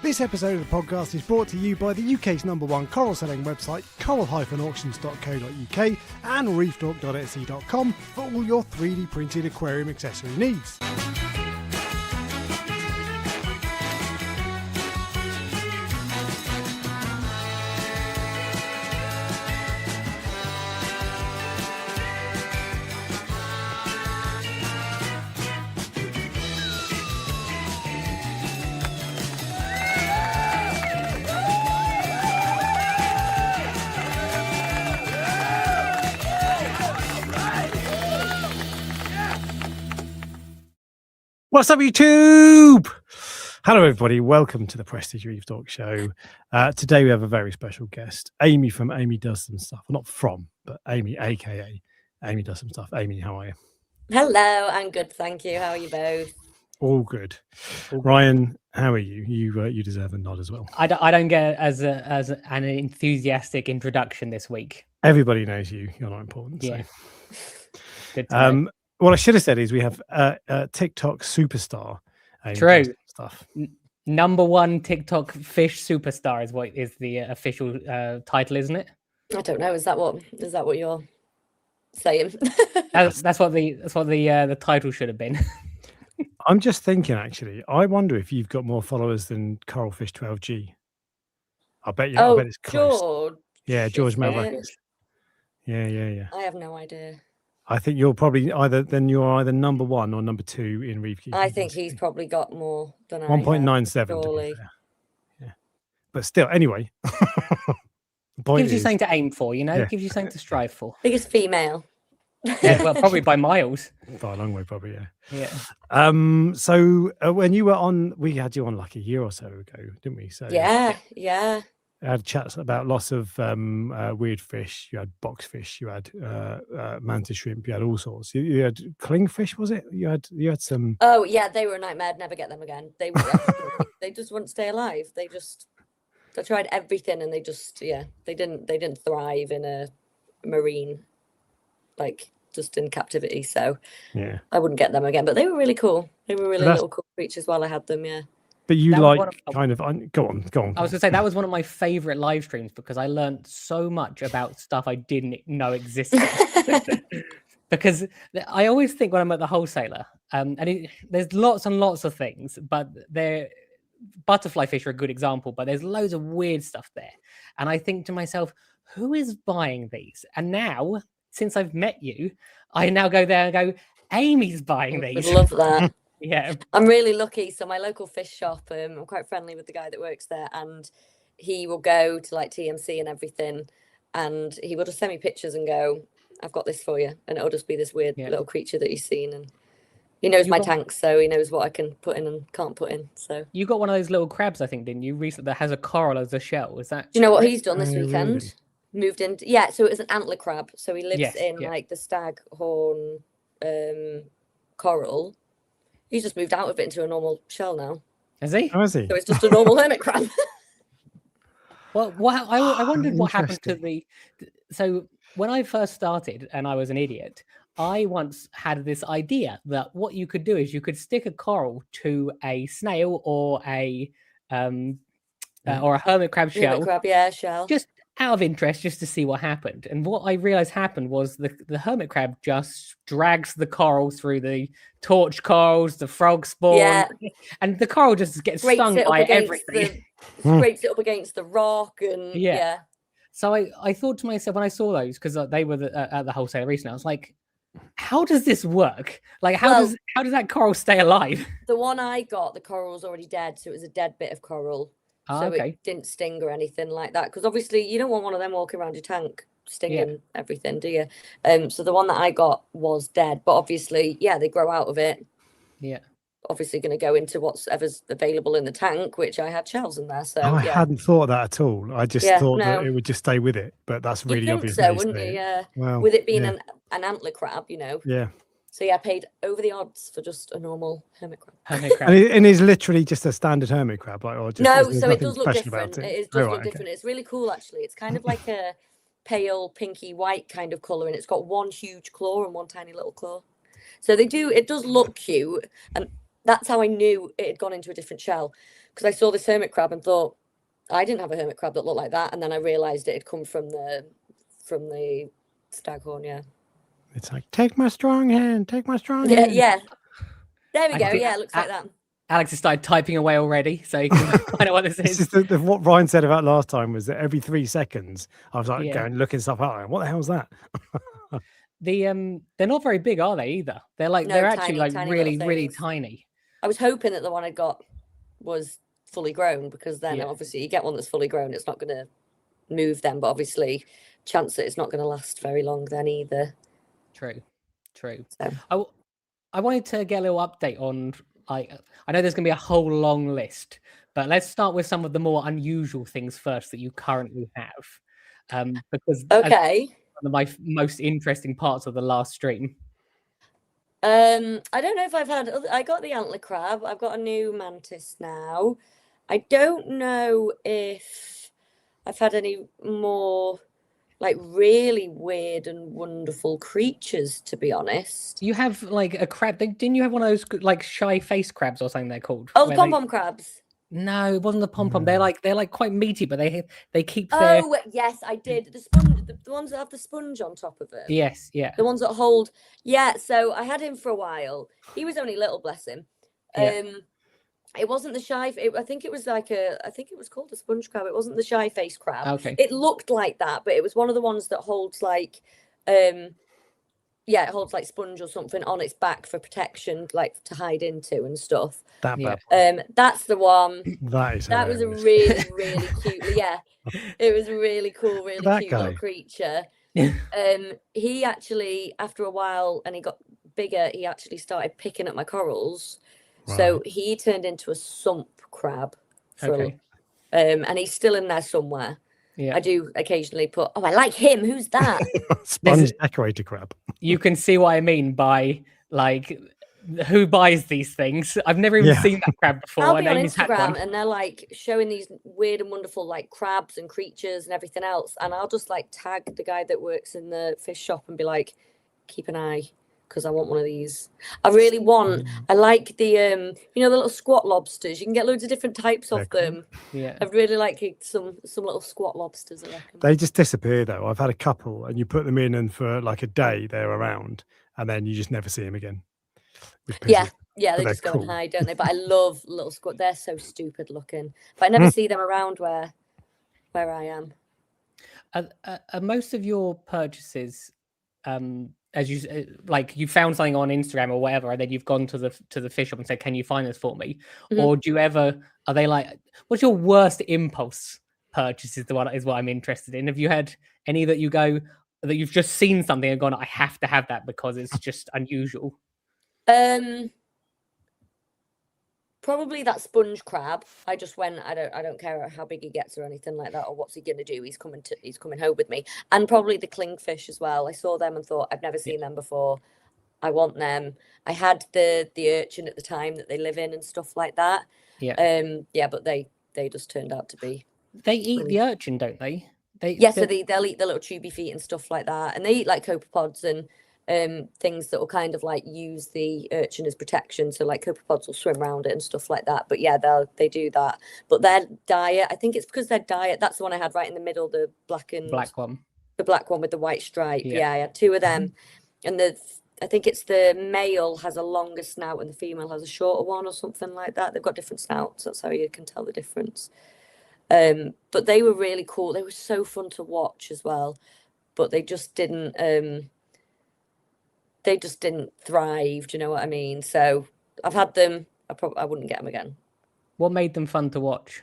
This episode of the podcast is brought to you by the UK's #1 coral selling website, coral-auctions.co.uk and reefdork.etsy.com for all your 3D printed aquarium accessory needs. What's up, YouTube? Hello, everybody. Welcome to the Prestige Reef Dork Show. Today we have a very special guest, Amy from Amy Does Some Stuff. Well, not from, but Amy, aka Amy Does Some Stuff. Amy, how are you? Hello, I'm good, thank you. How are you both? All good. Ryan, how are you? You deserve a nod as well. I don't get as an enthusiastic introduction this week. Everybody knows you. You're not important. Yeah. So. Good to know. What I should have said is we have TikTok superstar. True. Stuff. #1 TikTok fish superstar is what is the official title, isn't it? I don't know. Is that what you're saying? that's what the title should have been. I'm just thinking, actually. I wonder if you've got more followers than Coralfish 12G. I bet you. Oh, I bet it's close. George. Yeah, George Melback. Yeah. I have no idea. I think you're probably either #1 or #2 in Reef. I think he's probably got more than 1.97. Yeah, but still, anyway. Gives you something to aim for, you know. Yeah. Gives you something to strive for. Biggest female. Yeah, well, probably by miles. By a long way, probably. Yeah. So when you were on, we had you on like a year or so ago, didn't we? So Yeah. I had chats about lots of weird fish. You had boxfish, you had mantis shrimp, you had all sorts. You had clingfish, was it? You had some. Oh yeah, they were a nightmare. I'd never get them again. They they just wouldn't stay alive. They tried everything and they didn't thrive in a marine, like just in captivity. So yeah, I wouldn't get them again. But they were really cool. They were really little cool creatures while I had them. Yeah. But you That like kind of go on. I was gonna say that was one of my favorite live streams because I learned so much about stuff I didn't know existed. Because I always think when I'm at the wholesaler, there's lots and lots of things, but butterfly fish are a good example, but there's loads of weird stuff there. And I think to myself, who is buying these? And now, since I've met you, I now go there and go, Amy's buying these. I love that. Yeah, I'm really lucky. So my local fish shop, I'm quite friendly with the guy that works there, and he will go to like TMC and everything, and he will just send me pictures and go, I've got this for you, and it'll just be this weird little creature that he's seen, and he knows my tanks, so he knows what I can put in and can't put in. So you got one of those little crabs, I think, didn't you, recently, that has a coral as a shell? Is that? Do you know what he's done this weekend? Really? Moved into so it was an antler crab, so he lives in like the staghorn coral. He's just moved out of it into a normal shell now. Is he? Oh, is he? So it's just a normal hermit crab. Well, I wondered what happened to the. So when I first started and I was an idiot, I once had this idea that what you could do is you could stick a coral to a snail or a hermit crab shell. Hermit crab, shell. Just out of interest, just to see what happened. And what I realized happened was the hermit crab just drags the coral through the torch corals, the frog spawn, and the coral just gets stung by everything. Scrapes it up against the rock, and So I thought to myself when I saw those, because they were at the wholesaler recently, I was like, how does this work? Like, how does that coral stay alive? The one I got, the coral was already dead, so it was a dead bit of coral. So it didn't sting or anything like that, because obviously you don't want one of them walking around your tank stinging everything, do you? So the one that I got was dead, but obviously, they grow out of it. Yeah. Obviously going to go into whatever's available in the tank, which I had shells in there. So I hadn't thought that at all. I just thought that it would just stay with it, but that's really You'd obvious. think so, wouldn't you? Yeah. Well, with it being an antler crab, you know. Yeah. So I paid over the odds for just a normal hermit crab. And it's literally just a standard hermit crab, like, or just so it does look different. It does look different. It's really cool, actually. It's kind of like a pale pinky white kind of color, and it's got one huge claw and one tiny little claw. So it does look cute, and that's how I knew it had gone into a different shell, because I saw this hermit crab and thought, I didn't have a hermit crab that looked like that, and then I realised it had come from the staghorn. Yeah. It's like, take my strong hand, take my strong hand. Yeah. There we I go. think Yeah, it looks like that. Alex has started typing away already, so you can find out what this This is. is what Ryan said about last time, was that every 3 seconds I was like Yeah. going looking stuff up. Like, what the hell's that? They're not very big, are they? Either they're like No, they're tiny, actually like tiny really little really things. tiny. I was hoping that the one I got was fully grown, because then Yeah. obviously you get one that's fully grown, it's not going to move them, but obviously chance that it's not going to last very long then either. True. So. I wanted to get a little update on, like, I know there's going to be a whole long list, but let's start with some of the more unusual things first that you currently have, because Okay. one of my most interesting parts of the last stream. I don't know if I got the antler crab. I've got a new mantis now. I don't know if I've had any more like really weird and wonderful creatures, to be honest. You have like a crab. Didn't you have one of those like shy face crabs or something they're called? Oh, the pom-pom crabs. No, it wasn't the pom-pom. They're like quite meaty, but they keep their... Oh, yes, I did. The sponge, the ones that have the sponge on top of it. Yes, yeah. The ones that hold. Yeah, so I had him for a while. He was only little, bless him. Yeah. It wasn't the shy. I think it was called a sponge crab. It wasn't the shy face crab. Okay. It looked like that, but it was one of the ones that holds like, it holds like sponge or something on its back for protection, like to hide into and stuff. That's the one. That was a really, really cute. Yeah, it was a really cool, really cute little creature. He actually, after a while, and he got bigger, he actually started picking at my corals. Right. So he turned into a sump crab. And he's still in there somewhere. Yeah. I do occasionally put, I like him. Who's that? Sponge decorator crab. You can see what I mean by like who buys these things. I've never even seen that crab before. I'll be on Instagram and they're like showing these weird and wonderful like crabs and creatures and everything else. And I'll just like tag the guy that works in the fish shop and be like, keep an eye, because I want one of these. I like the the little squat lobsters. You can get loads of different types of them. Yeah. I'd really like some little squat lobsters, I reckon. They just disappear though. I've had a couple and you put them in and for like a day they're around and then you just never see them again. Yeah, they just go and hide, don't they? But I love little squat. They're so stupid looking. But I never see them around where I am. Most of your purchases, as you like, you found something on Instagram or whatever, and then you've gone to the fish shop and said, "Can you find this for me?" Mm-hmm. Or do you ever? Are they like? What's your worst impulse purchase? Is what I'm interested in. Have you had any that you go that you've just seen something and gone, "I have to have that because it's just unusual"? Probably that sponge crab. I just went, I don't care how big he gets or anything like that, or what's he gonna do. He's coming home with me. And probably the clownfish as well. I saw them and thought, I've never seen them before. I want them. I had the urchin at the time that they live in and stuff like that. Yeah. But they just turned out to be. They eat the urchin, don't they? So they'll eat the little tubey feet and stuff like that, and they eat like copepods and things that will kind of like use the urchin as protection. So like copepods will swim around it and stuff like that. But yeah, they do that. But their diet, I think it's because their diet, that's the one I had right in the middle, the black one with the white stripe. Yeah, I had 2 of them. And I think it's the male has a longer snout and the female has a shorter one or something like that. They've got different snouts. That's how you can tell the difference. But they were really cool. They were so fun to watch as well. But they just didn't thrive. Do you know what I mean? So I've had them. I wouldn't get them again. What made them fun to watch?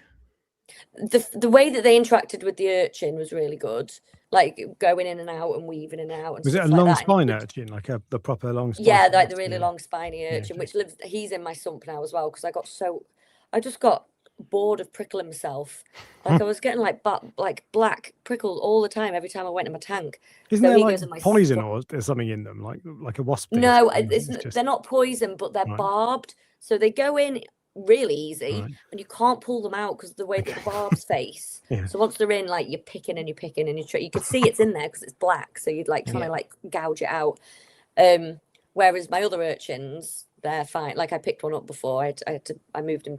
The way that they interacted with the urchin was really good. Like going in and out and weaving in and out. And was it a long spine urchin, like the proper long spine? Yeah, like the really long spiny urchin, which lives. He's in my sump now as well because I just got bored of prickling myself. Like I was getting like black prickles all the time every time I went in my tank. Isn't there like poison or there's something in them, like a wasp? No, they're not poison, but they're barbed, so they go in really easy, and you can't pull them out because of the way that the barbs face. So once they're in, like you're picking and you can see it's in there because it's black, so you'd like trying to like gouge it out. Whereas my other urchins, they're fine. Like I picked one up before. I moved him.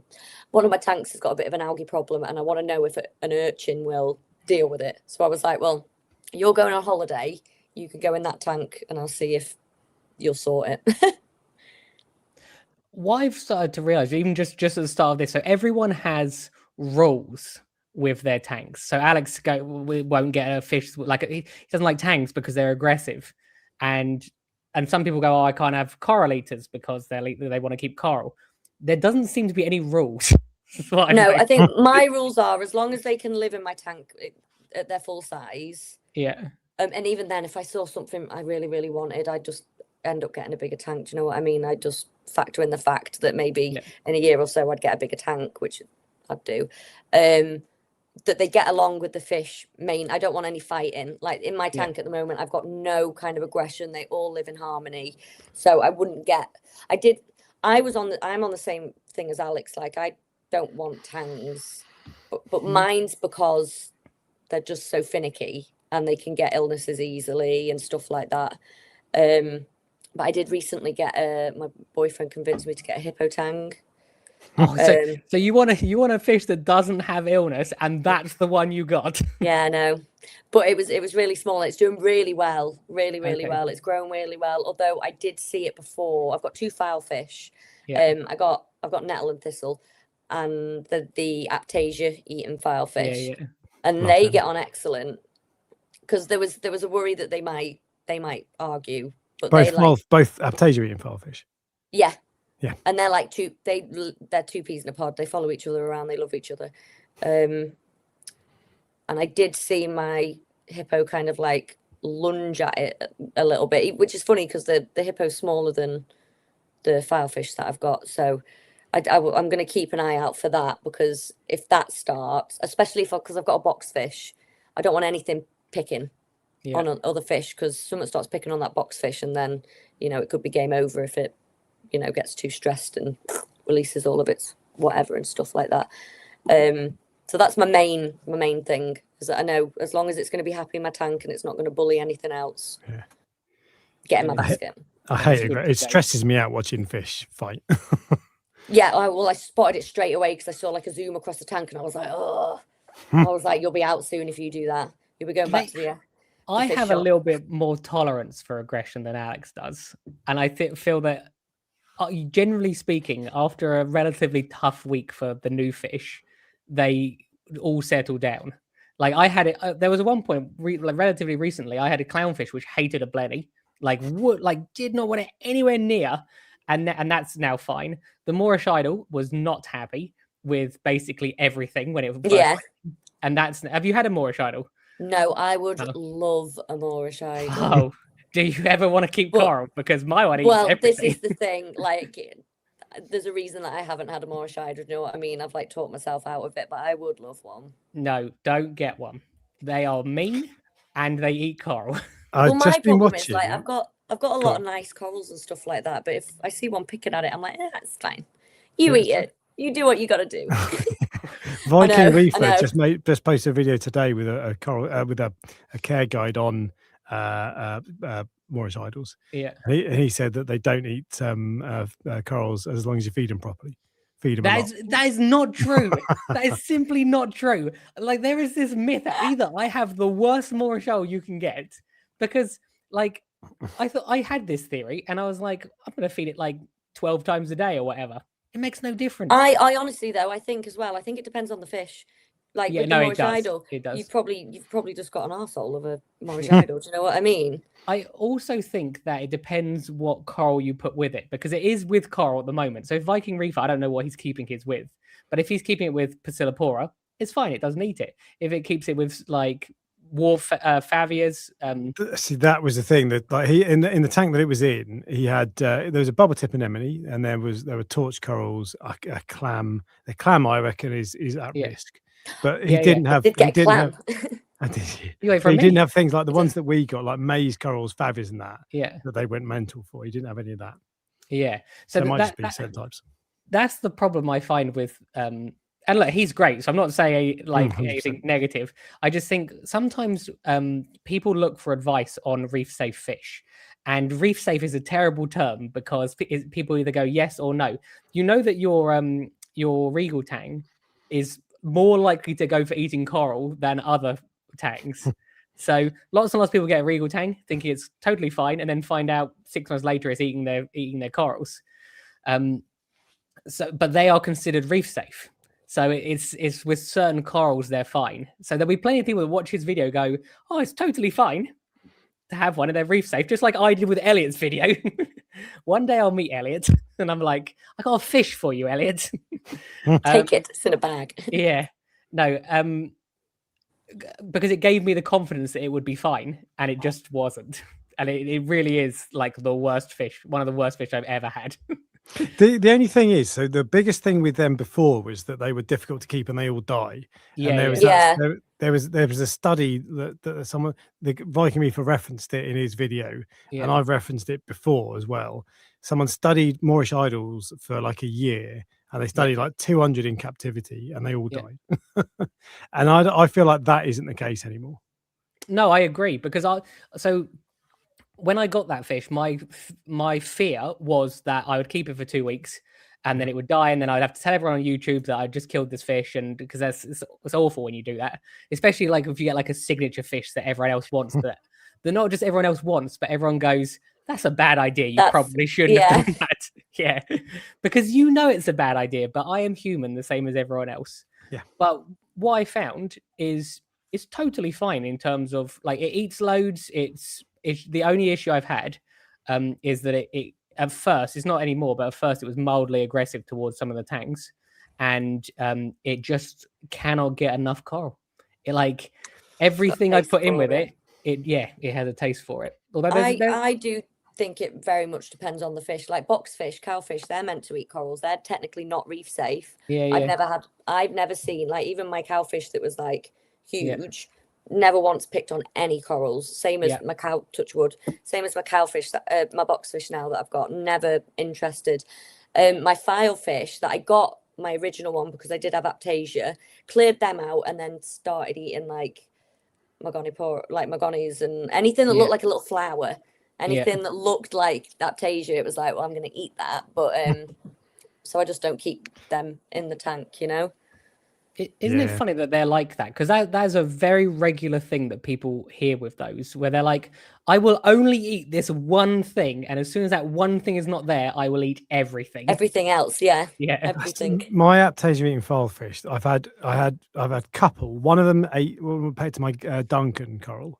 One of my tanks has got a bit of an algae problem, and I want to know if an urchin will deal with it. So I was like, well, you're going on holiday. You can go in that tank, and I'll see if you'll sort it. What I've started to realize, even just at the start of this, so everyone has rules with their tanks. So Alex won't get a fish, like he doesn't like tanks because they're aggressive, and some people go, oh, I can't have coral eaters because they want to keep coral. There doesn't seem to be any rules. No, I think my rules are as long as they can live in my tank at their full size. Yeah. And even then, if I saw something I really, really wanted, I'd just end up getting a bigger tank. Do you know what I mean? I'd just factor in the fact that maybe in a year or so I'd get a bigger tank, which I'd do. That they get along with the fish. I don't want any fighting. Like in my tank at the moment, I've got no kind of aggression. They all live in harmony. So I wouldn't get. I'm on the same thing as Alex. Like I don't want tangs, but mine's because they're just so finicky and they can get illnesses easily and stuff like that. But I did recently get my boyfriend convinced me to get a hippo tang. Oh, so you want a fish that doesn't have illness, and that's the one you got. Yeah, I know, but it was really small. It's doing really well, really well. It's grown really well. Although I did see it before. I've got 2 filefish. Yeah. I've got nettle and thistle, and the aptasia eating filefish. Yeah. And they get on excellent. Because there was a worry that they might argue, but both aptasia eating filefish. Yeah. Yeah, and they're like they're 2 peas in a pod. They follow each other around. They love each other. And I did see my hippo kind of like lunge at it a little bit, which is funny because the hippo's smaller than the filefish that I've got. So I'm going to keep an eye out for that, because if that starts, especially because I've got a box fish, I don't want anything picking on other fish, because someone starts picking on that box fish, and then it could be game over if it gets too stressed and releases all of its whatever and stuff like that. So that's my main thing, is that I know as long as it's going to be happy in my tank and it's not going to bully anything else, get in my basket. I hate it. It stresses me out watching fish fight. Yeah, I spotted it straight away because I saw like a zoom across the tank, and I was like, oh, I was like, you'll be out soon if you do that. You'll be going back to the I have a little bit more tolerance for aggression than Alex does, and I feel that. Generally speaking, after a relatively tough week for the new fish, they all settle down. Like I had it. There was at one point, relatively recently, I had a clownfish which hated a blenny, did not want it anywhere near, and that's now fine. The Moorish idol was not happy with basically everything when it was went, and that's. Have you had a Moorish idol? No, I would love a Moorish idol. Oh. Do you ever want to keep coral? Because my one eats everything. This is the thing. Like, there's a reason that I haven't had a Moorish idol. You know what I mean? I've talked myself out of it, but I would love one. No, don't get one. They are mean and they eat coral. Well, my problem is I've got a lot of nice corals and stuff like that. But if I see one picking at it, I'm like, that's fine. You eat it. You do what you got to do. Viking Reefer just posted a video today with a coral with a care guide on Moorish idols. Yeah, he said that they don't eat corals as long as you feed them properly. That is not true. That is simply not true. Like there is this myth that either I have the worst Moorish idol you can get, because like I thought I had this theory and I was like, I'm going to feed it like 12 times a day or whatever. It makes no difference. I honestly though, I think it depends on the fish. Like with the Moorish idol, you've probably just got an arsehole of a Moorish idol. Do you know what I mean? I also think that it depends what coral you put with it, because it is with coral at the moment. So Viking Reefer, I don't know what he's keeping his with, but if he's keeping it with Pasillipora, it's fine. It doesn't eat it. If it keeps it with like Favias, see, that was the thing that like he in the tank that it was in, he had there was a bubble tip anemone, and there were torch corals, a clam. The clam, I reckon, is at risk. But he didn't have. He didn't have things like the ones that we got, like maize corals, favies, and that. Yeah, that they went mental for. He didn't have any of that. Yeah, so it might just be certain types. That's the problem I find with. And look, he's great. So I'm not saying anything negative. I just think sometimes people look for advice on reef safe fish, And reef safe is a terrible term because people either go yes or no. You know that your regal tang is more likely to go for eating coral than other tangs. So lots and lots of people get a regal tang thinking it's totally fine, and then find out 6 months later it's eating their corals. But they are considered reef safe. So it's with certain corals they're fine. So there'll be plenty of people that watch his video go, "Oh, it's totally fine to have one and they're reef safe," just like I did with Elliot's video. One day I'll meet Elliot and I'm like, "I got a fish for you, Elliot." Take it. It's in a bag. Yeah. No, because it gave me the confidence that it would be fine, and it just wasn't. And it really is like the worst fish, one of the worst fish I've ever had. The only thing is, so the biggest thing with them before was that they were difficult to keep and they all die. Yeah, and there was a study that someone, the Viking Reefer referenced it in his video, and I've referenced it before as well. Someone studied Moorish idols for like a year, and they studied like 200 in captivity, and they all died. And I feel like that isn't the case anymore. No, I agree, because when I got that fish, my fear was that I would keep it for 2 weeks and then it would die, and then I'd have to tell everyone on YouTube that I just killed this fish, and because it's awful when you do that, especially like if you get like a signature fish that everyone else wants, that not just everyone else wants, but everyone goes, "That's a bad idea. You probably shouldn't have done that." Yeah, because you know it's a bad idea, but I am human, the same as everyone else. Yeah. But what I found is it's totally fine in terms of like it eats loads. It's the only issue I've had is that it at first, it's not anymore, but at first it was mildly aggressive towards some of the tanks, and it just cannot get enough coral. It like everything I put in with it has a taste for it. Although I do think it very much depends on the fish. Like boxfish, cowfish, they're meant to eat corals. They're technically not reef safe. I've never seen, like, even my cowfish that was like huge, never once picked on any corals. Same as my touch wood, same as my cowfish, my boxfish now that I've got, never interested. My filefish that I got, my original one, because I did have aptasia, cleared them out and then started eating like magonies and anything that looked like a little flower. Anything that looked like aptasia, it was like, well, I'm going to eat that. But so I just don't keep them in the tank, you know? Isn't it funny that they're like that? Because that's a very regular thing that people hear with those, where they're like, "I will only eat this one thing, and as soon as that one thing is not there, I will eat everything." Everything else, everything. My aptasia eating filefish, I've had couple. One of them ate to my Duncan coral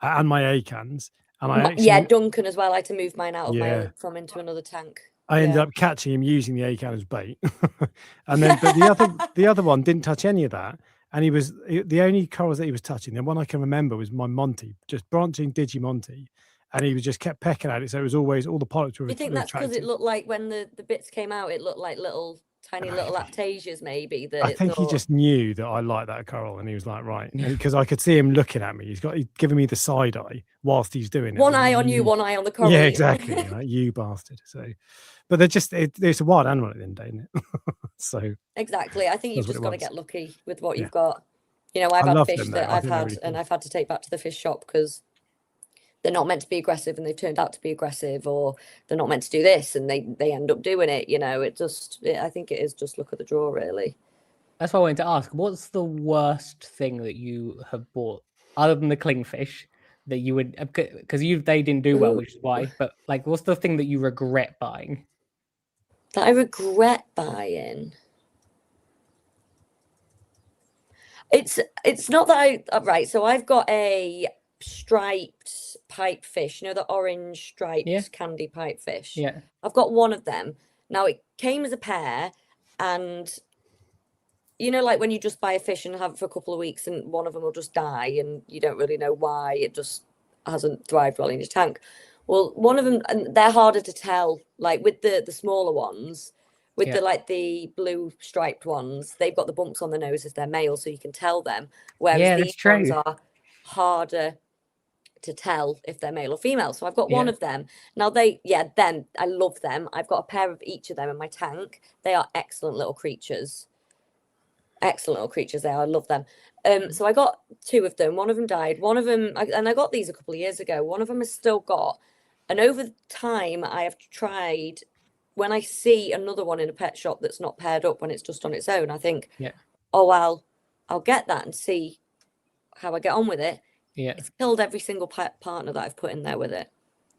and my acans. And Duncan as well. I had to move mine out of my from into another tank. I ended up catching him using the acan as bait. And then but the other one didn't touch any of that. And the only corals that he was touching, the one I can remember was my Monty, just branching Digimonty. And he was just kept pecking at it. So it was always, all the polyps were. Do you think that's because it looked like when the bits came out, it looked like tiny little aptasias, maybe? I think he just knew that I liked that coral, and he was like, right, because I could see him looking at me. He's giving me the side eye whilst he's doing it. One eye on you, one eye on the coral. Yeah, exactly. Like, you bastard. So, but they're just it's a wild animal at the end of the day, isn't it? So exactly. I think you've just got to get lucky with what you've got. You know, I've had fish that I've had, really cool. And I've had to take back to the fish shop because they're not meant to be aggressive and they've turned out to be aggressive, or they're not meant to do this and they end up doing it. You know, I think it is just luck of the draw, really. That's what I wanted to ask. What's the worst thing that you have bought other than the clingfish that you would, because they didn't do well, which is why, but like, what's the thing that you regret buying? That I regret buying? It's not that right. So I've got a striped pipefish, you know, the orange striped candy pipefish. Yeah, I've got one of them now. It came as a pair, and you know, like when you just buy a fish and have it for a couple of weeks and one of them will just die and you don't really know why, it just hasn't thrived well in your tank. Well, one of them, and they're harder to tell, like with the smaller ones, with the blue striped ones, they've got the bumps on the nose if they're male, so you can tell them, whereas these ones are harder to tell if they're male or female. So I've got one of them now. Them, I love them. I've got a pair of each of them in my tank. They are excellent little creatures they are. I love them. So I got two of them. One of them died. One of them, and I got these a couple of years ago. One of them has still got And over time, I have tried, when I see another one in a pet shop that's not paired up, when it's just on its own, I think, oh, well, I'll get that and see how I get on with it. Yeah. It's killed every single pet partner that I've put in there with it.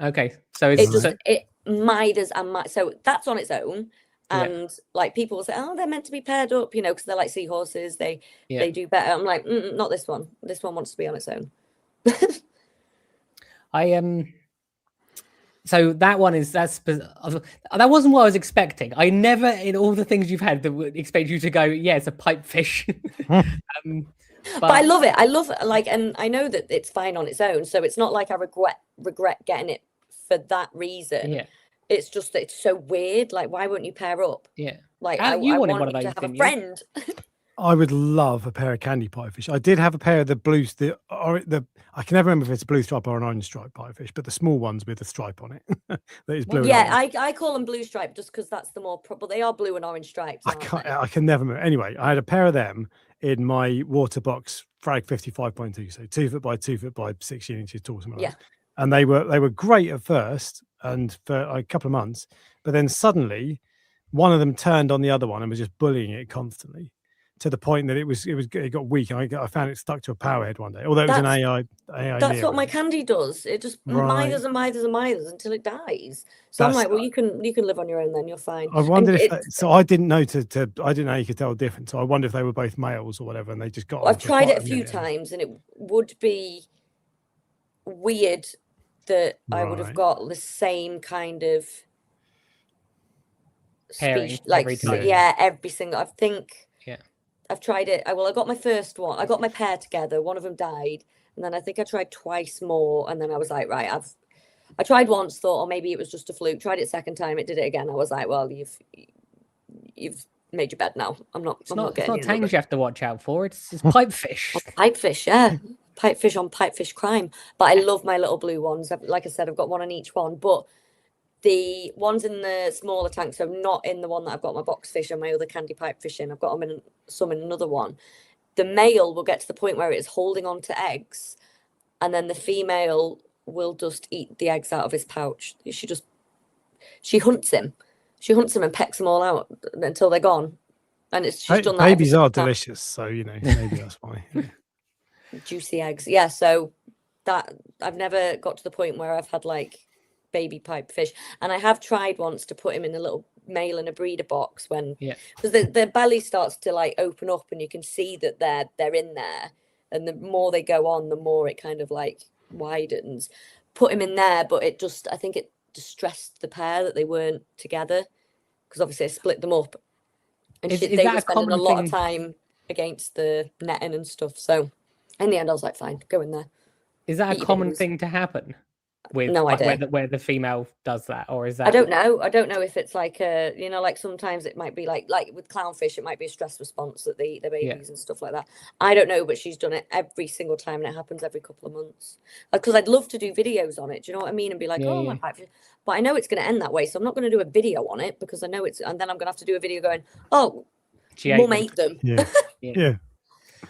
Okay. So it miters and so that's on its own. And like people will say, oh, they're meant to be paired up, you know, because they're like seahorses. They do better. I'm like, not this one. This one wants to be on its own. So that one that wasn't what I was expecting. I never, in all the things you've had, that would expect you to go, yeah, it's a pipefish. But I love it. I love it. Like, and I know that it's fine on its own, so it's not like I regret getting it for that reason. Yeah. It's just that it's so weird. Like, why won't you pair up? Yeah. Like, I wanted one of those, to have a friend. I would love a pair of candy pipefish. I did have a pair of the blues, I can never remember if it's a blue stripe or an orange stripe pipefish, but the small ones with a stripe on it that is blue. Yeah, I call them blue stripe just because that's the more but they are blue and orange stripes. I can never remember. Anyway, I had a pair of them in my water box Frag 55.2, so 2 foot by 2 foot by 16 inches tall, something like that. And they were great at first and for a couple of months, but then suddenly one of them turned on the other one and was just bullying it constantly, to the point that it got weak, and I found it stuck to a power head one day. Although it was an AI. That's what my candy does. It just mithers and mithers and mithers until it dies. So I'm like, well, you can live on your own then. You're fine. I wondered I didn't know I didn't know you could tell the difference. So I wonder if they were both males or whatever, and they just got. I've tried it a few times, and it would be weird that I would have got the same kind of species, like every single. I think. I've tried it. I got my first one. I got my pair together. One of them died, and then I think I tried twice more. And then I was like, right, I tried once, thought, oh, maybe it was just a fluke. Tried it second time, it did it again. I was like, well, you've made your bed now. I'm not getting it's not tangs you have to watch out for. It's pipefish. Pipefish, yeah. Pipefish on pipefish crime. But I love my little blue ones. Like I said, I've got one on each one, but the ones in the smaller tank, so not in the one that I've got my boxfish and my other candy pipefish in, I've got them in some in another one. The male will get to the point where it is holding on to eggs, and then the female will just eat the eggs out of his pouch. She hunts him. She hunts him and pecks them all out until they're gone. And she's done that. Babies are delicious, so maybe that's why. Yeah. Juicy eggs, yeah. So that I've never got to the point where I've had like baby pipefish, and I have tried once to put him in a little male in a breeder box because their belly starts to like open up and you can see that they're in there, and the more they go on, the more it kind of like widens. Put him in there, but I think it distressed the pair that they weren't together, because obviously I split them up, and they were spending a lot of time against the netting and stuff. So in the end, I was like, fine, go in there. Is that a common thing to happen? With no idea where the female does that, or is that? I don't know if it's like like sometimes it might be like with clownfish, it might be a stress response that they eat their babies and stuff like that. I don't know, but she's done it every single time, and it happens every couple of months. Because I'd love to do videos on it, do you know what I mean, and be like, my pipefish. But I know it's going to end that way, so I'm not going to do a video on it, because I know and then I'm going to have to do a video going, oh, Mum ate them. Yeah.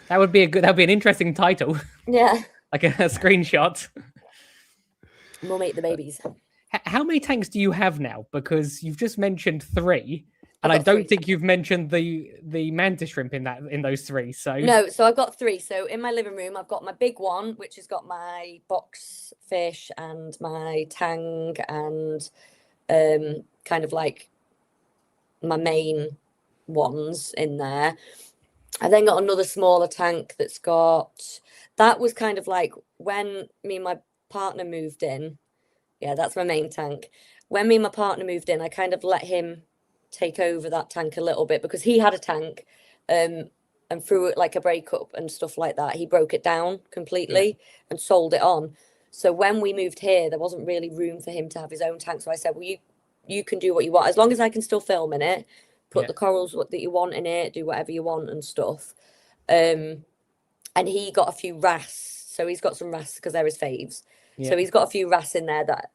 That would be an interesting title. Yeah. Like a screenshot. Mum ate the babies. How many tanks do you have now? Because you've just mentioned 3, and I don't think you've mentioned the mantis shrimp in those 3. So no, so I've got 3. So in my living room, I've got my big one, which has got my box fish and my tang and kind of like my main ones in there. I then got another smaller tank that was kind of like when me and my partner moved in. Yeah, that's my main tank. When me and my partner moved in, I kind of let him take over that tank a little bit, because he had a tank and through it like a breakup and stuff like that, he broke it down completely and sold it on. So when we moved here, there wasn't really room for him to have his own tank. So I said, well, you can do what you want, as long as I can still film in it, put the corals that you want in it, do whatever you want and stuff. And he got a few wrasse, so he's got some wrasse because they're his faves. So he's got a few wrasse in there that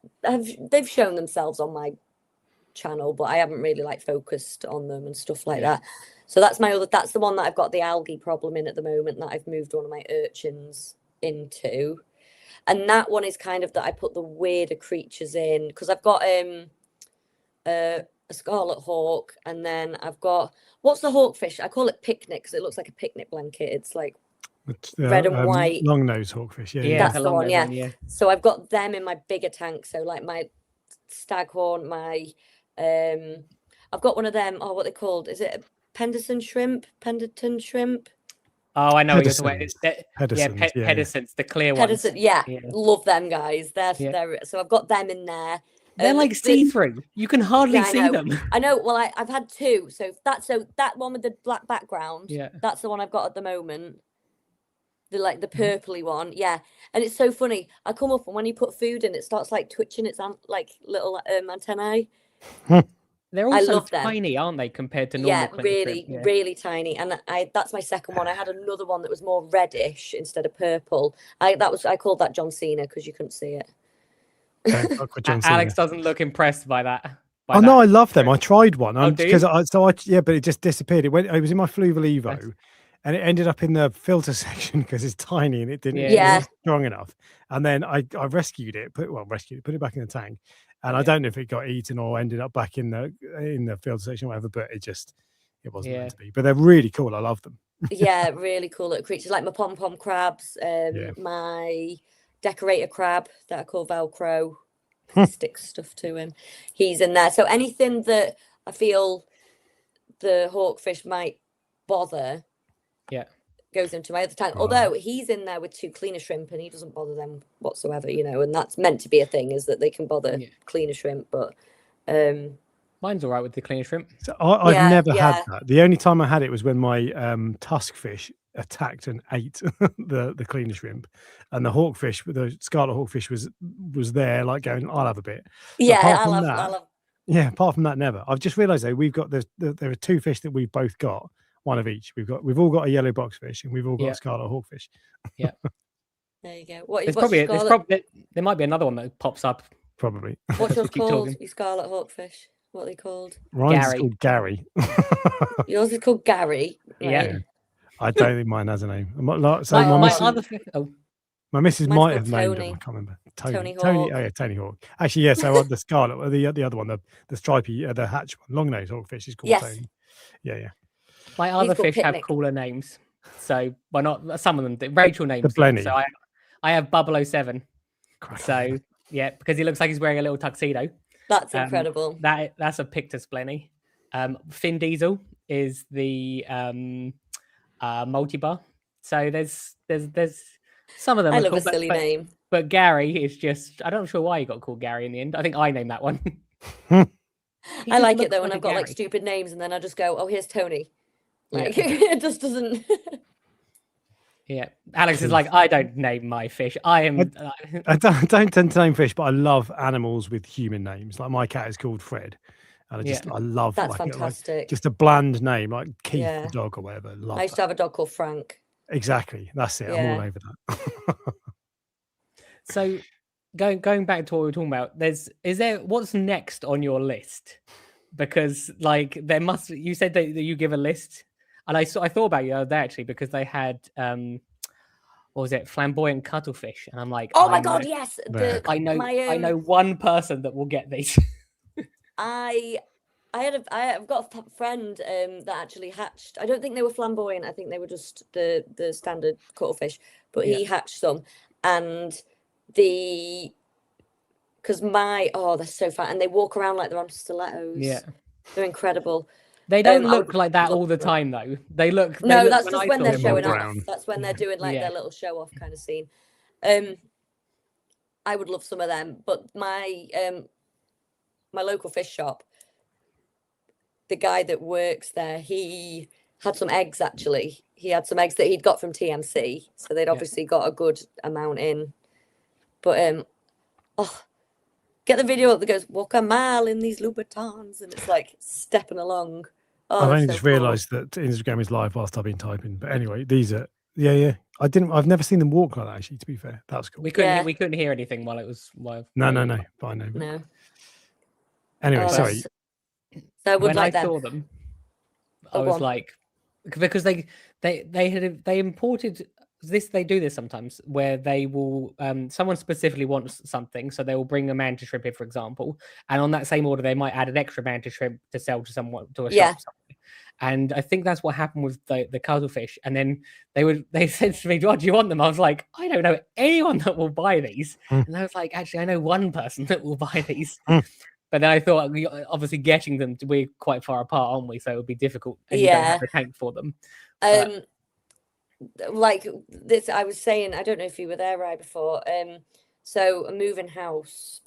they've shown themselves on my channel, but I haven't really like focused on them and stuff like that. So that's the one that I've got the algae problem in at the moment, that I've moved one of my urchins into. And that one is kind of that I put the weirder creatures in, because I've got a scarlet hawk, and then I've got, what's the hawkfish? I call it picnic because it looks like a picnic blanket. It's like red and white. Long nose hawkfish. Yeah, That's the one. yeah. So I've got them in my bigger tank. So like my staghorn, my I've got one of them. Oh, what they called? Is it a Pendleton shrimp? Oh, I know what you're talking Pedersens. about. Pedersens, the clear ones. Yeah, love them guys. They're so I've got them in there. They're like see-through. You can hardly see them. I know. Well, I've had two. So that one with the black background. Yeah. That's the one I've got at the moment. The purpley one. Yeah. And it's so funny. I come up and when you put food in, it starts like twitching its like little antennae. They're also tiny, aren't they, compared to normal? Yeah, really tiny. And that's my second one. I had another one that was more reddish instead of purple. I called that John Cena because you couldn't see it. Alex doesn't look impressed by that. No, I love them. I tried one because but it just disappeared. It was in my Fluval Evo, and it ended up in the filter section because it's tiny and it wasn't strong enough. And then I rescued it, put it back in the tank, and I don't know if it got eaten or ended up back in the filter section or whatever. But it wasn't meant to be. But they're really cool. I love them. Yeah, really cool little creatures like my pom-pom crabs, my decorator crab that I call Velcro. Stick stuff to him. He's in there. So anything that I feel the hawkfish might bother goes into my other tank. Although he's in there with two cleaner shrimp and he doesn't bother them whatsoever, and that's meant to be a thing, is that they can bother cleaner shrimp. But mine's all right with the cleaner shrimp. So I've never had that. The only time I had it was when my tuskfish attacked and ate the cleaner shrimp, and the hawkfish, the scarlet hawkfish, was there, like going, I'll have a bit. Apart from that, never. I've just realised though we've got there are two fish that we've both got, one of each. We've all got a yellow boxfish and we've all got a scarlet hawkfish. Yeah. There you go. There might be another one that pops up. Probably. What's yours called? Your scarlet hawkfish. What are they called? Mine's called Gary. Yours is called Gary. Right? Yeah. I don't think mine has a name. My missus might have named him. I can't remember. Tony Hawk. Oh yeah, Tony Hawk. Actually, yes. I want the scarlet. The other one, the stripy, the hatch one, long nose hawkfish is called Tony. Yeah. My other fish have cooler names, so why not? Some of them. Rachel names the Blenny. So I have 007. So yeah, because he looks like he's wearing a little tuxedo. That's incredible. That's a Pictus Blenny. Finn Diesel is the multi-bar. So there's some of them. I love a silly name. But Gary is just, I'm not sure why he got called Gary in the end. I think I named that one. I like it though when I've got like stupid names and then I just go, oh, here's Tony. Like it just doesn't. Yeah, Alex is like, I don't name my fish. I don't tend to name fish, but I love animals with human names. Like my cat is called Fred. And I love that's fantastic. Just a bland name like Keith the dog or whatever. I used to have a dog called Frank. Exactly. That's it. I'm all over that. So going back to what we were talking about, what's next on your list? Because like you said that you give a list, and I thought about you the other day actually, because they had what was it, flamboyant cuttlefish, and I'm like, oh my god, yes. I know one person that will get these. I've got a friend that actually hatched. I don't think they were flamboyant. I think they were just the standard cuttlefish. But he hatched some, and they're so fat, and they walk around like they're on stilettos. Yeah, they're incredible. They don't look like that all the time, though. That's just when they're showing off. That's when they're doing like their little show off kind of scene. I would love some of them, but my local fish shop, the guy that works there, he had some eggs actually. He had some eggs that he'd got from TMC, so they'd obviously got a good amount in. But get the video up that goes, walk a mile in these Louboutins, and it's like stepping along. I've only just realised that Instagram is live whilst I've been typing. But anyway, these are I've never seen them walk like that actually, to be fair. That was cool. We couldn't hear anything while it was live. No. Fine, no. Anyway, sorry. So I would when I saw them, I was like, because they imported they do this sometimes where they will someone specifically wants something, so they will bring a mantis shrimp in, for example, and on that same order they might add an extra mantis shrimp to sell to someone, to a shop somewhere. And I think that's what happened with the cuttlefish. And then they said to me, "Oh, do you want them?" I was like, "I don't know anyone that will buy these." And I was like, "Actually, I know one person that will buy these." But then I thought, obviously, getting them, we're quite far apart, aren't we? So it would be difficult, and you don't have a tank for them. Like this, I was saying, I don't know if you were there right before. So a moving house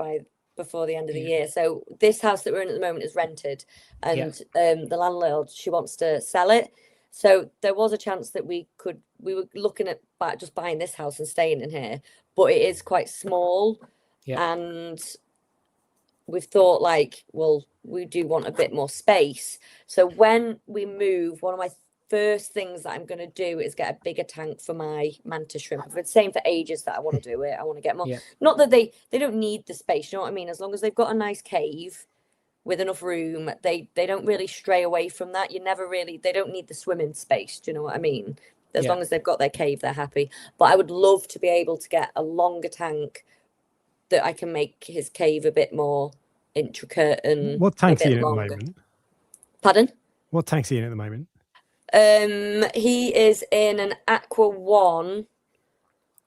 before the end of the year. So this house that we're in at the moment is rented, and the landlord, she wants to sell it. So there was a chance that we were looking at just buying this house and staying in here, but it is quite small, and we've thought like, well, we do want a bit more space. So when we move, one of my first things that I'm going to do is get a bigger tank for my mantis shrimp. I've been saying for ages that I want to do it. I want to get more. Not that they don't need the space, you know what I mean? As long as they've got a nice cave with enough room, they don't really stray away from that. They don't need the swimming space. Do you know what I mean? As long as they've got their cave, they're happy. But I would love to be able to get a longer tank that I can make his cave a bit more intricate and what tank's a bit he in longer. at the moment? Pardon? What tank's he in at the moment? He is in an Aqua 1,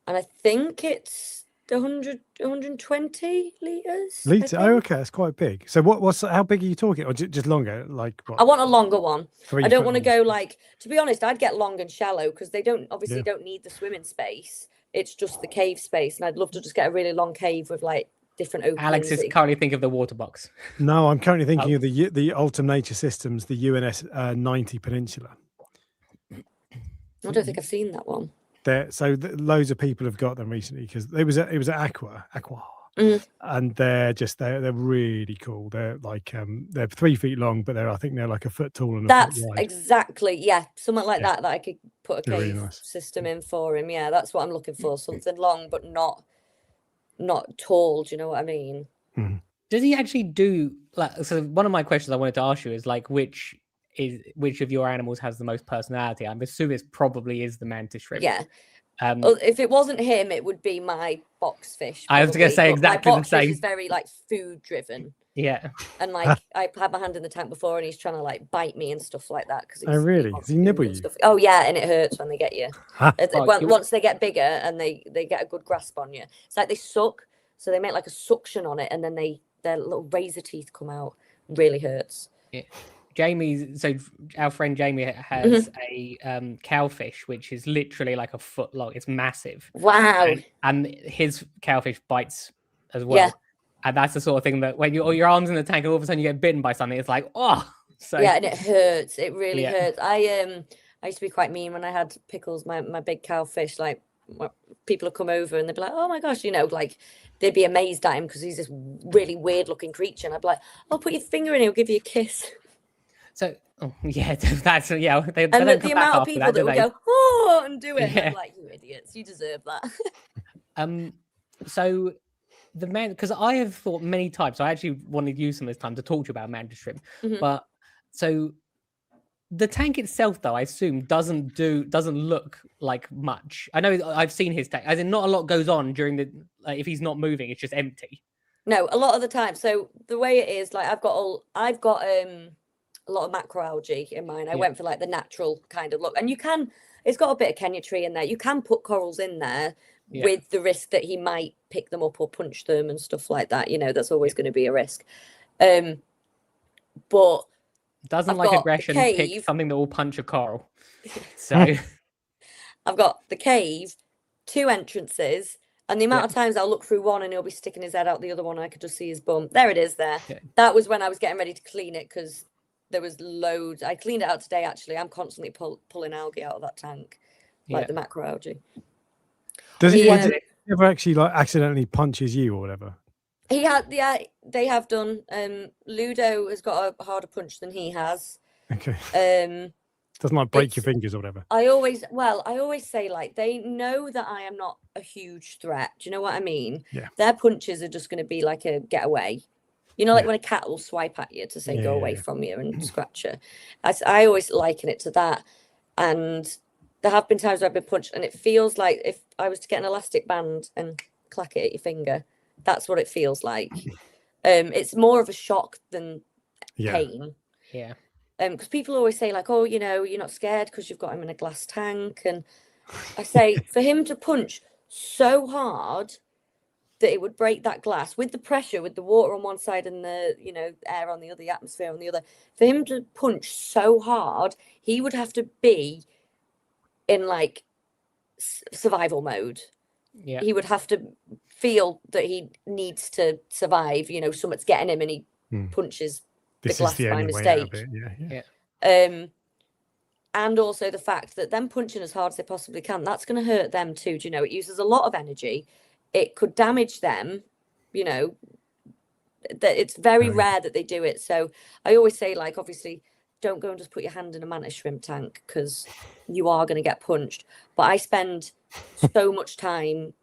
and I think it's 120 litres. Oh, okay, that's quite big. So how big are you talking? Or just longer? Like what? I want a longer one. I don't want to go like. to be honest, I'd get long and shallow because they don't need the swimming space. It's just the cave space, and I'd love to just get a really long cave with like different openings. Alex is currently thinking of the water box. No, I'm currently thinking of the Ultim Nature Systems, the UNS 90 Peninsula. I don't think I've seen that one. Loads of people have got them recently because it was at Aqua, and they're really cool. They're like they're 3 feet long, but I think they're like a foot tall and that's a foot wide. Exactly something like that I could put a cave really nice system in for him. Yeah, that's what I'm looking for. Something long but not tall. Do you know what I mean? Mm-hmm. Does he actually do so? One of my questions I wanted to ask you is like which of your animals has the most personality? I'm assuming it probably is the mantis shrimp. Yeah. Well, if it wasn't him, it would be my boxfish. I was going to say exactly the same. Is very like food driven. Yeah. And like I've had my hand in the tank before, and he's trying to like bite me and stuff like that. Oh really? Does he nibble you? Oh yeah, and it hurts when they get you. Once they get bigger and they get a good grasp on you, it's like they suck. So they make like a suction on it, and then their little razor teeth come out. Really hurts. Yeah. Our friend Jamie has a cowfish, which is literally like a foot long. It's massive. Wow. And his cowfish bites as well. Yeah. And that's the sort of thing that when your arm's in the tank and all of a sudden you get bitten by something, it's like, oh. So yeah, and it hurts. It really hurts. I used to be quite mean when I had Pickles, my big cowfish. Like people would come over and they'd be like, oh my gosh, like they'd be amazed at him because he's this really weird looking creature. And I'd be like, oh, put your finger in, he'll give you a kiss. So, that's They and the amount of people that would go, oh, and do it. Yeah. I'm like, you idiots, you deserve that. So the man, because I have thought many times, I actually wanted to use some of this time to talk to you about mantis shrimp. But so the tank itself, though, I assume doesn't look like much. I know I've seen his tank, as in not a lot goes on during if he's not moving, it's just empty. No, a lot of the time. So the way it is, like I've got a lot of macroalgae in mine. I went for like the natural kind of look, and it's got a bit of Kenya tree in there. You can put corals in there with the risk that he might pick them up or punch them and stuff like that. That's always going to be a risk. But doesn't like aggression pick something that will punch a coral. So I've got the cave, 2 entrances, and the amount of times I'll look through one and he'll be sticking his head out the other one, and I could just see his bum. There it is there. Yeah. That was when I was getting ready to clean it because there was loads. I cleaned it out today, actually. I'm constantly pulling algae out of that tank, like the macroalgae. Does he ever actually like accidentally punches you or whatever? He had, they have done. Ludo has got a harder punch than he has. Okay. Doesn't like break your fingers or whatever. I always say like they know that I am not a huge threat. Do you know what I mean? Yeah. Their punches are just going to be like a getaway. Like when a cat will swipe at you to say go away from you and scratch you. I always liken it to that. And there have been times where I've been punched, and it feels like if I was to get an elastic band and clack it at your finger, that's what it feels like. It's more of a shock than pain. Yeah. Because people always say like, oh, you know, you're not scared because you've got him in a glass tank, and I say for him to punch so hard that it would break that glass with the pressure, with the water on one side and the, you know, air on the other, the atmosphere on the other, for him to punch so hard, he would have to be in like survival mode. Yeah. He would have to feel that he needs to survive, you know, something's getting him and he punches the glass by mistake. And also the fact that them punching as hard as they possibly can, that's going to hurt them too. Do you know, it uses a lot of energy. It could damage them, you know, that it's very rare that they do it. So I always say, like, obviously, don't go and just put your hand in a mantis shrimp tank because you are going to get punched. But I spend so much time,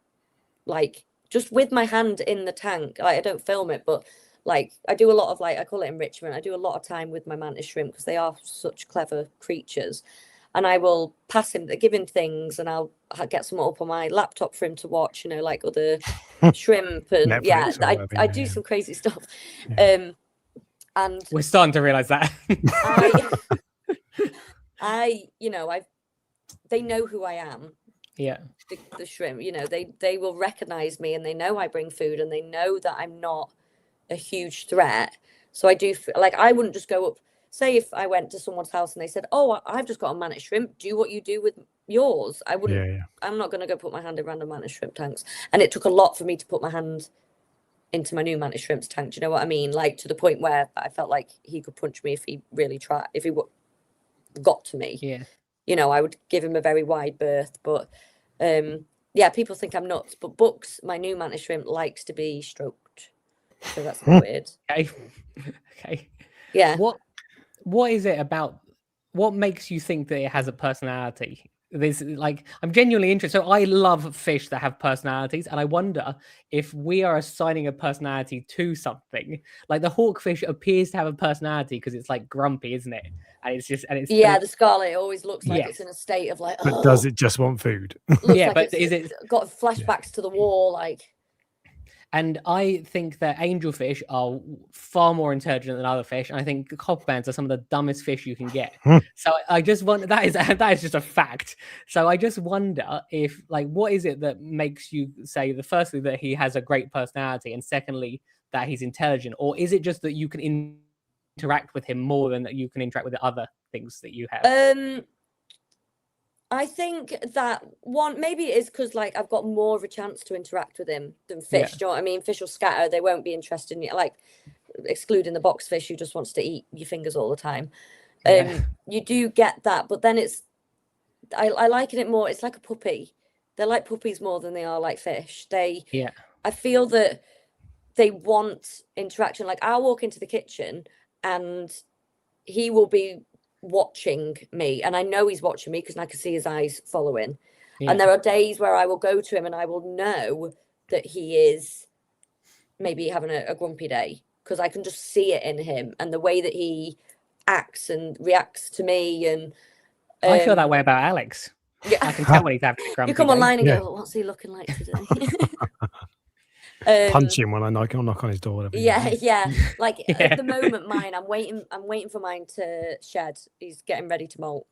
like, just with my hand in the tank. Like, I don't film it, but like I do a lot of, like, I call it enrichment. I do a lot of time with my mantis shrimp because they are such clever creatures. And I will pass him, give him things, and I'll get some up on my laptop for him to watch, you know, like other shrimp and Netflix, I do some crazy stuff. And we're starting to realize that. you know, they know who I am. Yeah. The shrimp, you know, they will recognize me, and they know I bring food, and they know that I'm not a huge threat. So I do, like, I wouldn't just go up. Say if I went to someone's house and they said, oh, I've just got a mantis shrimp, do what you do with yours. I wouldn't, I'm not going to go put my hand in random mantis shrimp tanks. And it took a lot for me to put my hand into my new mantis shrimp's tank. Do you know what I mean? Like, to the point where I felt like he could punch me if he really tried, if he got to me. Yeah. You know, I would give him a very wide berth. But yeah, people think I'm nuts. But Bucks, my new mantis shrimp, likes to be stroked. So that's weird. Okay. Yeah. What is it about? What makes you think that it has a personality? This, like, I'm genuinely interested. So I love fish that have personalities, and I wonder if we are assigning a personality to something. Like the hawkfish appears to have a personality because it's like grumpy, isn't it? And it's just, the scarlet always looks like it's in a state of like. But does it just want food? Like, but is it got flashbacks to the war, like? And I think that angelfish are far more intelligent than other fish. And I think copperbands are some of the dumbest fish you can get. So I just wonder, that is just a fact. So I just wonder if, like, what is it that makes you say, firstly, that he has a great personality, and secondly, that he's intelligent? Or is it just that you can interact with him more than that you can interact with the other things that you have? I think that one, maybe it is because, like, I've got more of a chance to interact with him than fish. Do you know what I mean? Fish will scatter. They won't be interested in you. Like, excluding the boxfish who just wants to eat your fingers all the time. You do get that. But then I liken it more. It's like a puppy. They're like puppies more than they are like fish. I feel that they want interaction. Like, I'll walk into the kitchen and he will be watching me, and I know he's watching me because I can see his eyes following. And there are days where I will go to him and I will know that he is maybe having a grumpy day because I can just see it in him and the way that he acts and reacts to me. And I feel that way about Alex. Yeah, I can tell when he's having a grumpy day. You come online and go, oh, what's he looking like today? Punch him when I knock on his door. Like at the moment, mine. I'm waiting for mine to shed. He's getting ready to molt.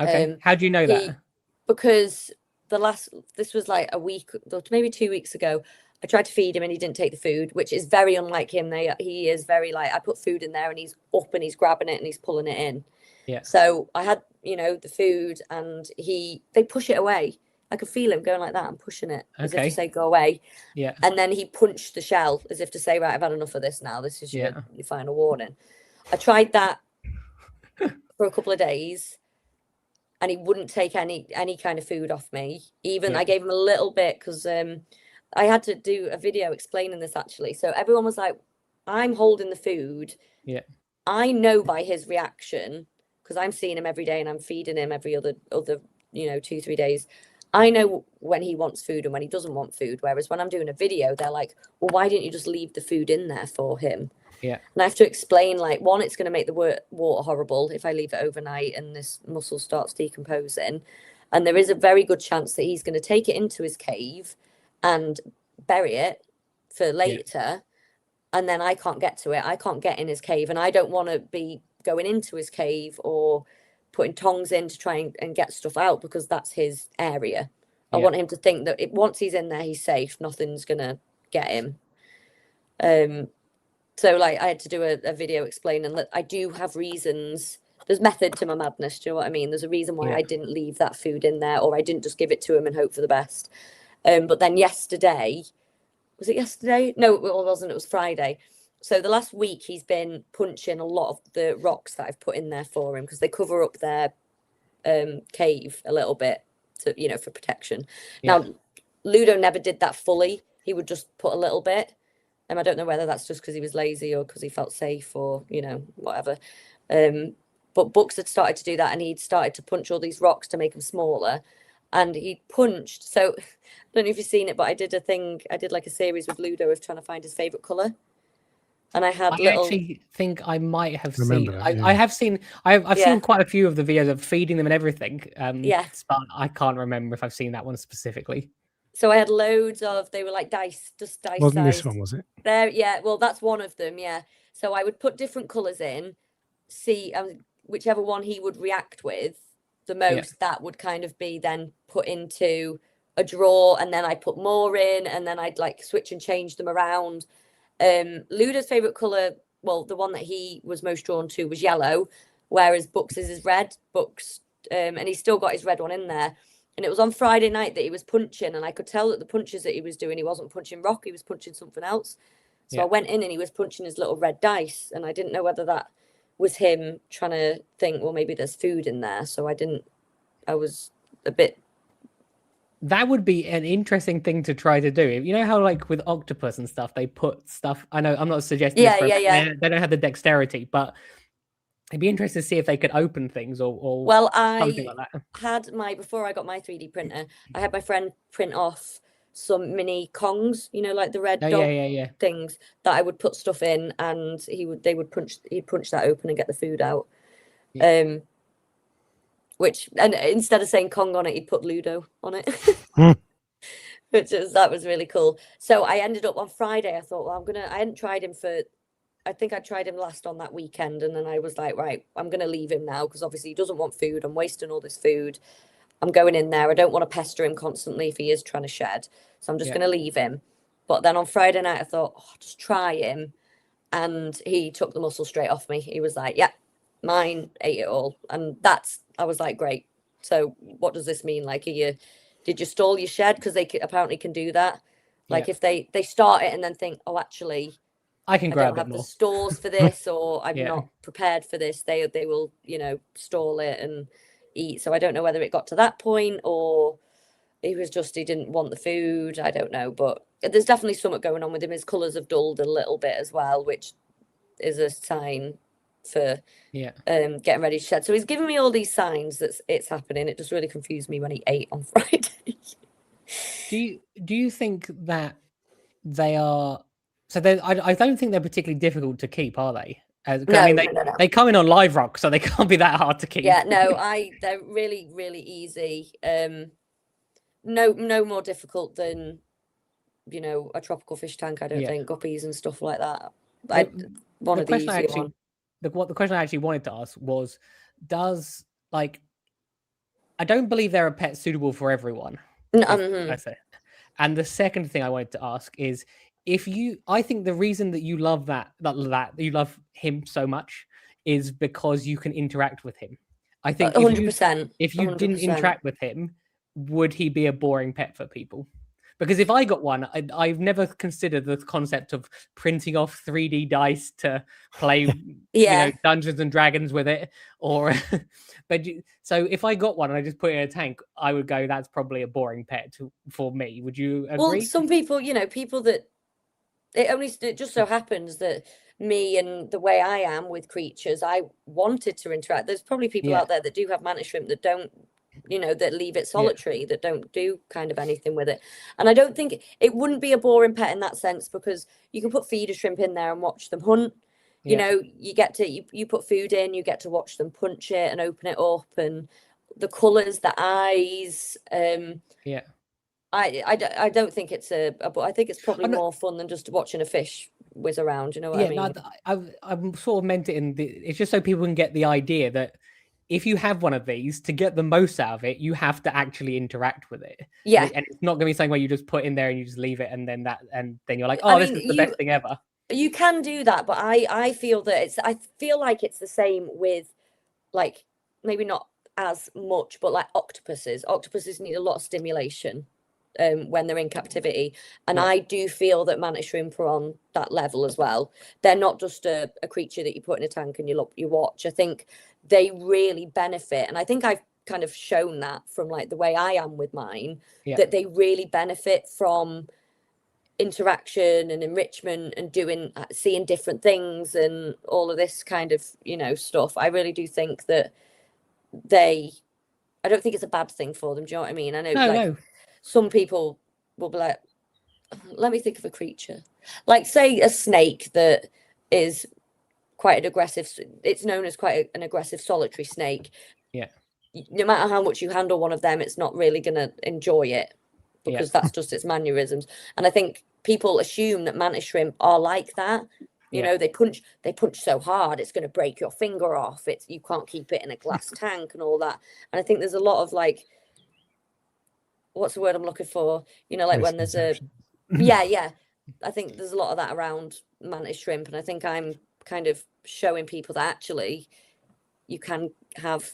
Okay. How do you know that? Because this was like a week, maybe 2 weeks ago. I tried to feed him and he didn't take the food, which is very unlike him. He is very, like, I put food in there and he's up and he's grabbing it and he's pulling it in. Yeah. So I had, the food, and they push it away. I could feel him going like that and pushing it as if to say, go away. Yeah. And then he punched the shell as if to say, right, I've had enough of this now. This is your final warning. I tried that for a couple of days and he wouldn't take any kind of food off me. Even I gave him a little bit because I had to do a video explaining this, actually. So everyone was like, I'm holding the food. Yeah. I know by his reaction, because I'm seeing him every day and I'm feeding him every other 2-3 days. I know when he wants food and when he doesn't want food. Whereas when I'm doing a video, they're like, well, why didn't you just leave the food in there for him? Yeah. And I have to explain, like, one, it's going to make the water horrible if I leave it overnight and this mussel starts decomposing. And there is a very good chance that he's going to take it into his cave and bury it for later. And then I can't get to it. I can't get in his cave. And I don't want to be going into his cave or putting tongs in to try and get stuff out, because that's his area. I want him to think that once he's in there, he's safe. Nothing's going to get him. So like I had to do a video explaining that I do have reasons. There's method to my madness. Do you know what I mean? There's a reason why I didn't leave that food in there, or I didn't just give it to him and hope for the best. But then yesterday, was it yesterday? No, it wasn't. It was Friday. So the last week he's been punching a lot of the rocks that I've put in there for him, because they cover up their cave a little bit to, you know, for protection. Now, Ludo never did that fully. He would just put a little bit. I don't know whether that's just because he was lazy or because he felt safe, or, you know, whatever. But Bucks had started to do that, and he'd started to punch all these rocks to make them smaller. And he punched. So I don't know if you've seen it, but I did like a series with Ludo of trying to find his favorite color. And I actually think I might have seen. I have seen. I've seen quite a few of the videos of feeding them and everything. But I can't remember if I've seen that one specifically. So I had loads of. They were like dice, just dice. Wasn't this one, was it? There, yeah. Well, that's one of them. Yeah. So I would put different colors in, see whichever one he would react with the most. That would kind of be then put into a drawer, and then I put more in, and then I'd like switch and change them around. Ludo's favorite color, well, the one that he was most drawn to was yellow, whereas Bucks's is red. Bucks, and he's still got his red one in there. And it was on Friday night that he was punching, and I could tell that the punches that he was doing, he wasn't punching rock, he was punching something else. So I went in and he was punching his little red dice, and I didn't know whether that was him trying to think, well, maybe there's food in there. So I was a bit. That would be an interesting thing to try to do. You know how, like, with octopus and stuff, they put stuff. I know I'm not suggesting. They don't have the dexterity, but it'd be interesting to see if they could open things or something like that. Had before I got my 3D printer, I had my friend print off some mini Kongs, you know, like the red dot things that I would put stuff in, and he'd punch that open and get the food out. And instead of saying Kong on it, he'd put Ludo on it. That was really cool. So I ended up on Friday, I thought, well, I hadn't tried him I think I tried him last on that weekend, and then I was like, right, I'm going to leave him now, because obviously he doesn't want food. I'm wasting all this food. I'm going in there. I don't want to pester him constantly if he is trying to shed. So I'm just going to leave him. But then on Friday night, I thought, just try him. And he took the muscle straight off me. He was like, yeah, mine, ate it all. And I was like, great. So what does this mean? Like, did you stall your shed? Because they apparently can do that. Like if they start it and then think, oh, actually, I can grab don't have it more. the stores for this, or I'm not prepared for this. They will, you know, stall it and eat. So I don't know whether it got to that point, or he didn't want the food. I don't know, but there's definitely something going on with him. His colours have dulled a little bit as well, which is a sign for getting ready to shed. So he's giving me all these signs that it's happening. It just really confused me when he ate on Friday. Do you think that they are? So I don't think they're particularly difficult to keep, are they? No, I mean, no. they come in on live rock, so they can't be that hard to keep. Yeah, no, they're really, really easy. No more difficult than, you know, a tropical fish tank. I don't think guppies and stuff like that. The question I actually wanted to ask was, I don't believe they're a pet suitable for everyone. That's it. And the second thing I wanted to ask is, I think the reason that you love that you love him so much is because you can interact with him. I think 100%. If you didn't interact with him, would he be a boring pet for people? Because if I got one, I've never considered the concept of printing off 3D dice to play Dungeons and Dragons with it. So if I got one and I just put it in a tank, I would go, that's probably a boring pet for me. Would you agree? Well, some people, people that it just so happens that me and the way I am with creatures, I wanted to interact. There's probably people out there that do have mantis shrimp that don't, that leave it solitary, that don't do kind of anything with it. And I don't think it wouldn't be a boring pet in that sense, because you can put feeder shrimp in there and watch them hunt. You get to, you put food in, you get to watch them punch it and open it up and the colours, the eyes. Yeah. I don't think it's but I think it's probably I'm not- more fun than just watching a fish whiz around. You know what I Yeah, mean? no, I'm sort of meant it in it's just so people can get the idea that if you have one of these, to get the most out of it, you have to actually interact with it. Yeah. And it's not going to be something where you just put in there and you just leave it, and then you're like, I oh, this mean, is the best thing ever. You can do that, but I feel that I feel like it's the same with, like, maybe not as much, but like octopuses. Octopuses need a lot of stimulation when they're in captivity, and Yeah. I do feel that mantis shrimp are on that level as well. They're not just a creature that you put in a tank and you watch. I think they really benefit, and I think I've kind of shown that from like the way I am with mine, that they really benefit from interaction and enrichment and seeing different things and all of this kind of stuff. I really do think that I don't think it's a bad thing for them. Do you know what I mean? I know No. Some people will be like, let me think of a creature, like say a snake that is quite an aggressive, it's known as quite an aggressive solitary snake. Yeah. No matter how much you handle one of them, it's not really going to enjoy it, because that's just its mannerisms. And I think people assume that mantis shrimp are like that. You know, they punch so hard it's going to break your finger off. You can't keep it in a glass tank and all that. And I think there's a lot of like, what's the word I'm looking for? Like when there's a yeah. I think there's a lot of that around mantis shrimp, and I think I'm kind of showing people that actually you can have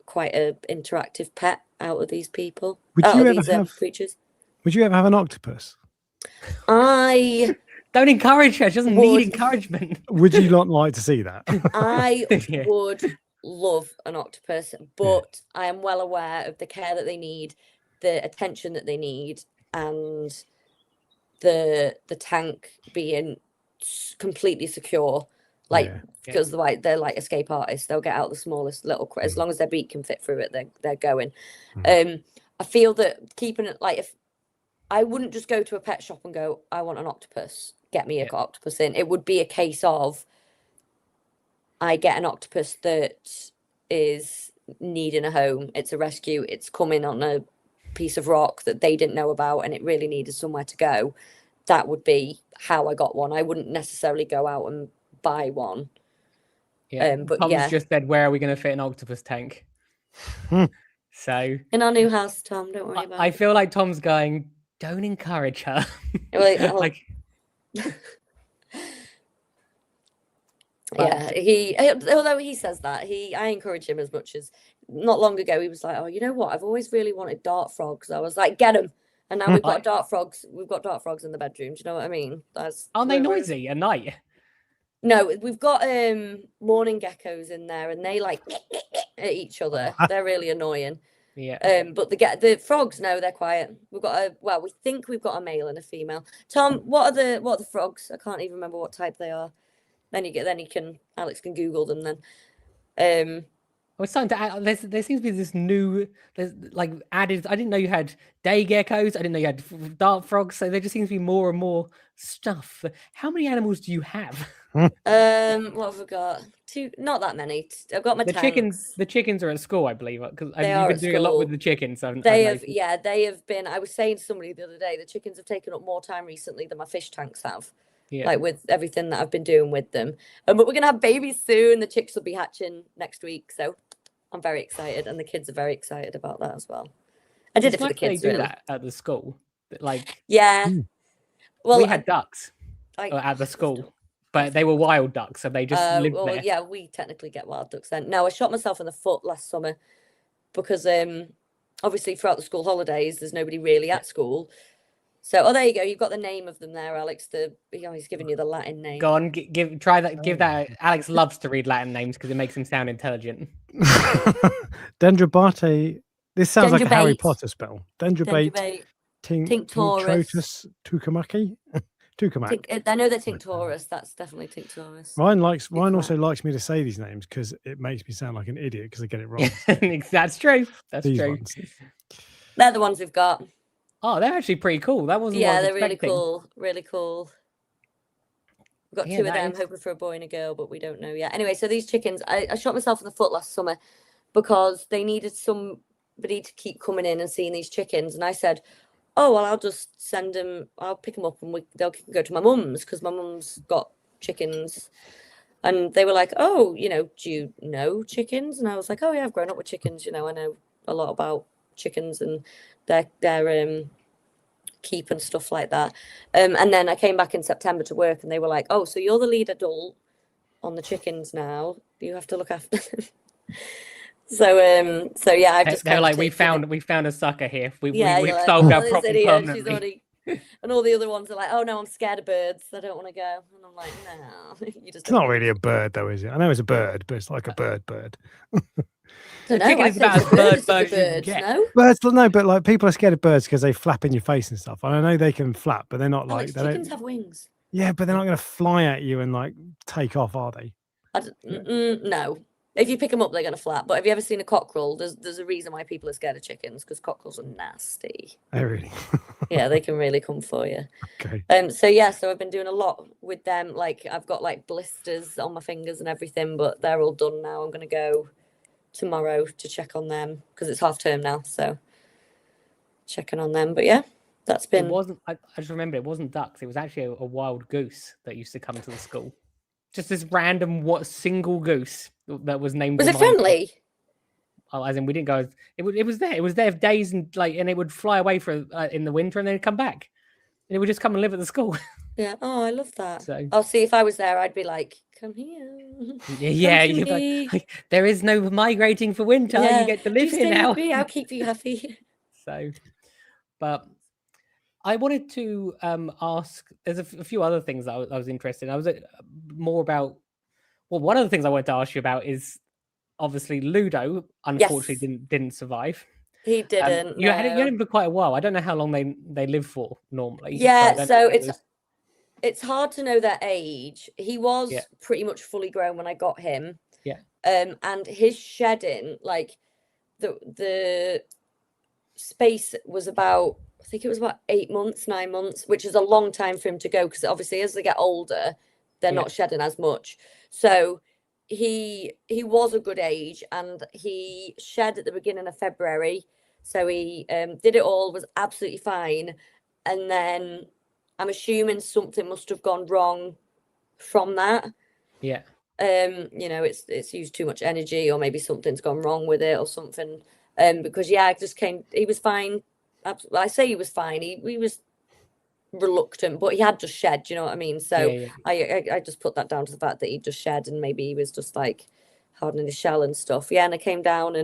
quite a interactive pet out of these people. Creatures. Would you ever have an octopus? I don't encourage her. She doesn't need encouragement. Would you not like to see that? I would love an octopus, but I am well aware of the care that they need, the attention that they need, and the tank being completely secure. Because they're like escape artists, they'll get out the smallest little as long as their beak can fit through it, they're going. I feel that keeping it, like, if I wouldn't just go to a pet shop and go, I want an octopus, get me an octopus in. It would be a case of I get an octopus that is needing a home. It's a rescue. It's coming on a piece of rock that they didn't know about, and it really needed somewhere to go. That would be how I got one. I wouldn't necessarily go out and buy one. But Tom's just said, where are we going to fit an octopus tank? So in our new house, Tom, don't worry about it. I feel like Tom's going, don't encourage her. Like although he says that, I encourage him as much as. Not long ago he was like, oh, you know what, I've always really wanted dart frogs. I was like, get them. And now we've got dart frogs in the bedroom. Do you know what I mean? Aren't they noisy at night? No, we've got morning geckos in there, and they like at each other. They're really annoying. But the frogs, no, they're quiet. We think we've got a male and a female. Tom, what are the frogs? I can't even remember what type they are. Alex can Google them then. I was starting to add, there seems to be this new, there's like added. I didn't know you had day geckos. I didn't know you had dart frogs. So there just seems to be more and more stuff. How many animals do you have? What have we got? Two, not that many. I've got my tanks. The chickens are at school, I believe, because you've been doing a lot with the chickens. They have been. I was saying to somebody the other day, the chickens have taken up more time recently than my fish tanks have. Like with everything that I've been doing with them. But we're gonna have babies soon. The chicks will be hatching next week, so I'm very excited, and the kids are very excited about that as well. I did it for the kids. They do that at the school, like Well, we had ducks at the school, but they were wild ducks, so they just lived there. Yeah, we technically get wild ducks then. No, I shot myself in the foot last summer because obviously throughout the school holidays, there's nobody really at school. So, there you go. You've got the name of them there, Alex. He's giving you the Latin name. Go on, try that. Give that. Alex loves to read Latin names because it makes him sound intelligent. Dendrobate. This sounds like a Harry Potter spell. Dendrobate. Tinctorus. Tucumaki. I know they're Tinctorus. That's definitely Tinctorus. Ryan also likes me to say these names because it makes me sound like an idiot because I get it wrong. That's true. That's these true. Ones. They're the ones we've got. Oh, they're actually pretty cool. That wasn't. Yeah, they're really cool. Really cool. We've got two of them, hoping for a boy and a girl, but we don't know yet. Anyway, so these chickens, I shot myself in the foot last summer because they needed somebody to keep coming in and seeing these chickens. And I said, oh, well, I'll just send them, I'll pick them up and they'll go to my mum's, because my mum's got chickens. And they were like, oh, you know, do you know chickens? And I was like, oh yeah, I've grown up with chickens. You know, I know a lot about chickens and their keep and stuff like that. And then I came back in September to work, and they were like, oh, so you're the lead adult on the chickens now. You have to look after them. So yeah, I've just they're like, we found a sucker here. We've like, solved oh, our this problem idiot, permanently. she's already... And all the other ones are like, oh no, I'm scared of birds, I don't want to go. And I'm like, no, you just It's not really a bird though, is it? I know it's a bird, but it's like a bird. don't know. Chicken I is think about as a bird bird is a as you can bird, get. no? Birds, no, but like people are scared of birds because they flap in your face and stuff. And I know they can flap, but they're not like Alex, they chickens don't. have wings. Yeah, but they're not going to fly at you and like take off, are they? No. If you pick them up, they're going to flap. But have you ever seen a cockerel? There's a reason why people are scared of chickens, because cockerels are nasty. Oh, really? Yeah, they can really come for you. Okay. So I've been doing a lot with them. Like, I've got like blisters on my fingers and everything, but they're all done now. I'm going to go tomorrow to check on them, because it's half term now, so checking on them. But yeah, that's been... It wasn't, I just remember, it wasn't ducks. It was actually a wild goose that used to come to the school. Just this random single goose that was named. Was it friendly? Oh, as in, we didn't go. It was there. It was there for days, and it would fly away for in the winter, and then it'd come back, and it would just come and live at the school. Yeah. Oh, I love that. So, I'll see, if I was there, I'd be like, come here. Yeah. Come to me. Like, there is no migrating for winter. Yeah. You get to live You here stay now. with me, I'll keep you happy. So, but I wanted to ask. There's a few other things that I was interested in. I was more about. Well, one of the things I wanted to ask you about is obviously Ludo. Unfortunately, didn't survive. He didn't. You had him for quite a while. I don't know how long they live for normally. Yeah, so it's hard to know their age. He was pretty much fully grown when I got him. Yeah. And his shedding, like the space was about, I think it was about 8 months, 9 months, which is a long time for him to go, because obviously as they get older, they're not shedding as much. So he was a good age, and he shed at the beginning of February. So he did it all, was absolutely fine. And then I'm assuming something must have gone wrong from that. Yeah. You know, it's used too much energy, or maybe something's gone wrong with it or something. Because he was fine. I say he was fine. He was reluctant, but he had just shed, you know what I mean? So I just put that down to the fact that he just shed, and maybe he was just like hardening his shell and stuff. Yeah, and I came down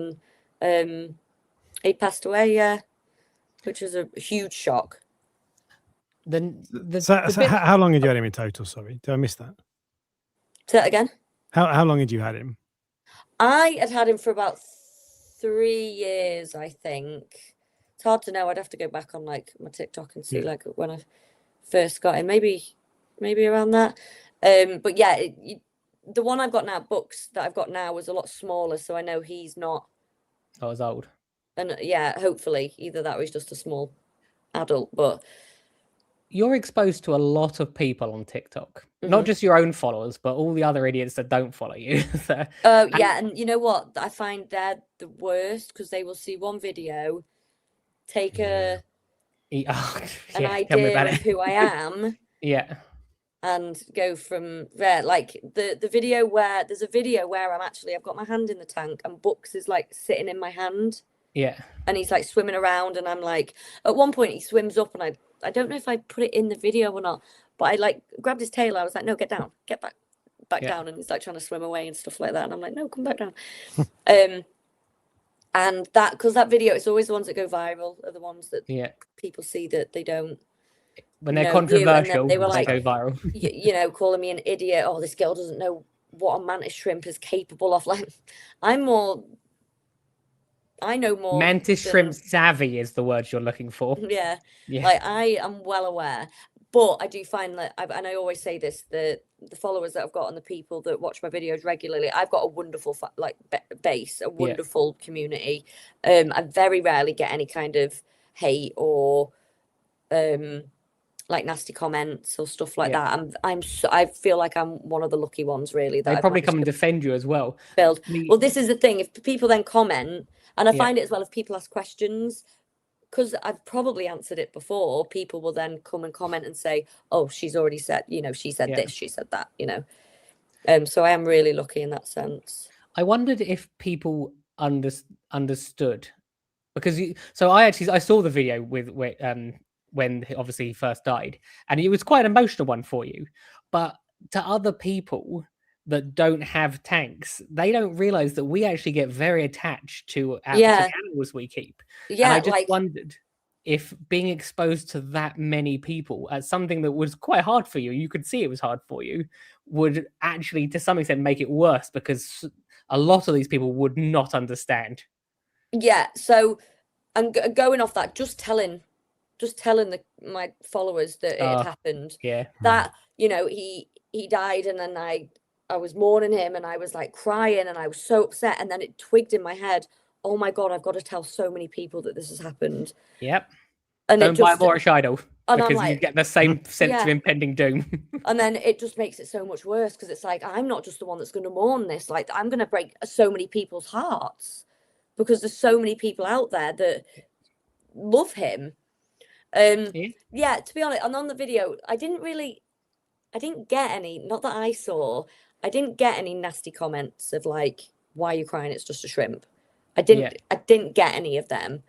and he passed away, which was a huge shock. Then how long had you had him in total? Sorry, did I miss that? Say that again. How long had you had him? I had him for about 3 years, I think. It's hard to know. I'd have to go back on like my TikTok and see like when I first got him, maybe around that. But yeah, the one I've got now, Books that I've got now, was a lot smaller, so I know he's not as old. And yeah, hopefully either that or he's just a small adult. But you're exposed to a lot of people on TikTok, not just your own followers, but all the other idiots that don't follow you. And you know what? I find they're the worst, because they will see one video, take an idea of who I am, and go from there. Like the video where there's a video where I've got my hand in the tank and Books is like sitting in my hand, and he's like swimming around, and I'm like, at one point he swims up, and I don't know if I put it in the video or not, but I like grabbed his tail. I was like, no, get down, get back down, and he's like trying to swim away and stuff like that, and I'm like, no, come back down. And that, because that video, it's always the ones that go viral are the ones that people see that they don't, when they're controversial, they were like, go viral. you know, calling me an idiot. Oh, this girl doesn't know what a mantis shrimp is capable of. Like, I know more. Mantis shrimp savvy is the word you're looking for. Yeah. Like, I am well aware, but I do find that, and I always say this, the followers that I've got and the people that watch my videos regularly, I've got a wonderful base, a wonderful community. I very rarely get any kind of hate or like nasty comments or stuff like that. I feel like I'm one of the lucky ones, really. That They I've probably managed come and to defend you as well. build. Well, this is the thing. If people then comment, and I find it as well, if people ask questions, because I've probably answered it before, people will then come and comment and say, "Oh, she's already said, she said this, she said that," So I am really lucky in that sense. I wondered if people understood, because I saw the video with when obviously he first died, and it was quite an emotional one for you. But to other people that don't have tanks, they don't realize that we actually get very attached to the animals we keep. And I just wondered if being exposed to that many people as something that was quite hard for you, you could see it was hard for you, would actually to some extent make it worse, because a lot of these people would not understand. Yeah, so I'm going off that, just telling my followers that it had happened. Yeah. That, he died, and then I was mourning him, and I was like crying, and I was so upset, and then it twigged in my head, oh my God, I've got to tell so many people that this has happened. Yep. And don't buy a Moorish idol, because you get the same sense of impending doom. And then it just makes it so much worse, because it's like, I'm not just the one that's going to mourn this. Like, I'm going to break so many people's hearts, because there's so many people out there that love him. To be honest, and on the video, I didn't get any, not that I saw, I didn't get any nasty comments of like, why are you crying? It's just a shrimp. I didn't get any of them.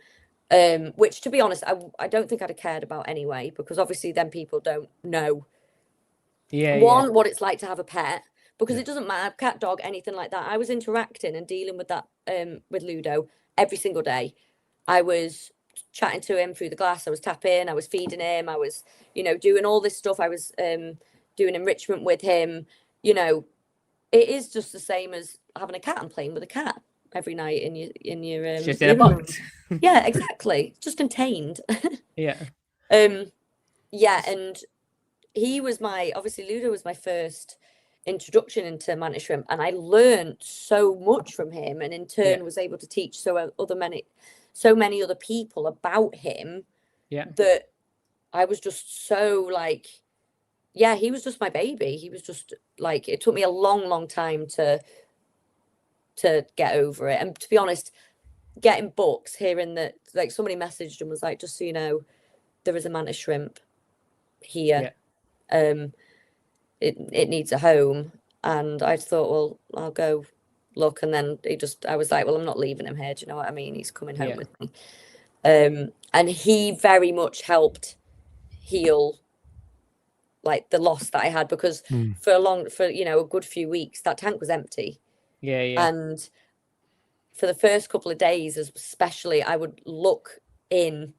Which, to be honest, I don't think I'd have cared about anyway, because obviously then people don't know what it's like to have a pet, because it doesn't matter, cat, dog, anything like that. I was interacting and dealing with that with Ludo every single day. I was chatting to him through the glass, I was tapping, I was feeding him, I was doing all this stuff, I was doing enrichment with him. It is just the same as having a cat and playing with a cat every night in your just in a box. Yeah, exactly, just contained. And he was obviously Ludo was my first introduction into mantis shrimp, and I learned so much from him, and in turn was able to teach so many other people about him, that I was just so like, he was just my baby. He was just like, it took me a long time to get over it. And to be honest, getting books, hearing that, like, somebody messaged and was like, just so you know, there is a mantis shrimp here. It needs a home. And I thought, well, I'll go look. And then I was like, well, I'm not leaving him here. Do you know what I mean? He's coming home with me. And he very much helped heal like the loss that I had, because for a good few weeks that tank was empty. And for the first couple of days especially, I would look in,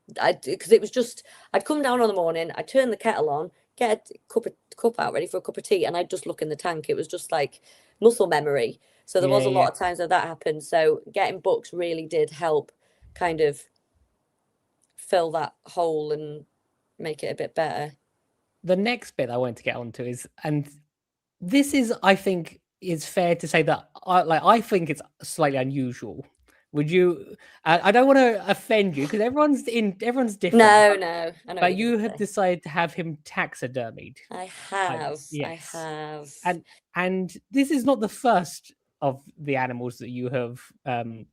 because it was just, I'd come down in the morning, I'd turn the kettle on, get a cup out ready for a cup of tea, and I'd just look in the tank. It was just like muscle memory. So there was a lot of times that happened. So getting books really did help kind of fill that hole and make it a bit better. The next bit I wanted to get onto is, and this is, I think, it's fair to say that I think it's slightly unusual. Would you? I don't want to offend you, because everyone's different. No, I know. But you have decided to have him taxidermied. I have. Yes. I have. And this is not the first of the animals that you have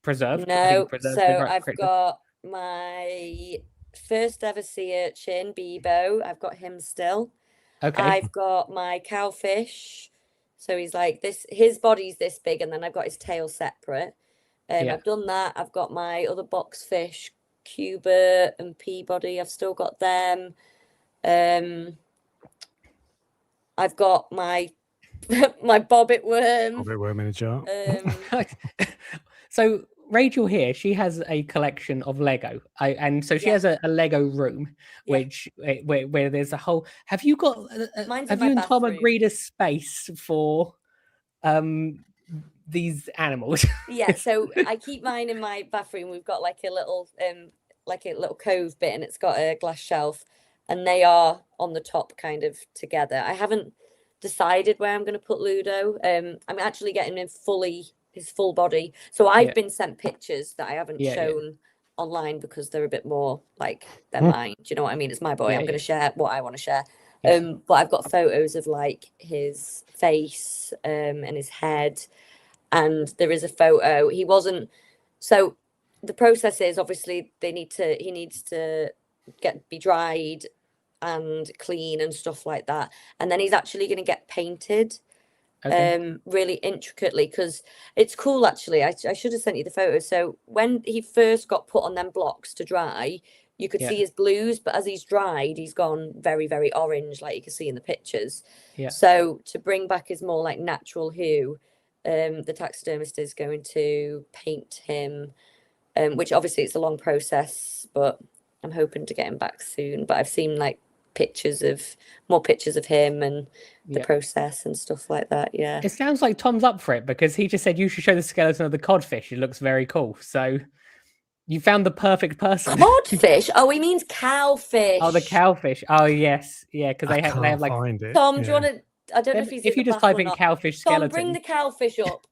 preserved. No. So I've got my first ever sea urchin, Bebo. I've got him still. Okay. I've got my cowfish. So he's like this, his body's this big, and then I've got his tail separate. I've done that. I've got my other box fish, Cuba and Peabody. I've still got them. I've got my my bobbit worm. Bobbit worm in a jar. So Rachel here, she has a collection of Lego, and so she has a Lego room, which where there's a whole. Have you got? Have you and Tom agreed a space for these animals? Yeah, so I keep mine in my bathroom. We've got like a little cove bit, and it's got a glass shelf, and they are on the top kind of together. I haven't decided where I'm going to put Ludo. I'm actually getting him his full body. So I've been sent pictures that I haven't shown online because they're a bit more like they're mine. Do you know what I mean? It's my boy. Yeah, I'm going yeah. to share what I want to share. Yeah. But I've got photos of like his face and his head, and there is a photo. He wasn't. So the process is obviously he needs to be dried and clean and stuff like that, and then he's actually going to get painted. Okay. Really intricately, because it's cool actually. I should have sent you the photos. So when he first got put on them blocks to dry, you could Yeah. see his blues, but as he's dried, he's gone very, very orange, like you can see in the pictures. Yeah. So to bring back his more like natural hue, the taxidermist is going to paint him, which obviously it's a long process, but I'm hoping to get him back soon. But I've seen like more pictures of him and the process and stuff like that. Yeah. It sounds like Tom's up for it because he just said you should show the skeleton of the codfish. It looks very cool. So you found the perfect person. Codfish? Oh, he means cowfish. Oh, the cowfish. Oh, yes. Yeah, because they have like. Find it. Tom, do you want to? I don't know if he's If in you the just bath type or in not. cowfish Tom, skeleton. bring the cowfish up.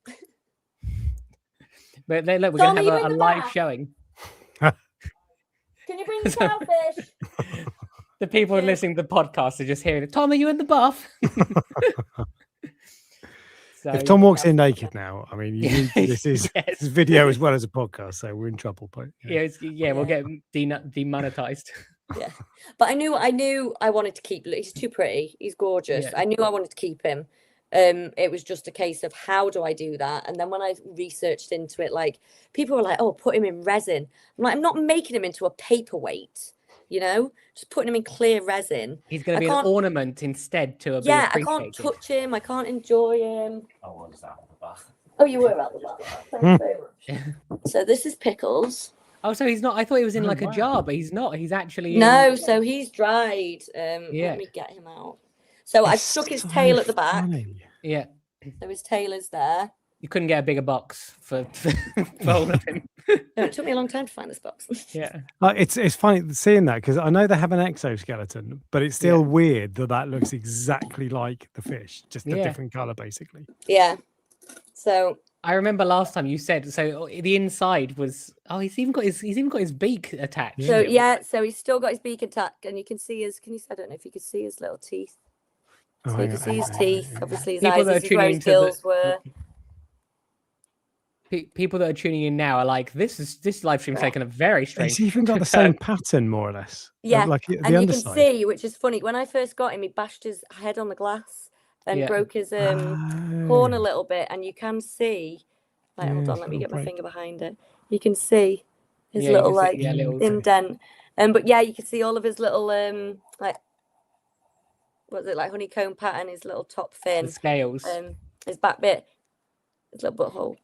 But look, we're Tom, going are to you have in a the live bath? showing. Can you bring the cowfish? The people listening to the podcast are just hearing it. Tom, are you in the bath? So, If Tom walks in naked now, I mean, this is yes. this video as well as a podcast, so we're in trouble. But We'll get demonetized. Yeah, but I knew I wanted to keep. He's too pretty. He's gorgeous. Yeah. I knew I wanted to keep him. It was just a case of how do I do that? And then when I researched into it, like people were like, "Oh, put him in resin." I'm like, I'm not making him into a paperweight. You know, just putting him in clear resin. He's going to be an ornament instead to be I appreciated. can't touch him. I can't enjoy him. I was out of the bath. Oh, you were out the bath. Thanks very much. So this is Pickles. Oh, so he's not. I thought he was in like a jar, but he's not. He's actually no. So he's dried. Let me get him out. So I stuck his tail at the back. Yeah. So his tail is there. You couldn't get a bigger box for all of him. No, it took me a long time to find this box. Yeah. It's funny seeing that because I know they have an exoskeleton, but it's still weird that looks exactly like the fish, just a different color, basically. Yeah. So I remember last time you said so. The inside was he's even got his beak attached. So so he's still got his beak attached, and you can see his. Can you? I don't know if you could see his little teeth. So you can see his teeth. Obviously, his eyes, his gills were. People that are tuning in now are like, this live stream's taken a very strange. It's even got the same pattern, more or less. Yeah, like the and underside. You can see, which is funny. When I first got him, he bashed his head on the glass and broke his horn a little bit, and you can see. Like, hold on, let me get my finger behind it. You can see his little indent. But yeah, you can see all of his little like, what's it like, honeycomb pattern? His little top fin, the scales, his back bit, his little butthole.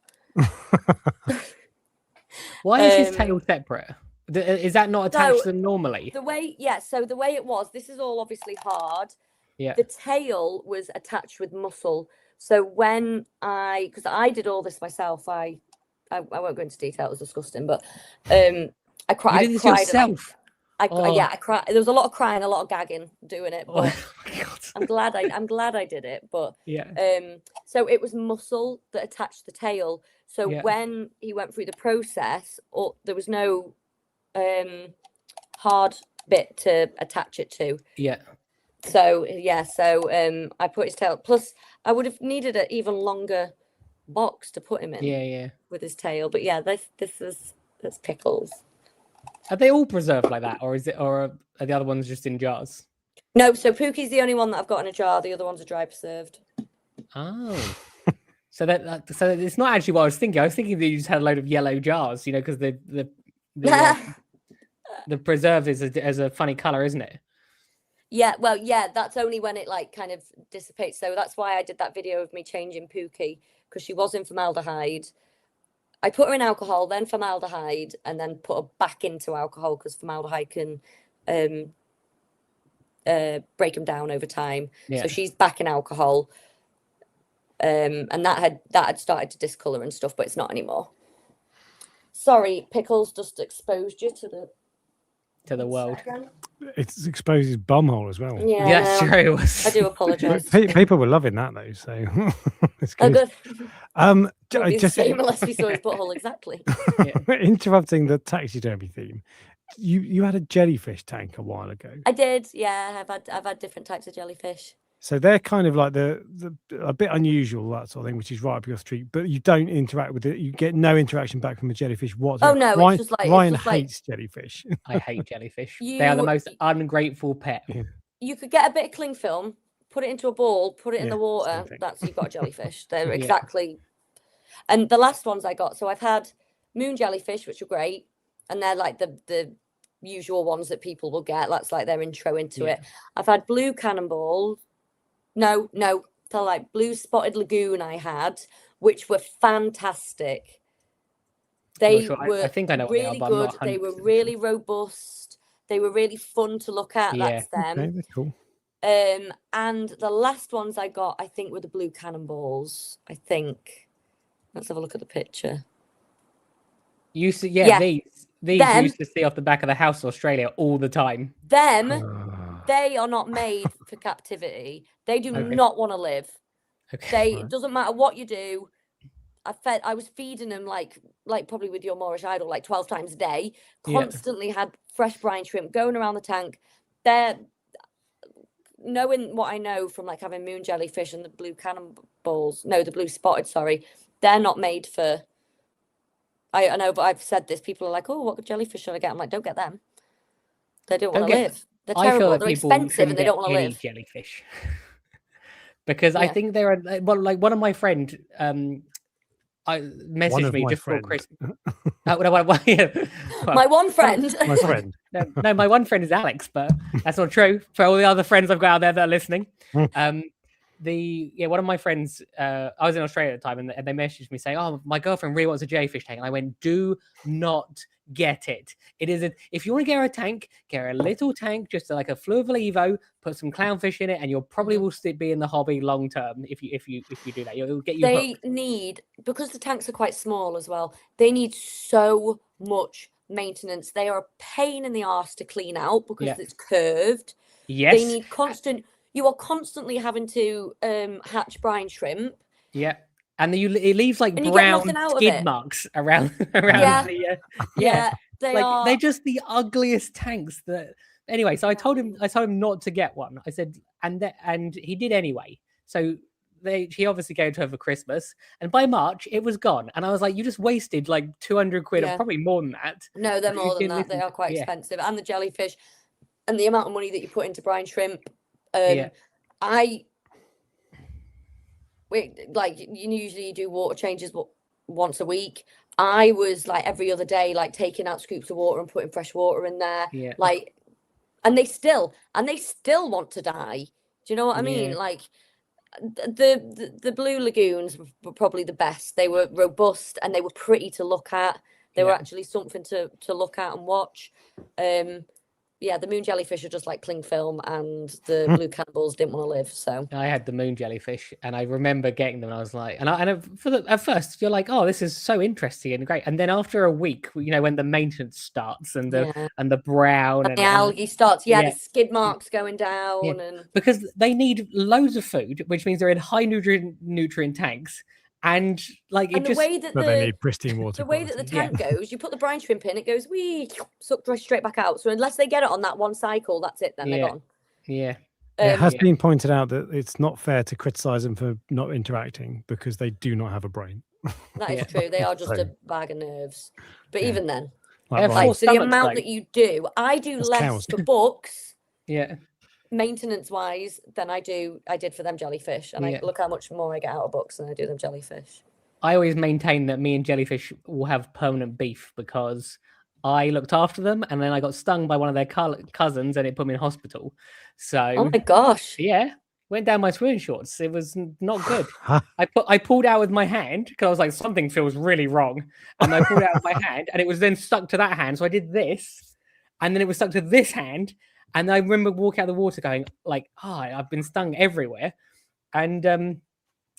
Why is his tail separate? Is that not attached to them normally? The way it was, this is all obviously hard. Yeah. The tail was attached with muscle. So when because I did all this myself, I won't go into detail. It was disgusting, but I cried. You did this yourself. I cried. There was a lot of crying, a lot of gagging doing it. But God. I'm glad I did it. But yeah. So it was muscle that attached the tail. So when he went through the process, there was no hard bit to attach it to. Yeah. So I put his tail. Plus, I would have needed an even longer box to put him in. Yeah. With his tail, but that's Pickles. Are they all preserved like that, or are the other ones just in jars? No, so Pookie's the only one that I've got in a jar. The other ones are dry preserved. Oh. So it's not actually what I was thinking. I was thinking that you just had a load of yellow jars, because the preserved is a funny color, isn't it? Yeah, well, that's only when it like kind of dissipates. So that's why I did that video of me changing Pookie, because she was in formaldehyde. I put her in alcohol, then formaldehyde, and then put her back into alcohol because formaldehyde can break them down over time. Yeah. So she's back in alcohol. And that had started to discolor and stuff, but it's not anymore. Sorry, Pickles just exposed you to the to the world. It exposes bumhole as well. Yeah, That's no, true. I do apologise. People were loving that though, so it's Oh, good. good. J- It'd be the just same unless we saw his butthole exactly. interrupting the taxidermy theme. You had a jellyfish tank a while ago. I did, yeah. I've had different types of jellyfish. So they're kind of like the a bit unusual, that sort of thing, which is right up your street. But you don't interact with it. You get no interaction back from the jellyfish whatsoever. Oh no, Ryan, it's just like Ryan it's just like hates jellyfish. I hate jellyfish. They are the most ungrateful pet. you could get a bit of cling film, put it into a ball, put it in Yeah, the same water. thing. That's you've got a jellyfish. They're Yeah. exactly. And the last ones I got, so I've had moon jellyfish, which are great, and they're like the usual ones that people will get. That's like their intro into Yeah. it. I've had blue cannonball. No, they're like blue spotted lagoon. I had, which were fantastic. They sure. were I think I know what they are, really but I'm good. not They were 100% really robust. They were really fun to look at. Yeah. That's them. Okay, they're cool. And the last ones I got, I think, were the blue cannonballs. I think. Let's have a look at the picture. You see, Yeah. these Them- you used to see off the back of the house in Australia all the time. Them, Ah, they are not made for captivity. They do Okay. not want to live. Okay. It doesn't matter what you do. I was feeding them like probably with your Moorish idol, like 12 times a day. Yeah. Constantly had fresh brine shrimp going around the tank. They're knowing what I know from like having moon jellyfish and the blue cannonballs. No, the blue spotted. Sorry, they're not made for. I know, but I've said this. People are like, "Oh, what jellyfish should I get?" I'm like, "Don't get them. They don't want to get- live. They're I feel terrible. that They're people expensive, shouldn't and they get don't want to any live." jellyfish. Because I Yeah. think there are like one of my friend I messaged of me my just before friend. Christmas. Well, My one friend. my friend. no, my one friend is Alex, but that's not true. For all the other friends I've got out there that are listening, one of my friends, I was in Australia at the time, and they messaged me saying, "Oh, my girlfriend really wants a jellyfish tank," and I went, "Do not get it. It is if you want to get her a tank, get her a little tank, just like a fluval evo, put some clownfish in it, and you'll probably will still be in the hobby long term if you do that. It'll get you They hooked." need, because the tanks are quite small as well, they need so much maintenance. They are a pain in the arse to clean out because Yeah. it's curved. Yes. They need you are constantly having to hatch brine shrimp. Yeah. And it leaves like And you get brown nothing out of skid it. marks around Yeah. yeah. They Like are. they're just the ugliest tanks that anyway, so I told him not to get one. I said and he did anyway. So he obviously gave it to her for Christmas, and by March it was gone. And I was like, you just wasted like 200 quid Yeah. or probably more than that. No, they're You more than didn't that. They listen are quite yeah. expensive. And the jellyfish and the amount of money that you put into brine shrimp. Yeah. You usually do water changes once a week. I was like every other day, like taking out scoops of water and putting fresh water in there. Yeah. Like, and they still want to die. Do you know what I mean? Yeah. Like the blue lagoons were probably the best. They were robust and they were pretty to look at. They were Yeah. actually something to look at and watch. The moon jellyfish are just like cling film, and the blue cannibals didn't want to live. So I had the moon jellyfish, and I remember getting them. And I was like, at first you're like, oh, this is so interesting and great. And then after a week, when the maintenance starts and the brown and the algae starts, yeah. the skid marks going down, Yeah. and because they need loads of food, which means they're in high nutrient tanks, and like and the way that But they need pristine water. the way that the quality. tank goes, you put the brine shrimp in, it goes sucked straight back out. So unless they get it on that one cycle, that's it. Then they're gone. Yeah. It has been pointed out that it's not fair to criticize them for not interacting because they do not have a brain. That is true. They are just a bag of nerves. But even then, Like, Like, so the amount that you do, I do That's less cows. for books. Yeah. Maintenance wise than I did for them jellyfish, and I look how much more I get out of books than I do them jellyfish. I always maintain that me and jellyfish will have permanent beef because I looked after them and then I got stung by one of their cousins and it put me in hospital. So Oh my gosh. yeah, went down my swimming shorts. It was not good. I pulled out with my hand because I was like, something feels really wrong, and I pulled out with my hand and it was then stuck to that hand. So I did this, and then it was stuck to this hand. And I remember walking out of the water going like, I've been stung everywhere. And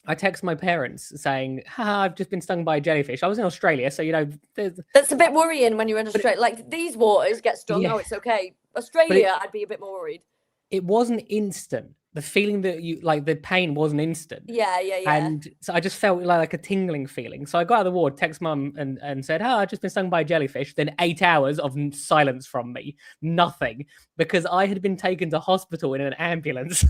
I text my parents saying, I've just been stung by a jellyfish. I was in Australia, so, That's a bit worrying when you're in Australia. Like, these waters get stung. Yeah. Oh, it's okay. Australia, I'd be a bit more worried. It wasn't instant. The feeling that the pain wasn't instant. Yeah. And so I just felt like a tingling feeling. So I got out of the ward, text mum and said, I've just been stung by a jellyfish. Then 8 hours of silence from me. Nothing. Because I had been taken to hospital in an ambulance.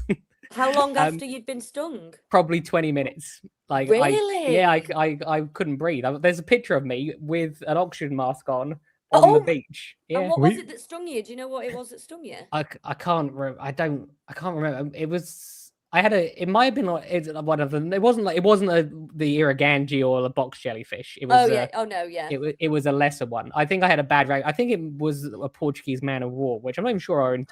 How long after you'd been stung? Probably 20 minutes. Really? I couldn't breathe. There's a picture of me with an oxygen mask on the beach. Yeah. And what was it that stung you? Do you know what it was that stung you? I can't remember. I can't remember. It was. It might have been one of them. It wasn't the Irrigangi or the box jellyfish. It was. It was a lesser one. I think I had a bad rag. I think it was a Portuguese man of war, which I'm not even sure are in.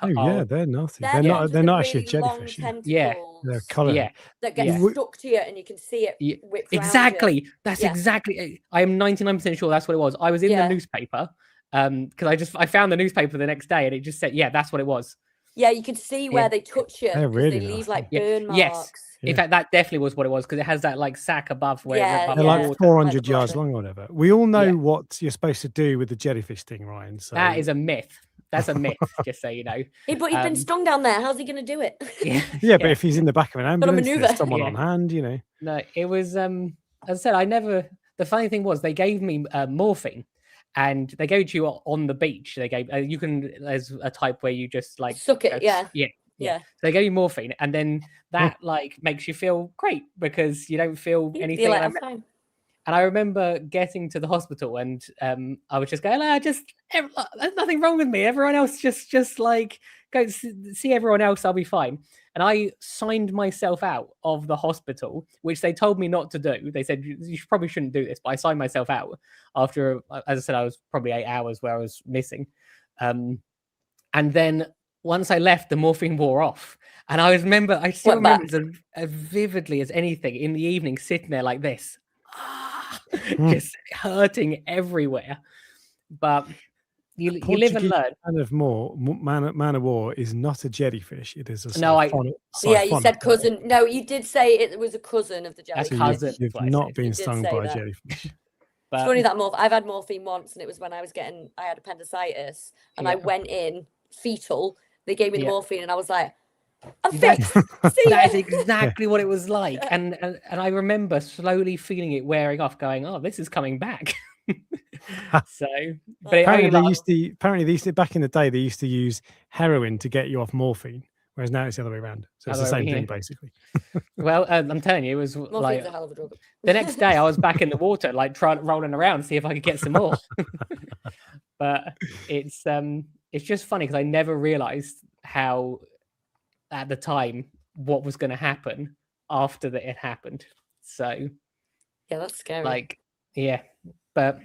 They're nasty. They're not actually a jellyfish. Yeah, they're colour. Yeah, that gets stuck to you and you can see it. Whip exactly. That's exactly. I am 99% sure that's what it was. I was in the newspaper. Because I found the newspaper the next day and it just said, that's what it was. Yeah, you can see where they touch you. They're really they leave nasty. like burn marks. Yes. In fact, that definitely was what it was because it has that like sack above where they're like 400 yards long or whatever. We all know what you're supposed to do with the jellyfish thing, Ryan. So that is a myth. That's a myth, just so you know. Hey, but he's been stung down there. How's he going to do it? But if he's in the back of an ambulance, there's someone on hand, No, it was, as I said, the funny thing was they gave me morphine. And they go to you on the beach. They gave there's a type where you just like suck it. Yeah. So they gave you morphine, and then that makes you feel great because you don't feel anything. And I remember getting to the hospital, and I was just going, there's nothing wrong with me. Everyone else just like go see everyone else. I'll be fine. And I signed myself out of the hospital, which they told me not to do. They said, you probably shouldn't do this. But I signed myself out after, as I said, I was probably 8 hours where I was missing. And then once I left, the morphine wore off. And I still remember as vividly as anything in the evening, sitting there like this, just hurting everywhere. But you live and learn. Man of war is not a jellyfish. It is a siphonic. You said cousin. No, you did say it was a cousin of the jellyfish. Cousin. You've not been stung by a jellyfish. It's funny that I've had morphine once, and it was when I had appendicitis, and I went in fetal. They gave me the morphine, and I was like, I'm fixed. That is exactly what it was like, and I remember slowly feeling it wearing off, going, "Oh, this is coming back." So, but apparently they used to back in the day. They used to use heroin to get you off morphine, whereas now it's the other way around. So it's the same thing basically. Well, I'm telling you, it was morphine's a hell of a drug. The next day I was back in the water, like rolling around, see if I could get some more. But it's just funny because I never realized how at the time what was going to happen after that it happened. So that's scary. But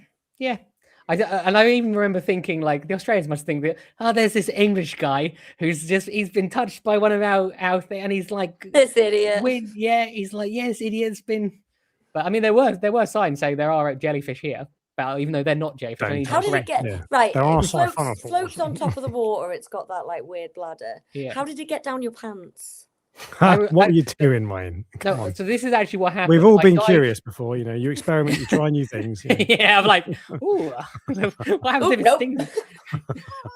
I even remember thinking, like, the Australians must think that, there's this English guy he's been touched by one of our thing, and he's like, this idiot. He's like, this idiot's been. But I mean, there were signs saying there are jellyfish here, but even though they're not jellyfish. How did it get right? It floats on top of the water. It's got that like weird bladder. Yeah. How did it get down your pants? What are you doing, Wayne? So this is actually what happened. We've all been curious before, you experiment, you try new things. Yeah, I'm like, ooh, what happens if it stings?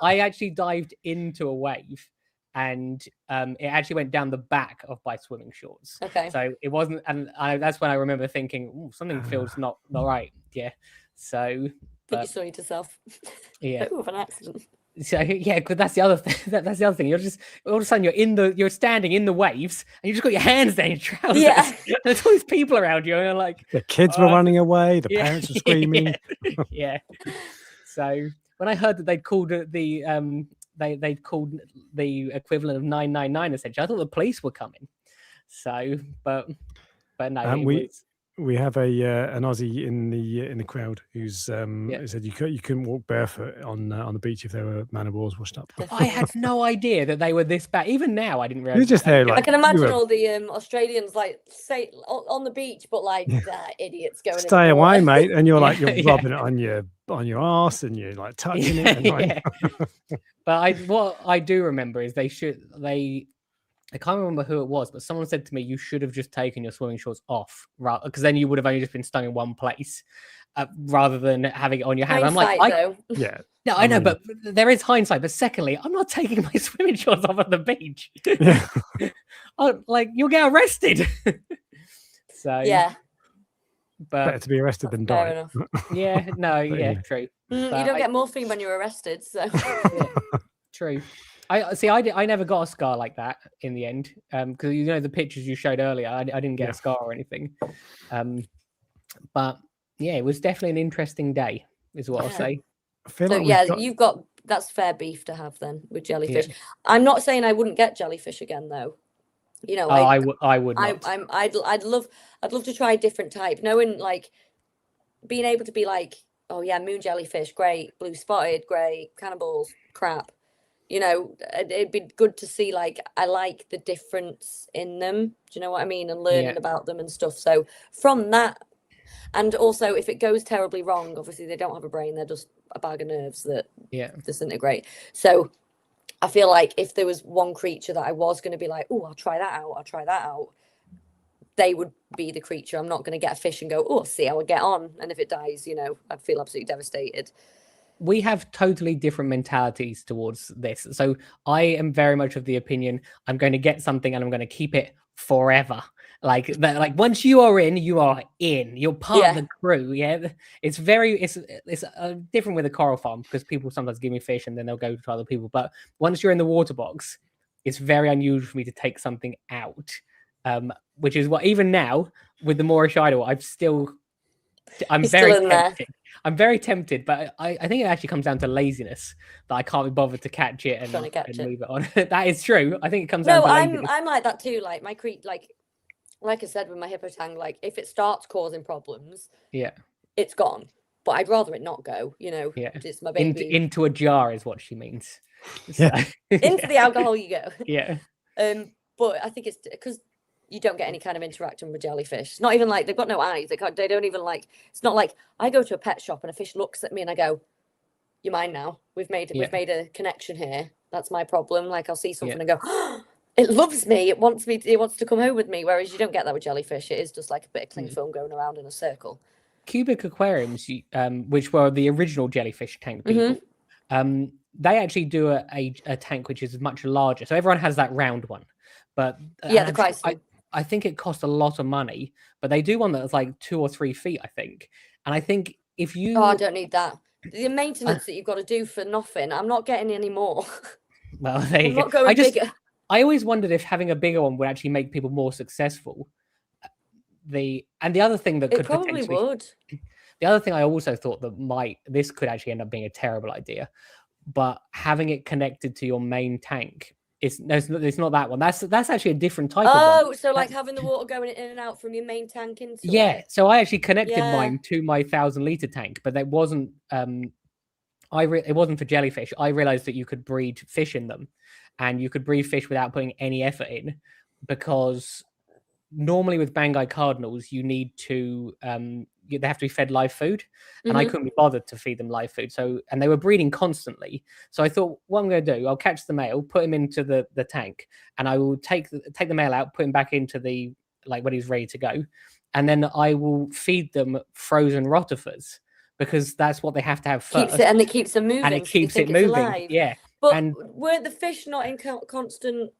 I actually dived into a wave, and it actually went down the back of my swimming shorts. Okay. So it wasn't, and that's when I remember thinking, ooh, something feels not right. Yeah. So. But you saw it yourself. Yeah. Ooh, of an accident. So because that's the other thing. That's the other thing. You're just all of a sudden you're standing in the waves and you just got your hands down your trousers. Yeah. There's all these people around you, and you're like, the kids were running away, the parents were screaming. Yeah. So when I heard that they'd called they'd called the equivalent of 999 essentially, I thought the police were coming. So, but no, we have an Aussie in the crowd who's said you couldn't walk barefoot on the beach if there were man of wars washed up. I had no idea that they were this bad. Even now, I didn't realize. You're just there, like, I can imagine all the Australians like say on the beach, but like idiots going. Stay away, mate, and you're like you're rubbing it on your arse and you're like touching it. And, like... But what I do remember is they I can't remember who it was, but someone said to me, you should have just taken your swimming shorts off, because then you would have only just been stung in one place, rather than having it on your hand. I'm like, though. Yeah. No, I know, but there is hindsight. But secondly, I'm not taking my swimming shorts off at the beach. Yeah. Like, you'll get arrested. So Yeah. But Better to be arrested than Fair die. enough. yeah, no, yeah, yeah. true. You But don't get morphine when you're arrested, so. True. I never got a scar like that in the end, because you know the pictures you showed earlier, I didn't get a scar or anything. But yeah, it was definitely an interesting day, is what I'll say. I feel So like yeah, got... you've got that's fair beef to have then with jellyfish. Yeah. I'm not saying I wouldn't get jellyfish again though. You know, I would not. I'd love to try a different type. Knowing like being able to be like, oh yeah, moon jellyfish, great, blue spotted, great, cannibals, crap. You know, it'd be good to see like I like the difference in them. Do you know what I mean? And learning about them and stuff. So from that, and also if it goes terribly wrong, obviously they don't have a brain; they're just a bag of nerves that disintegrate. So I feel like if there was one creature that I was going to be like, oh, I'll try that out, they would be the creature. I'm not going to get a fish and go, oh, see how I get on. And if it dies, you know, I'd feel absolutely devastated. We have totally different mentalities towards this. So I am very much of the opinion, I'm going to get something and I'm going to keep it forever. Like that, like once you are in, you are in. You're part of the crew. Yeah, it's different with a coral farm, because people sometimes give me fish and then they'll go to other people. But once you're in the water box, it's very unusual for me to take something out. Which is what, even now with the Moorish idol, I'm very tempted. I'm very tempted, but I think it actually comes down to laziness, that I can't be bothered to catch it and leave it on. That is true. I think it comes down to laziness. I'm like that too. Like my like I said with my hippo tang, like if it starts causing problems, it's gone. But I'd rather it not go. You know, it's my baby. Into a jar is what she means. Yeah. Into the alcohol you go. Yeah. But I think it's because you don't get any kind of interaction with jellyfish. It's not even like they've got no eyes. They don't even like. It's not like I go to a pet shop and a fish looks at me and I go, "You're mine now. We've made a connection here. That's my problem." Like I'll see something and go, oh, "It loves me. It wants me. It wants to come home with me." Whereas you don't get that with jellyfish. It is just like a bit of cling film going around in a circle. Cubic aquariums, which were the original jellyfish tank people, they actually do a tank which is much larger. So everyone has that round one, but the price. I think it costs a lot of money, but they do one that's like 2 or 3 feet, I think. And I think if you... Oh, I don't need that. The maintenance that you've got to do for nothing, I'm not getting any more. Well, there you go. Not going bigger. I always wondered if having a bigger one would actually make people more successful. The other thing that it probably would. The other thing I also thought that this could actually end up being a terrible idea, but having it connected to your main tank. It's not that one. That's actually a different type of one. Oh, so like having the water going in and out from your main tank into it. So I actually connected mine to my 1,000-litre tank, but that wasn't it wasn't for jellyfish. I realized that you could breed fish in them, and you could breed fish without putting any effort in, because normally with Bangai cardinals you need to they have to be fed live food, and I couldn't be bothered to feed them live food. So, and they were breeding constantly. So I thought, what I'm going to do, I'll catch the male, put him into the tank, and I will take the male out, put him back into the, like when he's ready to go. And then I will feed them frozen rotifers, because that's what they have to have first. It keeps them moving. And it keeps it moving. Alive. Yeah. But weren't the fish not in constant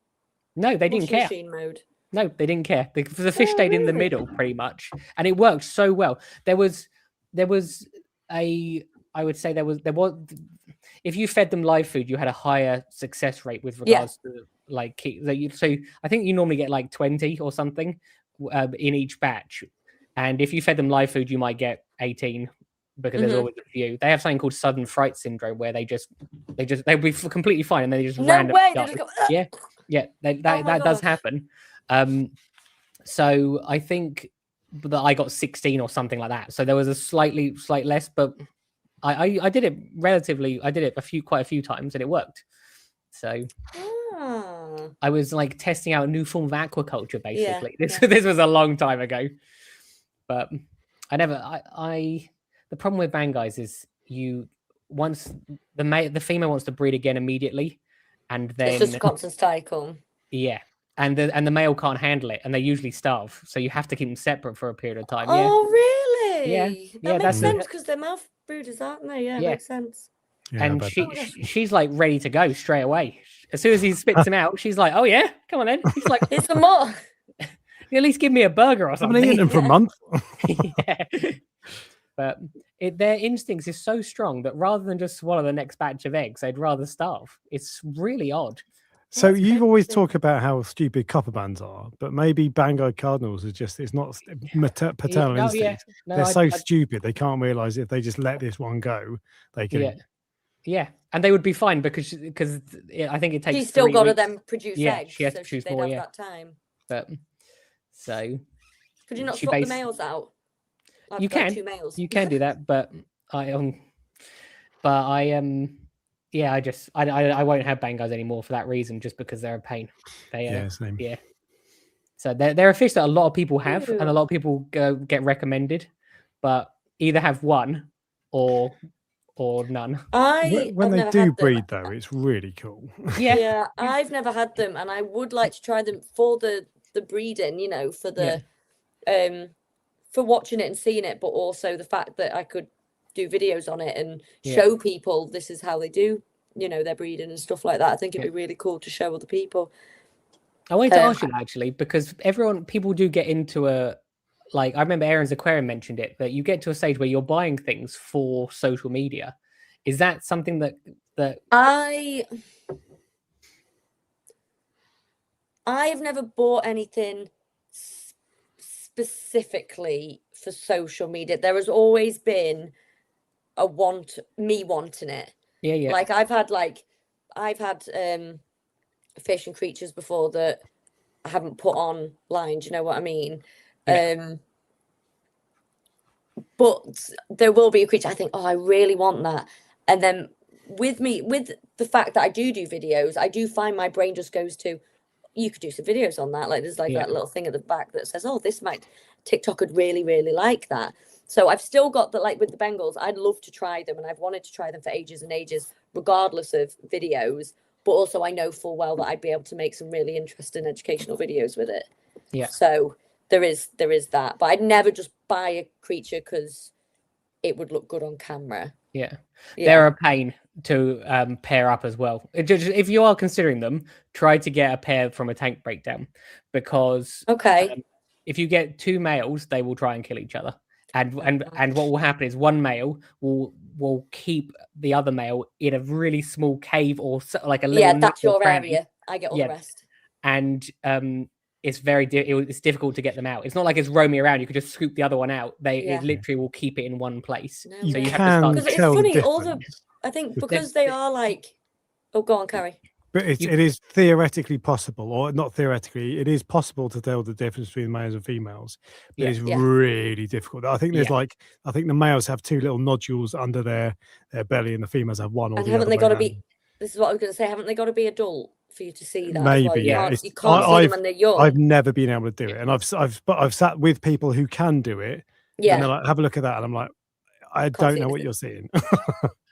No, they didn't care. machine mode? No, they didn't care. The fish stayed in the middle pretty much, and it worked so well. There was I would say there was if you fed them live food, you had a higher success rate with regards to like so I think you normally get like 20 or something in each batch, and if you fed them live food, you might get 18, because there's always a few. They have something called sudden fright syndrome, where they'll be completely fine and they just randomly die. That does happen. So I think that I got 16 or something like that. So there was a slight less, but I did it quite a few times, and it worked. So I was like testing out a new form of aquaculture, basically. This was a long time ago, but the problem with Bangais is once the female wants to breed again immediately, and then it's just a constant cycle. Yeah. and the male can't handle it, and they usually starve. So you have to keep them separate for a period of time. Oh, really? Yeah. That makes that's sense because they're mouth breeders, aren't they? Yeah, Yeah. makes sense. Yeah, And but she's like ready to go straight away. As soon as he spits him out, she's like, "Oh yeah, come on then." She's like, Here's some more. "At least give me a burger or I've something." been eating them for a month. Yeah. But their instincts is so strong that rather than just swallow the next batch of eggs, they'd rather starve. It's really odd. So That's you always crazy. talk about how stupid copper bands are, but maybe Bangor cardinals is just, it's not paternal No, instinct. No, They're so stupid they can't realise if they just let this one go, they can. Yeah, and they would be fine because I think it takes. She's still 3 got to weeks. then produce eggs, she has to so produce they'd more. have Yeah, that time. but so Could you not she swap the males out? I've you got can 2 males. you can do that, but I won't have Bangors anymore for that reason, just because they're a pain. Yeah, same. Yeah. So they're a fish that a lot of people have, and a Ew. lot of people get recommended, but either have one or none. When I've they never do had them. breed, though, it's really cool. Yeah, I've never had them, and I would like to try them for the breeding. For the for watching it and seeing it, but also the fact that I could do videos on it and show people this is how they do, their breeding and stuff like that. I think it'd be really cool to show other people. I wanted to ask you that, actually, because people do get into I remember Aaron's Aquarium mentioned it, that you get to a stage where you're buying things for social media. Is that something that I have never bought anything specifically for social media. There has always been me wanting it. Yeah. Like I've had fish and creatures before that I haven't put online. Do you know what I mean? Yeah. But there will be a creature I think, oh, I really want that. And then with the fact that I do videos, I do find my brain just goes to, you could do some videos on that. Like there's that little thing at the back that says, oh, TikTok would really, really like that. So I've still got that, like with the Bengals, I'd love to try them, and I've wanted to try them for ages and ages, regardless of videos. But also I know full well that I'd be able to make some really interesting educational videos with it. Yeah. So there is that. But I'd never just buy a creature because it would look good on camera. Yeah. They're a pain to pair up as well. If you are considering them, try to get a pair from a tank breakdown, because if you get 2 males, they will try and kill each other. And what will happen is one male will keep the other male in a really small cave or like a little that's your area. I get all the rest. And it's it's difficult to get them out. It's not like it's roaming around. You could just scoop the other one out. It literally will keep it in one place. No, so you can have to because tell it's funny. the I think because they are like, oh, go on, Carrie. But it is theoretically possible, or not theoretically, it is possible to tell the difference between males and females. But it's really difficult. I think there's I think the males have 2 little nodules under their belly, and the females have 1. Or and the haven't they got to be? around. This is what I was going to say. Haven't they got to be adult for you to see that? Maybe, as well? You can't see them when they're young. I've never been able to do it, and I've sat with people who can do it. Yeah, and they're like, have a look at that, and I'm like, I don't know what you're seeing.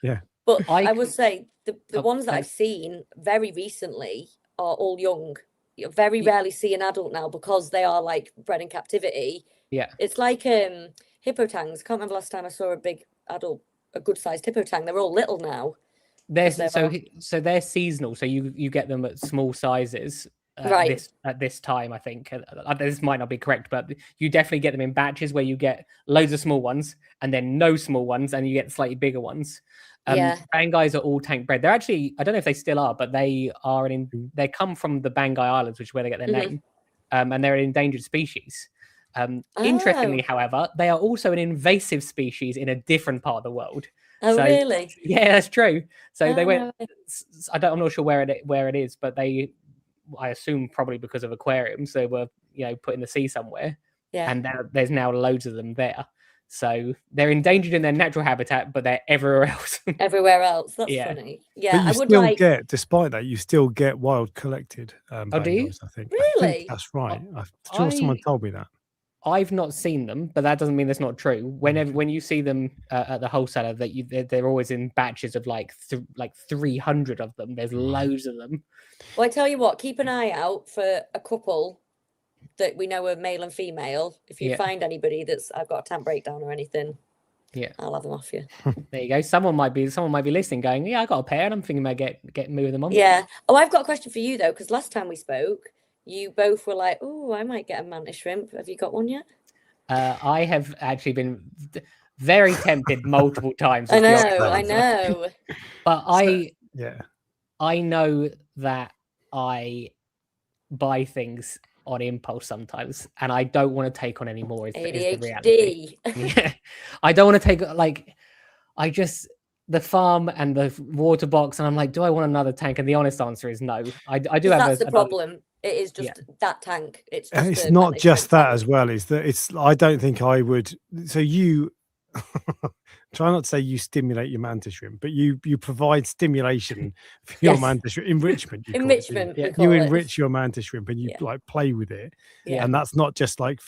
Yeah, but I would say the ones that I've seen very recently are all young. You very rarely see an adult now because they are like bred in captivity. Yeah, it's like hippotangs. Can't remember last time I saw a big adult, a good sized hippotang. They're all little now. So they're seasonal. So you get them at small sizes. At this time, I think this might not be correct, but you definitely get them in batches where you get loads of small ones and then no small ones, and you get slightly bigger ones. Bangais are all tank bred. They're actually, I don't know if they still are, but they come from the Bangai Islands, which is where they get their name, and they're an endangered species. Interestingly, however, they are also an invasive species in a different part of the world. Oh, really? Yeah, that's true. So they went. I'm not sure where it is, but I assume probably because of aquariums, they were put in the sea somewhere. Yeah. And there's now loads of them there. So they're endangered in their natural habitat, but they're everywhere else. Everywhere else. That's funny. Yeah, but you still get, despite that, you still get wild collected. Do you? I think. Really? I think that's right. I'm sure someone told me that. I've not seen them, but that doesn't mean that's not true. When you see them at the wholesaler, they're always in batches of like 300 of them. There's loads of them. Well, I tell you what, keep an eye out for a couple that we know are male and female. If you find anybody that's I've got a tank breakdown or anything, I'll have them off you. There you go. Someone might be listening, going, "Yeah, I got a pair, and I'm thinking about moving them on." Yeah. Oh, I've got a question for you though, because last time we spoke, you both were like, "Oh, I might get a mantis shrimp." Have you got one yet? I have actually been very tempted multiple times. I know. But yeah, I know that I buy things on impulse sometimes, and I don't want to take on any more. Is the reality. Yeah. I don't want to take the farm and the water box, and I'm like, do I want another tank? And the honest answer is no. I do have. That's the problem. It is just that tank. It's not just that as well. Is that it's? I don't think I would. So you try not to say you stimulate your mantis shrimp, but you provide stimulation for your mantis shrimp enrichment. You enrich your mantis shrimp and you like play with it. Yeah. And that's not just like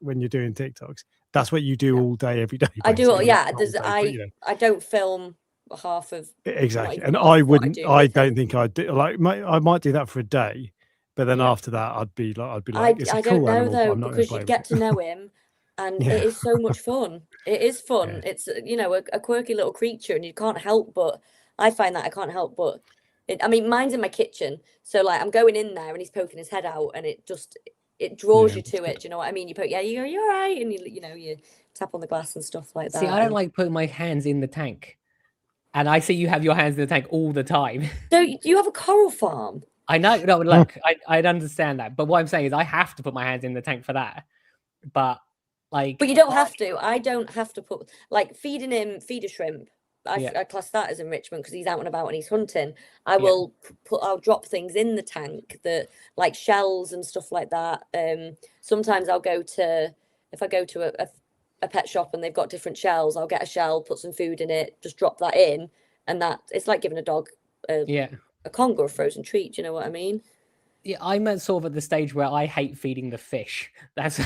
when you're doing TikToks. That's what you do all day, every day. I do. Yeah. I don't film half of exactly. And I wouldn't. I don't think I'd do like. I might do that for a day. But then after that, I'd be like, I don't know though, because you get to know him, and it is so much fun. It is fun. Yeah. It's a quirky little creature, and you can't help but. I find that I can't help but. I mean, mine's in my kitchen, so like I'm going in there, and he's poking his head out, and it draws you to it. Do you know what I mean? You poke, you're all right, and you tap on the glass and stuff like that. See, I don't like putting my hands in the tank, and I see you have your hands in the tank all the time. So you have a coral farm. I know, no, look, I'd understand that, but what I'm saying is I have to put my hands in the tank for that. But you don't have to. I don't have to put feeding him feeder shrimp. I class that as enrichment because he's out and about and he's hunting. I'll drop things in the tank that like shells and stuff like that. Sometimes if I go to a pet shop and they've got different shells, I'll get a shell, put some food in it, just drop that in, and that it's like giving a dog a Congo or a frozen treat. Do you know what I mean? Yeah, I'm at sort of at the stage where I hate feeding the fish. That's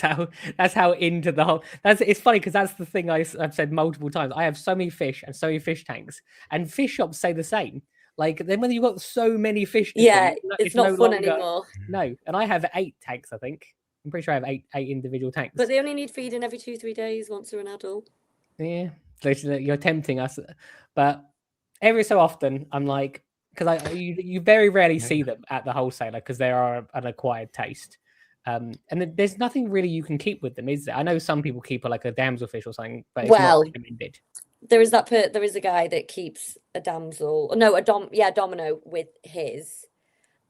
how into the whole. It's funny because that's the thing I've said multiple times. I have so many fish and so many fish tanks, and fish shops say the same. Like then when you've got so many fish, it's not no fun longer, anymore. No, and I have 8 tanks. I think I'm pretty sure I have eight individual tanks. But they only need feeding every 2-3 days once they're an adult. Yeah, you're tempting us, but every so often I'm like. Because you very rarely see them at the wholesaler because they are an acquired taste, and there's nothing really you can keep with them, is there? I know some people keep like a damselfish or something, but it's not recommended. There is a guy that keeps a domino with his.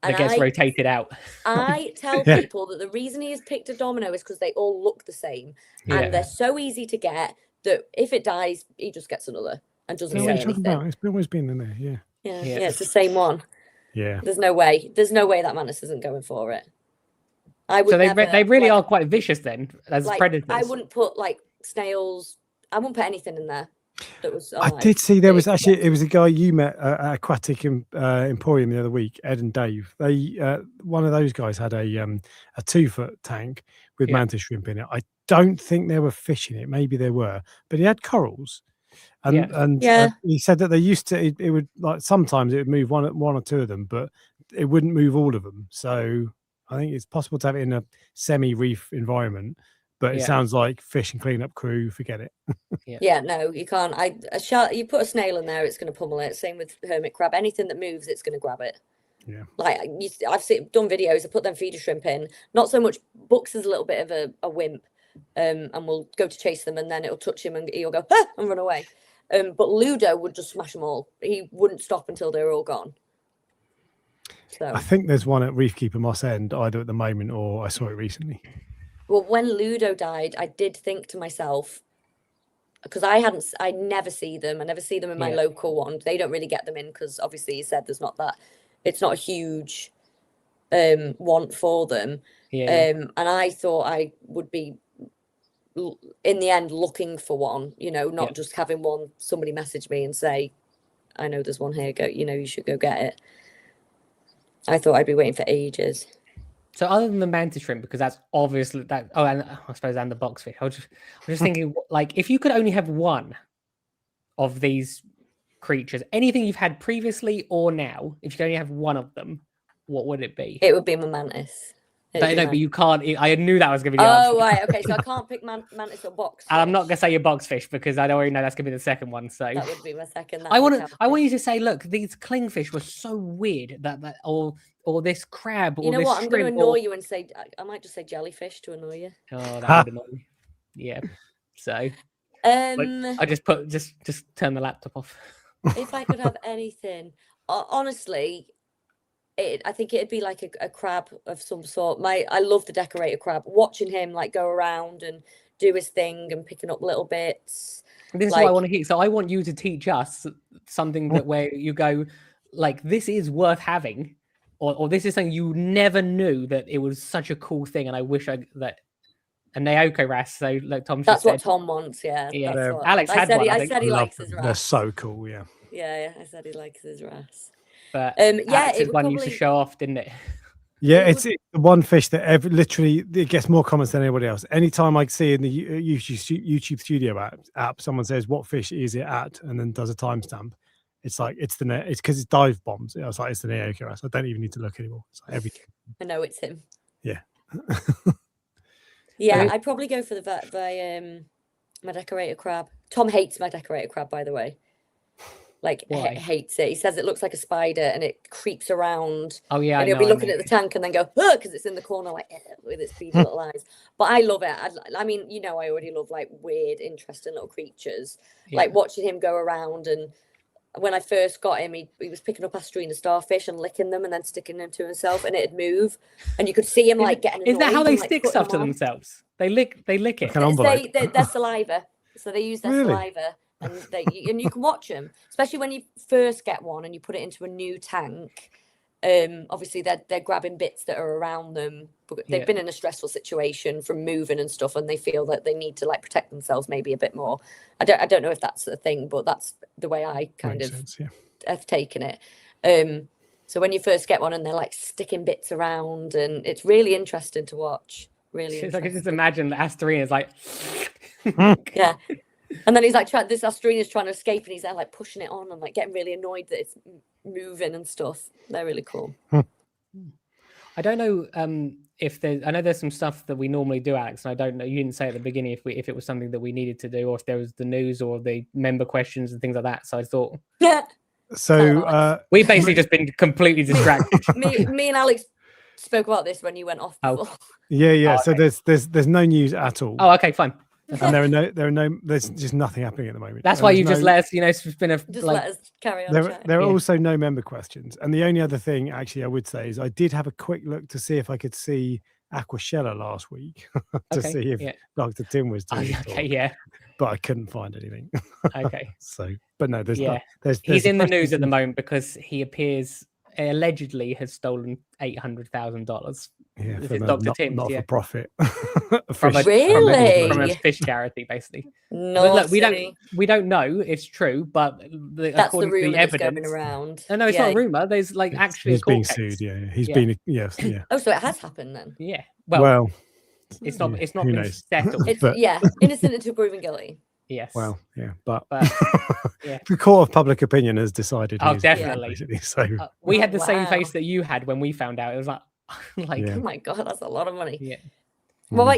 That gets rotated out. I tell people that the reason he has picked a domino is because they all look the same, and they're so easy to get that if it dies, he just gets another and doesn't say anything. It's always been in there, Yeah, it's the same one. Yeah. There's no way that Mantis isn't going for it. So they really are quite vicious then as predators. I wouldn't put like snails. I wouldn't put anything in there. That was. I did see there was actually it was a guy you met at Aquatic Emporium the other week, Ed and Dave. They one of those guys had a 2-foot tank with mantis shrimp in it. I don't think there were fish in it. Maybe there were, but he had corals. And he said that they used to it would like sometimes it would move one or two of them, but it wouldn't move all of them. So I think it's possible to have it in a semi-reef environment, but it sounds like fish and cleanup crew, forget it. No, you can't. You put a snail in there, it's going to pummel it. Same with hermit crab. Anything that moves, it's going to grab it. Yeah. Like I've done videos. I put them feeder shrimp in. Not so much. Bucks is a little bit of a wimp, and we'll go to chase them, and then it'll touch him, and he'll go and run away. But Ludo would just smash them all. He wouldn't stop until they were all gone. So I think there's one at Reefkeeper Moss End, either at the moment or I saw it recently. Well, when Ludo died, I did think to myself, because I never see them. I never see them in my local one. They don't really get them in because obviously you said there's not that. It's not a huge want for them. And I thought I would be in the end looking for one, not just having one. Somebody message me and say, I know there's one here, go, you should go get it. I thought I'd be waiting for ages. So other than the mantis shrimp, because that's obviously that. Oh, and I suppose and the boxfish. I was just thinking, like, if you could only have one of these creatures, anything you've had previously or now, if you could only have one of them, what would it be? It would be my mantis. No, but you can't. I knew that was going to be the answer. Oh, right. Okay. So I can't pick mantis or boxfish. And I'm not going to say your boxfish because I already know that's going to be the second one. So that would be my second. I want you to say, look, these clingfish were so weird that or this crab or you know this what? I'm going to shrimp annoy you and say I might just say jellyfish to annoy you. Oh, that would annoy me. Yeah. So I just turn the laptop off. If I could have anything, honestly, I think it'd be like a crab of some sort. I love the decorated crab. Watching him like go around and do his thing and picking up little bits. This is what I want to hear. So I want you to teach us something that where you go, like, this is worth having, or this is something you never knew that it was such a cool thing, and I wish that. A Naoko wrasse, so like Tom. That's what Tom wants. Yeah. Yeah. What, Alex had one. I said he likes his wrasse. They're so cool. Yeah. Yeah. I said he likes his wrasse. But it one used to show off, didn't it? Yeah, it's the one fish that literally it gets more comments than anybody else. Anytime I see in the YouTube Studio app, someone says what fish is it at, and then does a timestamp. It's like it's because it's dive bombs. It's like it's the Naoko wrasse. I don't even need to look anymore. It's like everything. I know it's him. Yeah. Yeah, I'd probably go for my decorated crab. Tom hates my decorated crab, by the way. Like, hates it. He says it looks like a spider and it creeps around. Oh, yeah. And he'll be looking at the tank and then go, because it's in the corner, like, with its beady little eyes. But I love it. I mean, I already love, like, weird, interesting little creatures. Yeah. Like, watching him go around. And when I first got him, he was picking up astrina starfish and licking them and then sticking them to himself, and it'd move. And you could see him, like, getting annoyed. Is that how they and, stick stuff to themselves? They lick it. Their saliva. So they use their saliva. And you can watch them, especially when you first get one and you put it into a new tank. Obviously they're grabbing bits that are around them. They've been in a stressful situation from moving and stuff, and they feel that they need to like protect themselves maybe a bit more. I don't know if that's the thing, but that's the way I kind of have taken it. So when you first get one and they're like sticking bits around, and it's really interesting to watch. Really, I can just imagine the Asterina is like, yeah. And then he's like, this Asterina's trying to escape, and he's there like pushing it on and like getting really annoyed that it's moving and stuff. They're really cool. I don't know if there's. I know there's some stuff that we normally do, Alex. And I don't know. You didn't say at the beginning if it was something that we needed to do, or if there was the news or the member questions and things like that. So I thought. Yeah. So we've basically just been completely distracted. me and Alex spoke about this when you went off before. Yeah. Oh, okay. So there's no news at all. Oh, okay, fine. And there's just nothing happening at the moment. That's why you just let us, it's been let us carry on. There are also no member questions. And the only other thing actually I would say is I did have a quick look to see if I could see Aquashella last week to see if Dr. Tim was doing it. But I couldn't find anything. Okay. But no, there's he's in the news at the moment because he allegedly has stolen $800,000. Yeah, it's Dr. Tim's, not for profit. From a fish charity, basically. No, look, we don't know it's true, but that's the rumor that's going around. No, it's not a rumor. There's like actually he's being sued. Yeah, he's been. Yes, yeah. Oh, so it has happened then. Yeah. Well, it's not. It's not been settled. Innocent until proven guilty. Yes. Well, yeah, but the court of public opinion has decided. Oh, definitely. Basically, so we had the same face that you had when we found out. It was like, oh my god, that's a lot of money. Yeah. Well,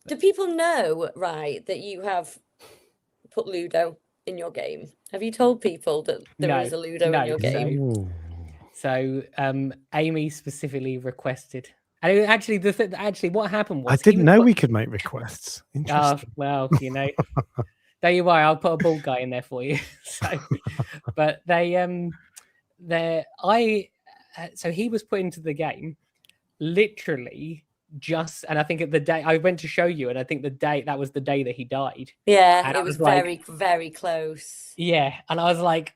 do people know, right, that you have put Ludo in your game? Have you told people that there is a Ludo in your game? So Amy specifically requested. And actually, what happened was I didn't know we could make requests. Interesting. Well, there you are. I'll put a bald guy in there for you. But so he was put into the game literally just, and I think at the day I went to show you, and I think that was the day that he died. Yeah, and it was very, very close. Yeah, and I was like,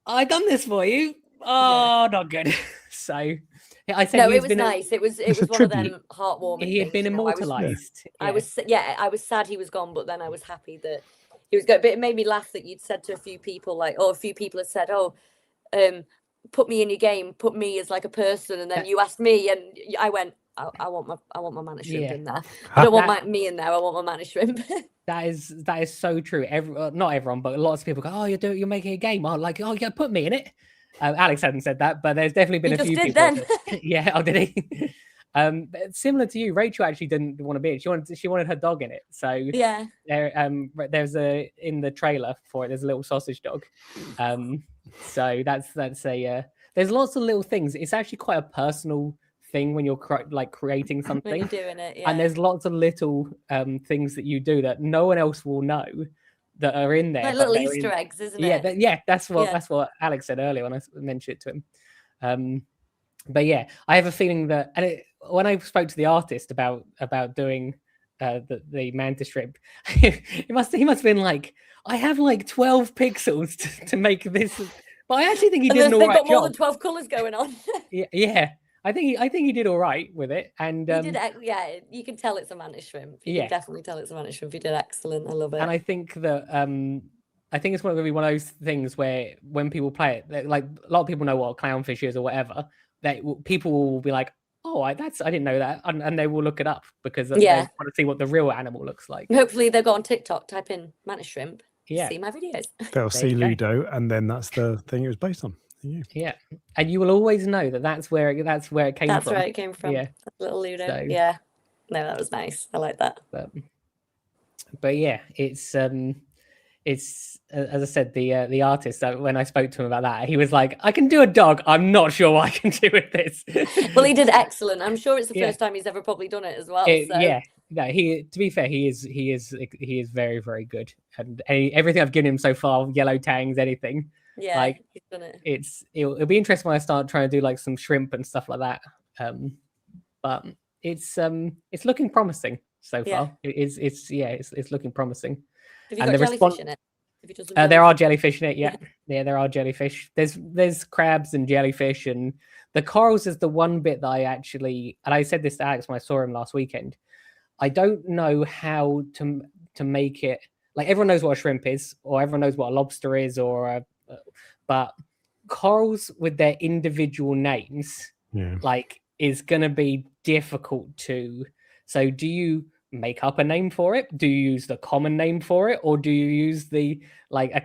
I done this for you. Oh, not good. So I said, no, it was nice. It was one of them heartwarming. He had been immortalized. I was sad he was gone, but then I was happy that he was good. But it made me laugh that you'd said to a few people, like, a few people had said, put me in your game, put me as like a person, and then you asked me, and I went, I want my mantis shrimp Yeah. in there. I don't want me in there. I want my mantis shrimp. That is so true. Not everyone, but lots of people go, "Oh, you're making a game." Oh, like, oh yeah, put me in it. Alex hadn't said that, but there's definitely been He a just few did people. then. That, yeah, oh, did he? But similar to you, Rachel actually didn't want to be in it. She wanted her dog in it. So Yeah. There's in the trailer for it. There's a little sausage dog. So that's a. There's lots of little things. It's actually quite a personal thing when you're creating something. When you're doing it, yeah. And there's lots of little things that you do that no one else will know that are in there. Like little Easter eggs, isn't it? Yeah, that's what Alex said earlier when I mentioned it to him. But yeah, I have a feeling that, when I spoke to the artist about doing the mantis shrimp, he must have been like, I have like 12 pixels to make this, but I actually think he did an all right job. They've got more than 12 colours going on. Yeah. I think he did all right with it, and he did. Yeah, you can tell it's a mantis shrimp. You can definitely tell it's a mantis shrimp. He did excellent. I love it. And I think that I think it's going to be one of those things where when people play it, like a lot of people know what a clownfish is or whatever, that people will be like, "Oh, I didn't know that," and they will look it up because they want to see what the real animal looks like. Hopefully, they'll go on TikTok, type in mantis shrimp, see my videos. They'll see Ludo, and then that's the thing it was based on. Yeah, and you will always know that's where it came from. That's where it came from. Yeah, little Ludo. So, yeah, no, that was nice. I like that. But yeah, it's as I said, the artist. When I spoke to him about that, he was like, "I can do a dog. I'm not sure what I can do with this." Well, he did excellent. I'm sure it's the first time he's ever probably done it as well. Yeah, no, to be fair, he is very, very good, and everything I've given him so far, yellow tangs, anything. Yeah, like he's done it. It'll be interesting when I start trying to do like some shrimp and stuff like that. But it's looking promising so far. It's looking promising. Have you got jellyfish in it? There are jellyfish in it. Yeah, there are jellyfish. There's crabs and jellyfish, and the corals is the one bit that I said this to Alex when I saw him last weekend. I don't know how to make it. Like, everyone knows what a shrimp is, or everyone knows what a lobster is, but corals with their individual names, like, is gonna be difficult to. So, do you make up a name for it? Do you use the common name for it, or do you use the a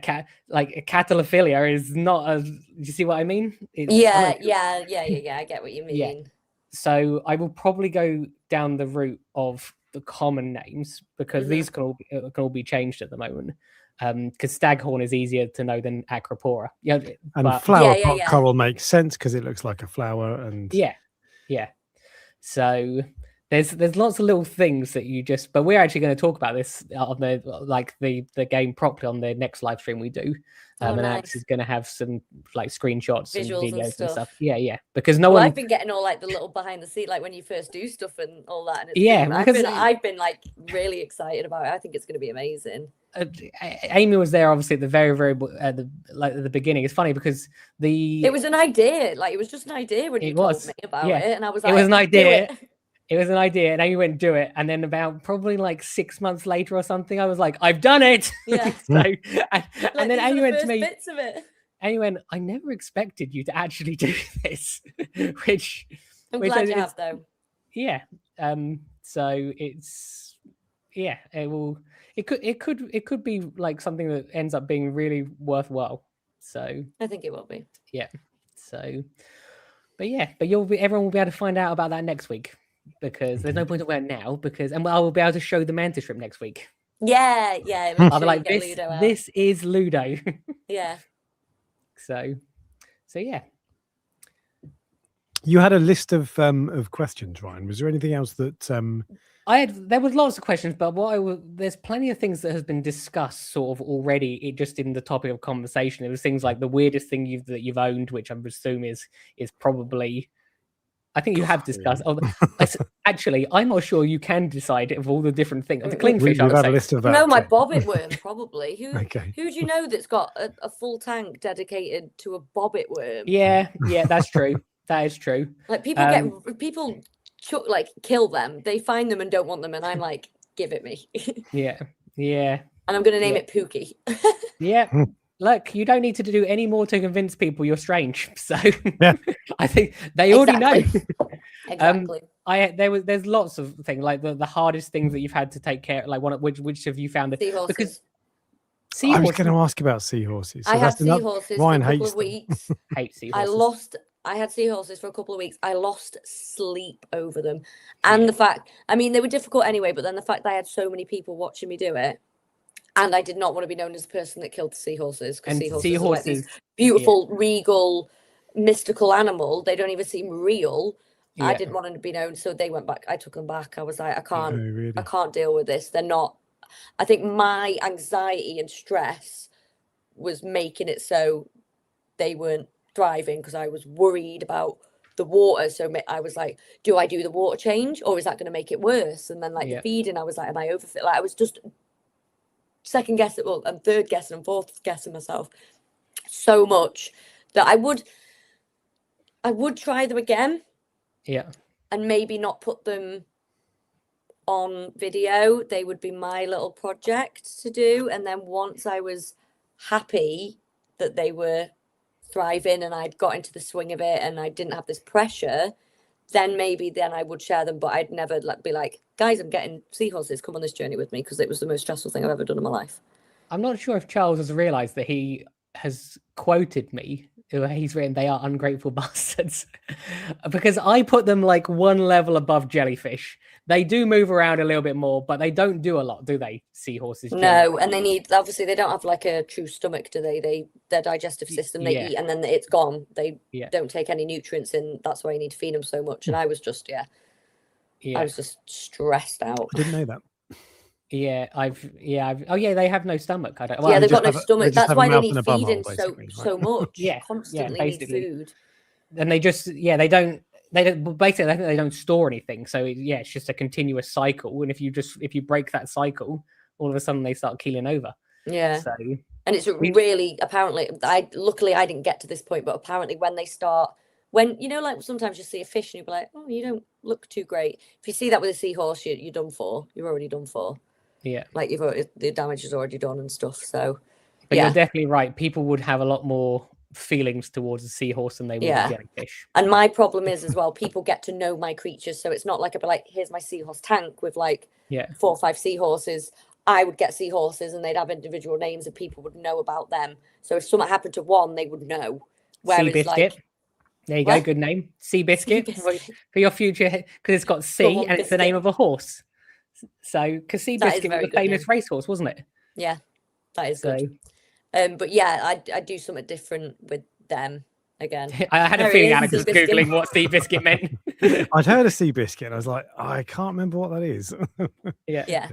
catallophilia is not a? Do you see what I mean? Yeah. I get what you mean. Yeah. So I will probably go down the route of the common names, because these can all be changed at the moment. Because staghorn is easier to know than acropora. And flower pot coral makes sense because it looks like a flower. And so there's lots of little things that you just. But we're actually going to talk about this on the game properly on the next live stream we do. And Alex is going to have some screenshots, visuals, and videos and stuff. Yeah. Because I've been getting all the little behind the scene, when you first do stuff and all that. And I've been really excited about it. I think it's going to be amazing. Amy was there obviously at the very, very at the beginning. It's funny because it was an idea. It was just an idea when you told me about it, and I was like, it was an idea. It was an idea, and Amy went and do it. And then about probably 6 months later or something, I was like, I've done it. Yeah. And then Amy went to me. Bits of it. Amy went, I never expected you to actually do this. which I'm glad you have, though. Yeah. So it's it could be something that ends up being really worthwhile. So I think it will be. Yeah. So but everyone will be able to find out about that next week. Because there's no point of it now, and I will be able to show the mantis shrimp next week. Yeah. I'll be like, this is Ludo. Yeah. So yeah. You had a list of questions, Ryan. Was there anything else that there was lots of questions, but there's plenty of things that has been discussed sort of already. Just in the topic of conversation, it was things like the weirdest thing you've owned, which I'm assuming is probably. I think you have discussed. Actually, I'm not sure you can decide of all the different things. The clingfish. We've had a list of that. No, my bobbit worm probably. Who okay. Who do you know that's got a full tank dedicated to a bobbit worm? Yeah, that's true. That is true. People kill them. They find them and don't want them, and I'm like, give it me. Yeah. And I'm gonna name it Pookie. Yeah. Look, you don't need to do any more to convince people you're strange. So I think they already know. Exactly. There's lots of things like the hardest things that you've had to take care of, like which have you found it? Seahorses. Because I was going to seahorses ask about seahorses. I had seahorses for a Ryan couple hates of them. weeks. hate seahorses. I had seahorses for a couple of weeks. I lost sleep over them. And the fact, I mean, they were difficult anyway, but then the fact that I had so many people watching me do it, and I did not want to be known as the person that killed the seahorses, because seahorses are like these beautiful, regal, mystical animal. They don't even seem real. Yeah. I didn't want to be known, so they went back. I took them back. I was like, I can't, really? I can't deal with this. They're not. I think my anxiety and stress was making it so they weren't thriving, because I was worried about the water. So I was like, do I do the water change, or is that going to make it worse? And then like the feeding, I was like, am I overfit? Like I was just second guessing, well, and third guessing and fourth guessing myself so much that I would try them again. Yeah. And maybe not put them on video. They would be my little project to do. And then once I was happy that they were thriving and I'd got into the swing of it and I didn't have this pressure, then I would share them. But I'd never be like, guys, I'm getting seahorses, come on this journey with me, because it was the most stressful thing I've ever done in my life. I'm not sure if Charles has realized that he has quoted me. He's written, they are ungrateful bastards, because I put them like one level above jellyfish. They do move around a little bit more, but they don't do a lot, do they? Seahorses. No, and they don't have like a true stomach, do they? Their digestive system, they eat and then it's gone. They don't take any nutrients in. That's why you need to feed them so much. And I was just, I was just stressed out. I didn't know that. They have no stomach. They've got no stomach. That's why they need feeding so much. Yeah, constantly need food. And they don't basically, I think they don't store anything. So it's just a continuous cycle. And if you break that cycle, all of a sudden they start keeling over. Yeah. So, and it's really, apparently, luckily I didn't get to this point, but apparently when like sometimes you see a fish and you'll be like, oh, you don't look too great. If you see that with a seahorse, you're done for. You're already done for. Yeah. Like the damage is already done and stuff. So, but you're definitely right. People would have a lot more feelings towards a seahorse than they would a jellyfish. And my problem is as well, people get to know my creatures. So it's not like I'd be like, here's my seahorse tank with like 4 or 5 seahorses. I would get seahorses and they'd have individual names and people would know about them. So if something happened to one, they would know. Whereas like, there you go, good name. Seabiscuit for your future, because it's got C and it's the name of a horse. So, because Seabiscuit was a famous racehorse, wasn't it? Yeah, that is good. But yeah, I do something different with them again. I had a feeling Alex was Googling what Seabiscuit meant. I'd heard of Seabiscuit and I was like, I can't remember what that is. Yeah.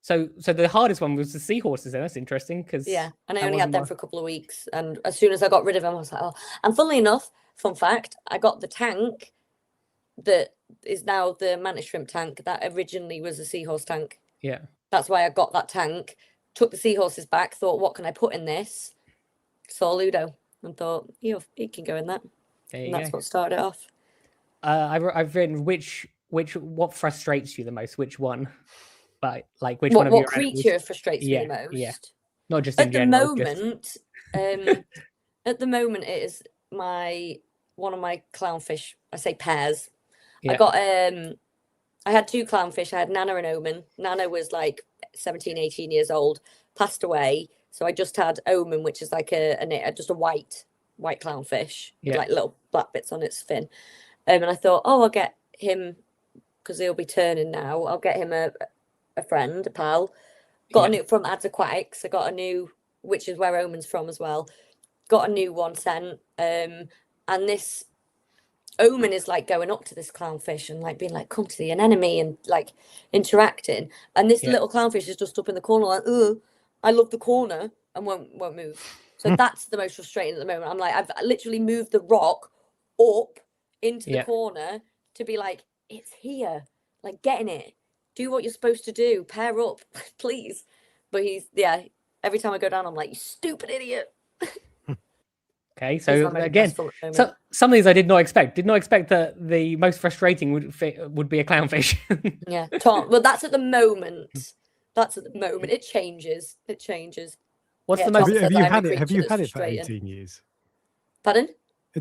So the hardest one was the seahorses. Then that's interesting because and I only had them for a couple of weeks, and as soon as I got rid of them, I was like, oh. And funnily enough, fun fact, I got the tank that is now the mantis shrimp tank that originally was a seahorse tank. Yeah, that's why I got that tank. Took the seahorses back. Thought, what can I put in this? Saw Ludo and thought, he can go in that. And that's what started it off. I've written what frustrates you the most. Which one? But like which one of your creature animals frustrates me the most? Yeah, not just in general. At the moment, it is one of my clownfish. I say pairs. Yeah. I had 2 clownfish. I had Nana and Omen. Nana was like 17, 18 years old, passed away. So I just had Omen, which is like just a white clownfish with like little black bits on its fin. And I thought, I'll get him because he'll be turning now. I'll get him a friend, a pal. Got a new from Ads Aquatics. I got a new, which is where Omen's from as well. Got a new one sent. And this Omen is like going up to this clownfish and like being like, come to the anemone and like interacting. And this little clownfish is just up in the corner like, I love the corner and won't move. So that's the most frustrating at the moment. I'm like, I've literally moved the rock up into the corner to be like, it's here. Like, get in it. Do what you're supposed to do. Pair up, please. But he's, every time I go down, I'm like, you stupid idiot. Okay, so again, so some of these I did not expect. Did not expect that the most frustrating would be a clownfish. Yeah, Tom. Well, that's at the moment. It changes. What's the most? Have you had it for 18 years? Pardon?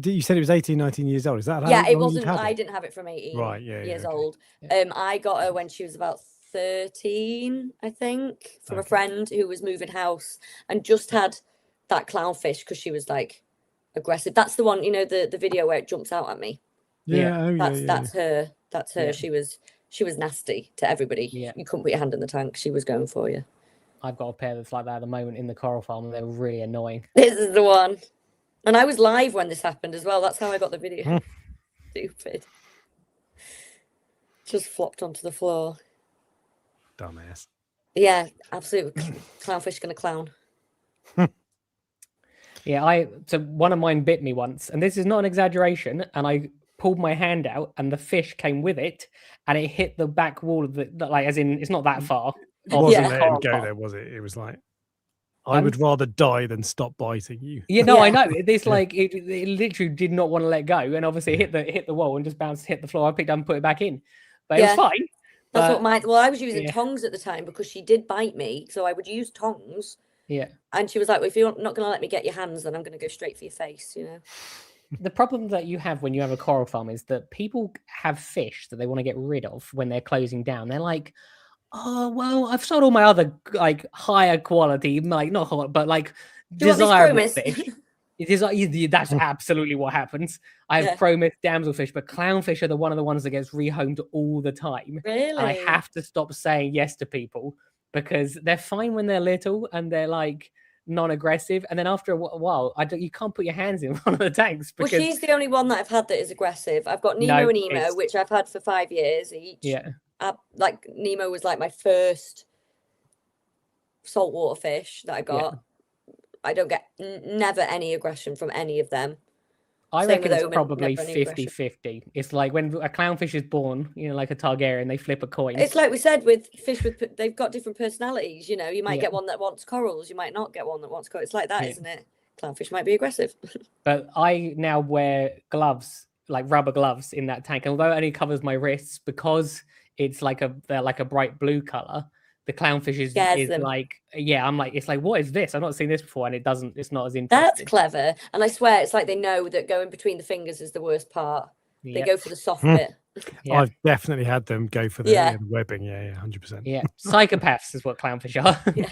You said it was 18, 19 years old. Is that how Yeah, it long you've wasn't. had I it? didn't have it from 18 Right, yeah, years okay. old. Yeah. I got her when she was about 13, I think, from a Okay. friend who was moving house and just had that clownfish because she was like aggressive. That's the one, you know, the video where it jumps out at me. Yeah, oh, yeah, That's her. That's her. Yeah. She was nasty to everybody. Yeah. You couldn't put your hand in the tank. She was going for you. I've got a pair that's like that at the moment in the coral farm, and they're really annoying. This is the one. And I was live when this happened as well. That's how I got the video. Stupid. Just flopped onto the floor. Dumbass. Yeah, absolutely. Clownfish gonna clown. Yeah, so one of mine bit me once, and this is not an exaggeration, and I pulled my hand out and the fish came with it and it hit the back wall of the, like, as in it's not that far. It wasn't Yeah. letting him go there, was it? It was like, I would rather die than stop biting you. Yeah, no, I Yeah. know. This like it literally did not want to let go, and obviously it hit the wall and just bounced, hit the floor. I picked up and put it back in, but it was Yeah. fine. That's But what mine. Well, I was using yeah. tongs at the time because she did bite me, so I would use tongs. Yeah. And she was like, well, if you're not going to let me get your hands, then I'm going to go straight for your face, you know? The problem that you have when you have a coral farm is that people have fish that they want to get rid of when they're closing down. They're like, oh, well, I've sold all my other like higher quality, like not hot, but like Do you want this desirable chromis? fish. It is like, that's absolutely what happens. I have Yeah. chromis, damselfish, but clownfish are one of the ones that gets rehomed all the time. Really? And I have to stop saying yes to people because they're fine when they're little and they're like non-aggressive, and then after a while, you can't put your hands in one of the tanks Well, because she's the only one that I've had that is aggressive. I've got Nemo No, and Emo, it's- which I've had for 5 years each. yeah, Like Nemo was like my first saltwater fish that I got. I don't get never any aggression from any of them. I Same reckon with it's Omen, probably never any aggression. 50-50. It's like when a clownfish is born, you know, like a Targaryen, they flip a coin. It's like we said with fish with they've got different personalities. You know, you might Yeah. get one that wants corals, you might not get one that wants corals. It's like that, Yeah. isn't it? Clownfish might be aggressive. But I now wear gloves, like rubber gloves in that tank. And although it only covers my wrists, because they're like a bright blue color, the clownfish is them. like, yeah, I'm like, it's like, what is this? I've not seen this before, and it's not as interesting. That's clever. And I swear it's like they know that going between the fingers is the worst part. They Yeah. go for the soft bit. Yeah. I've definitely had them go for the Yeah. webbing. Yeah, 100%. Yeah, psychopaths is what clownfish are. Yeah.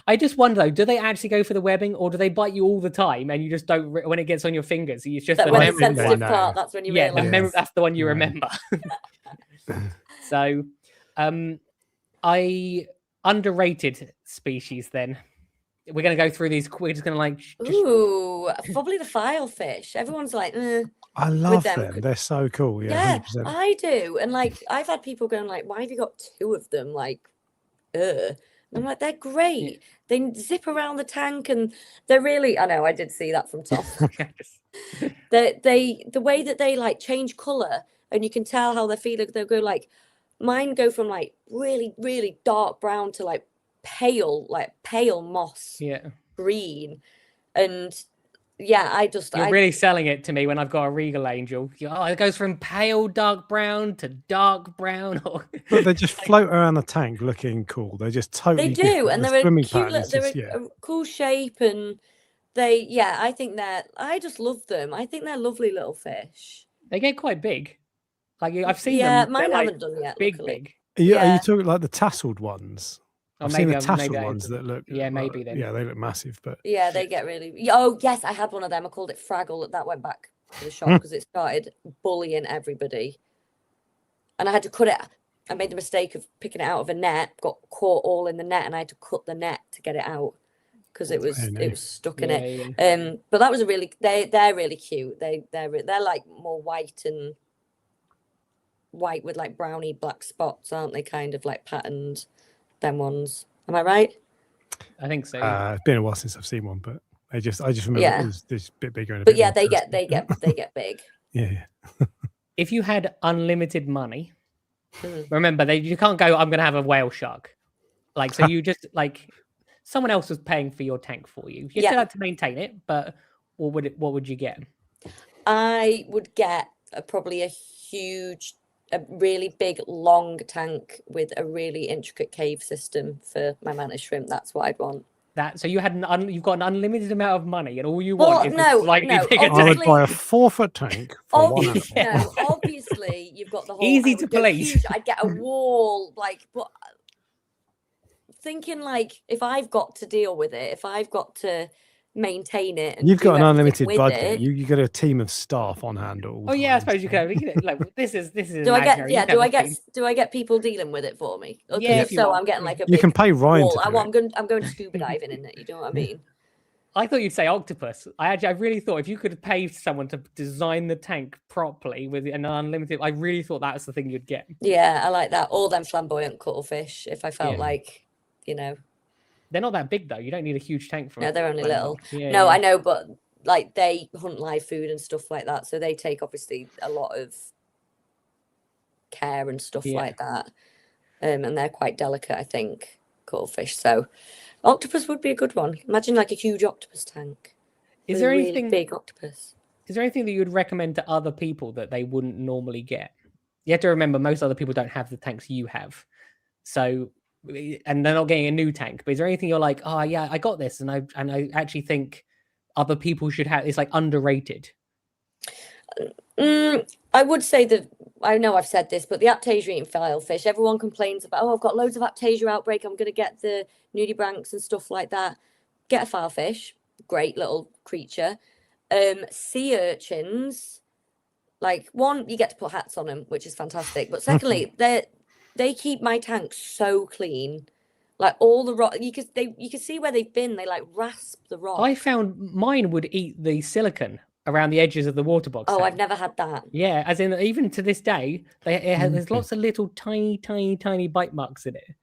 I just wonder though, do they actually go for the webbing, or do they bite you all the time and you just don't when it gets on your fingers? It's just That the when the memory sensitive one. sensitive one. part, that's when you Yeah, the realise. that's the one you Yeah. remember. So, I underrated species. Then we're gonna go through these. We're just gonna like just Ooh, probably the filefish. Everyone's like, I love them. them. They're so cool. Yeah, yeah, 100%. I do. And like, I've had people going like, why have you got 2 of them? Like, And I'm like, they're great. They zip around the tank and they're really, I know, I did see that from Tom. The way that they like change color and you can tell how they're feeling, they'll go like, mine go from like really, really dark brown to like pale moss yeah. green. And yeah, You're really selling it to me when I've got a Regal Angel. It goes from pale dark brown to dark brown. But they just float around the tank looking cool. They're just totally They do, different. and The they're a swimming cute, pattern is they're just, a cool shape, and I think I just love them. I think they're lovely little fish. They get quite big. Like I've seen Yeah, them. mine they're, haven't done yet. big, luckily. big. Are Yeah. you talking like the tasseled ones? Or I've seen the maybe tasseled I- ones that look. Yeah, maybe then. Yeah, they look massive, but Yeah, they get really. Oh yes, I had one of them. I called it Fraggle. That went back to the shop because it started bullying everybody, and I had to cut it. I made the mistake of picking it out of a net, got caught all in the net, and I had to cut the net to get it out because it was stuck in it. Yeah. But that was a really they're really cute. They're like more white with like browny black spots, aren't they? Kind of like patterned. Them ones. Am I right? I think so. it's been a while since I've seen one, but I just remember Yeah. it was just a bit bigger. And a But bit yeah, more they tasty. get big. Yeah. If you had unlimited money, Mm. remember you can't go, I'm going to have a whale shark. Like, so you just like someone else was paying for your tank for you. You still had to maintain it, but what would you get? I would get probably a really big, long tank with a really intricate cave system for my mantis shrimp. That's what I'd want. That so you've got an unlimited amount of money, and all you want is a slightly bigger I would tank. buy a 4-foot tank for one animal. No, obviously you've got the whole Easy to police. I'd get a wall, like, but thinking like if I've got to deal with it, if I've got to maintain it, and You've got an do unlimited everything with budget. it, You got a team of staff on hand at all Oh yeah, I times. suppose you could. Like this is do I get imaginary. You have a team. do I get people dealing with it for me? Because Yeah, if if you so, want. I'm getting like a You big can pay Ryan wall. to do it. I'm going scuba diving in it. You know what I mean? I thought you'd say octopus. I really thought if you could pay someone to design the tank properly with an unlimited, I really thought that was the thing you'd get. Yeah, I like that. Or them flamboyant cuttlefish. If I felt Yeah. like, you know, They're not that big though. You don't need a huge tank for no, it. they're only little. Yeah, No, yeah. I know, but like they hunt live food and stuff like that, so they take obviously a lot of care and stuff Yeah. like that, and they're quite delicate, I think, cuttlefish. So octopus would be a good one. Imagine like a huge octopus tank. Is with there a really anything? big octopus? Is there anything that you would recommend to other people that they wouldn't normally get? You have to remember most other people don't have the tanks you have, so and they're not getting a new tank. But is there anything you're like, oh yeah, I got this, and I actually think other people should have? It's like underrated. I would say that, I know I've said this, but the Aptasia eating filefish, everyone complains about, oh, I've got loads of Aptasia outbreak, I'm going to get the nudibranchs and stuff like that. Get a filefish, great little creature. Sea urchins, like, one, you get to put hats on them, which is fantastic. But secondly, they keep my tank so clean. Like all the rock, you can see where they've been. They like rasp the rock. I found mine would eat the silicon around the edges of the water box. Oh, tank. I've never had that. Yeah, as in even to this day, there's lots of little tiny bite marks in it,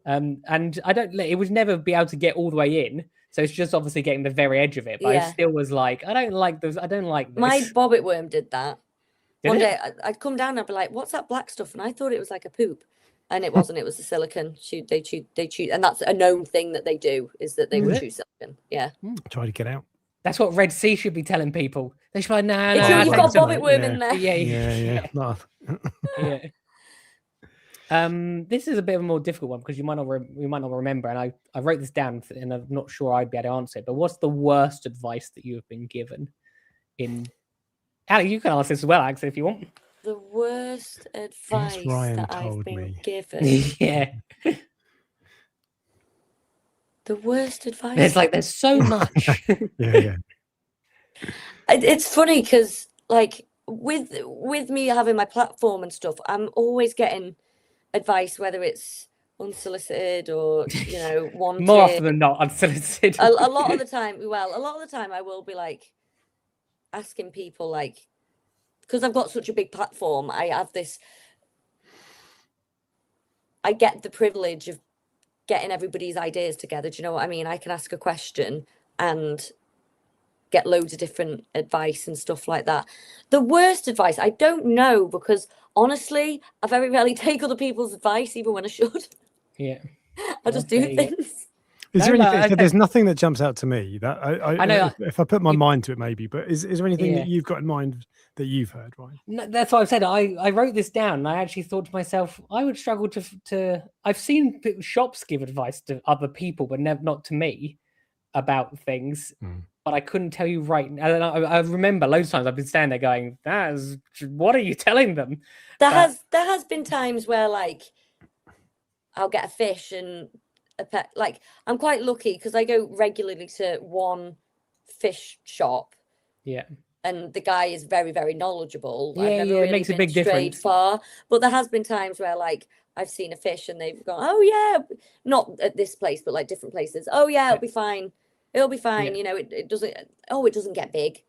and it would never be able to get all the way in. So it's just obviously getting the very edge of it. But I still was like, I don't like those. I don't like this. My bobbit worm did that. One Did day I'd come down and I'd be like, "What's that black stuff?" And I thought it was like a poop, and it wasn't. It was the silicon. They chew, and that's a known thing that they do, is that they will chew silicon. Yeah. Try to get out. That's what Red Sea should be telling people. They should be like, nah, It's nah, you've got a bobbit worm in there. Yeah. No. Yeah. This is a bit of a more difficult one because you might not remember, and I wrote this down, and I'm not sure I'd be able to answer it. But what's the worst advice that you have been given? Alex, you can answer this as well, Alex, if you want. The worst advice Ryan that I've told been me. given. Yeah. The worst advice. There's so much. Yeah. It's funny because like with me having my platform and stuff, I'm always getting advice, whether it's unsolicited or wanted. More often than not, unsolicited. a lot of the time I will be like asking people, like, because I've got such a big platform, I get the privilege of getting everybody's ideas together. Do you know what I mean? I can ask a question and get loads of different advice and stuff like that. The worst advice, I don't know, because honestly, I very rarely take other people's advice, even when I should. Yeah. I just do things. Is there anything? So there's nothing that jumps out to me that I know. If I put my mind to it, maybe. But is there anything that you've got in mind that you've heard, right? No, that's what I've said. I wrote this down, and I actually thought to myself, I would struggle to. I've seen shops give advice to other people, but not to me about things. But I couldn't tell you right. I remember loads of times I've been standing there going, what are you telling them? There has been times where, like, I'll get a fish and a pet. Like, I'm quite lucky because I go regularly to one fish shop. Yeah. And the guy is very, very knowledgeable. Yeah, I've never really it makes a big strayed difference. far. But there has been times where, like, I've seen a fish and they've gone, oh yeah, not at this place, but like different places. Oh yeah, it'll be fine. It'll be fine. Yeah. It doesn't get big.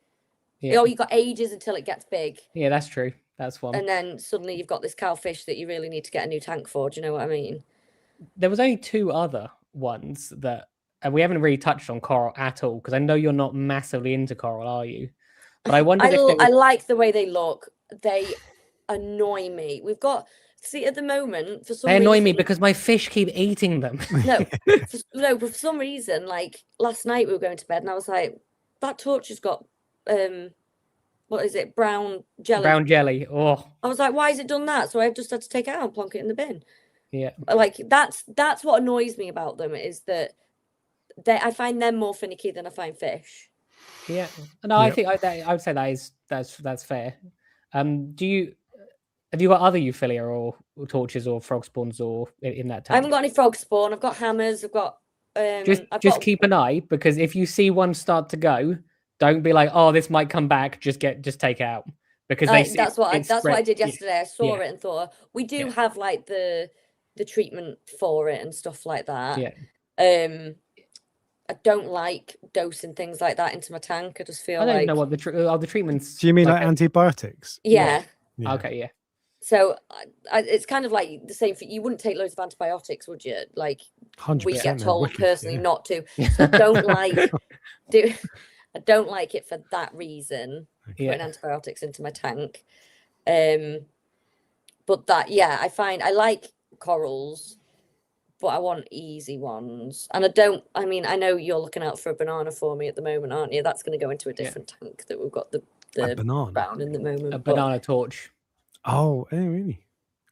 Yeah. You've got ages until it gets big. Yeah, that's true. That's one. And then suddenly you've got this cowfish that you really need to get a new tank for. Do you know what I mean? There was only two other ones that, and we haven't really touched on coral at all, because I know you're not massively into coral, are you? But I wondered I like the way they look. They annoy me. At the moment, for some reason... They annoy me because my fish keep eating them. For some reason, like, last night we were going to bed and I was like, that torch has got, what is it, brown jelly. Brown jelly, oh. I was like, why has it done that? So I've just had to take it out and plonk it in the bin. Yeah. Like, that's what annoys me about them, is that I find them more finicky than I find fish. Yeah, no, I think I would say that's fair. Have you got other euphilia or torches or frog spawns or in that tank? I haven't got any frog spawn. I've got hammers. I've got just keep an eye, because if you see one start to go, don't be like, oh, this might come back. Just take it out, because that's what I did yesterday. I saw it and thought, we do have like the treatment for it and stuff like that. Yeah. I don't like dosing things like that into my tank. I just feel I don't know what the treatments. Do you mean like antibiotics? Yeah. Okay, yeah. So it's kind of like the same for you. Wouldn't take loads of antibiotics, would you? Like 100%, we get told personally yeah. not to. So I don't like it for that reason. Putting antibiotics into my tank. But I find I like corals, but I want easy ones. And I know you're looking out for a banana for me at the moment, aren't you? That's going to go into a different tank that we've got the banana brown in the moment. A banana torch. Oh, really?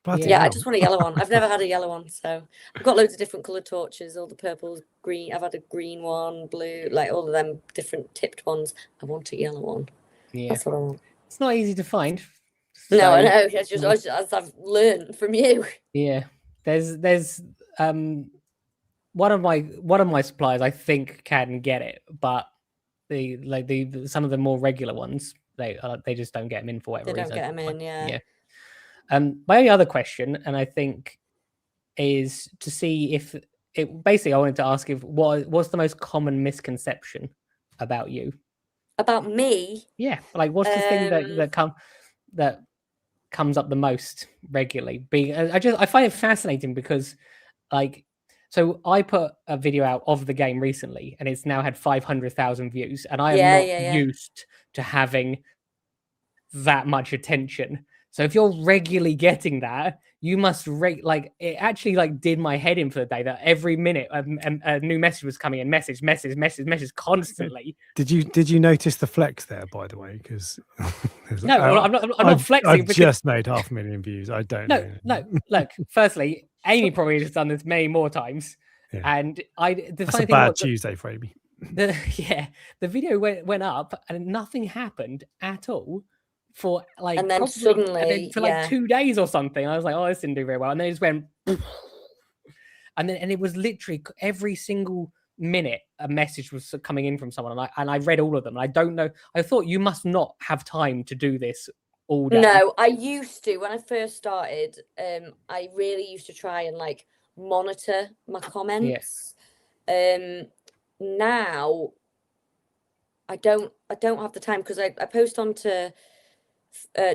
I just want a yellow one. I've never had a yellow one, so I've got loads of different coloured torches, all the purples, green. I've had a green one, blue, like all of them different tipped ones. I want a yellow one. Yeah, that's what I want. It's not easy to find. No, I know. It's just as I've learned from you. Yeah, there's one of my suppliers I think can get it, but some of the more regular ones they just don't get them in for whatever reason. They don't get them in, yeah. My only other question, and I think, is to see if it. Basically, I wanted to ask if what's the most common misconception about you? About me? Yeah, like what's the thing that comes up the most regularly? I find it fascinating because, like, so I put a video out of the game recently, and it's now had 500,000 views, and I am not used to having that much attention. So if you're regularly getting that, you must it actually did my head in for the day that every minute a new message was coming in, message constantly. Did you notice the flex there, by the way? Because no, I'm not flexing. I've just made 500,000 views. I don't know. No. Look, firstly, Amy probably has done this many more times, and that's a bad Tuesday for Amy. The video went up and nothing happened at all. For and then suddenly for 2 days or something, I was like, "Oh, this didn't do very well." And then it just went, and it was literally every single minute a message was coming in from someone, and I read all of them. And I don't know. I thought you must not have time to do this all day. No, I used to when I first started. I really used to try and monitor my comments. Now I don't have the time because I post onto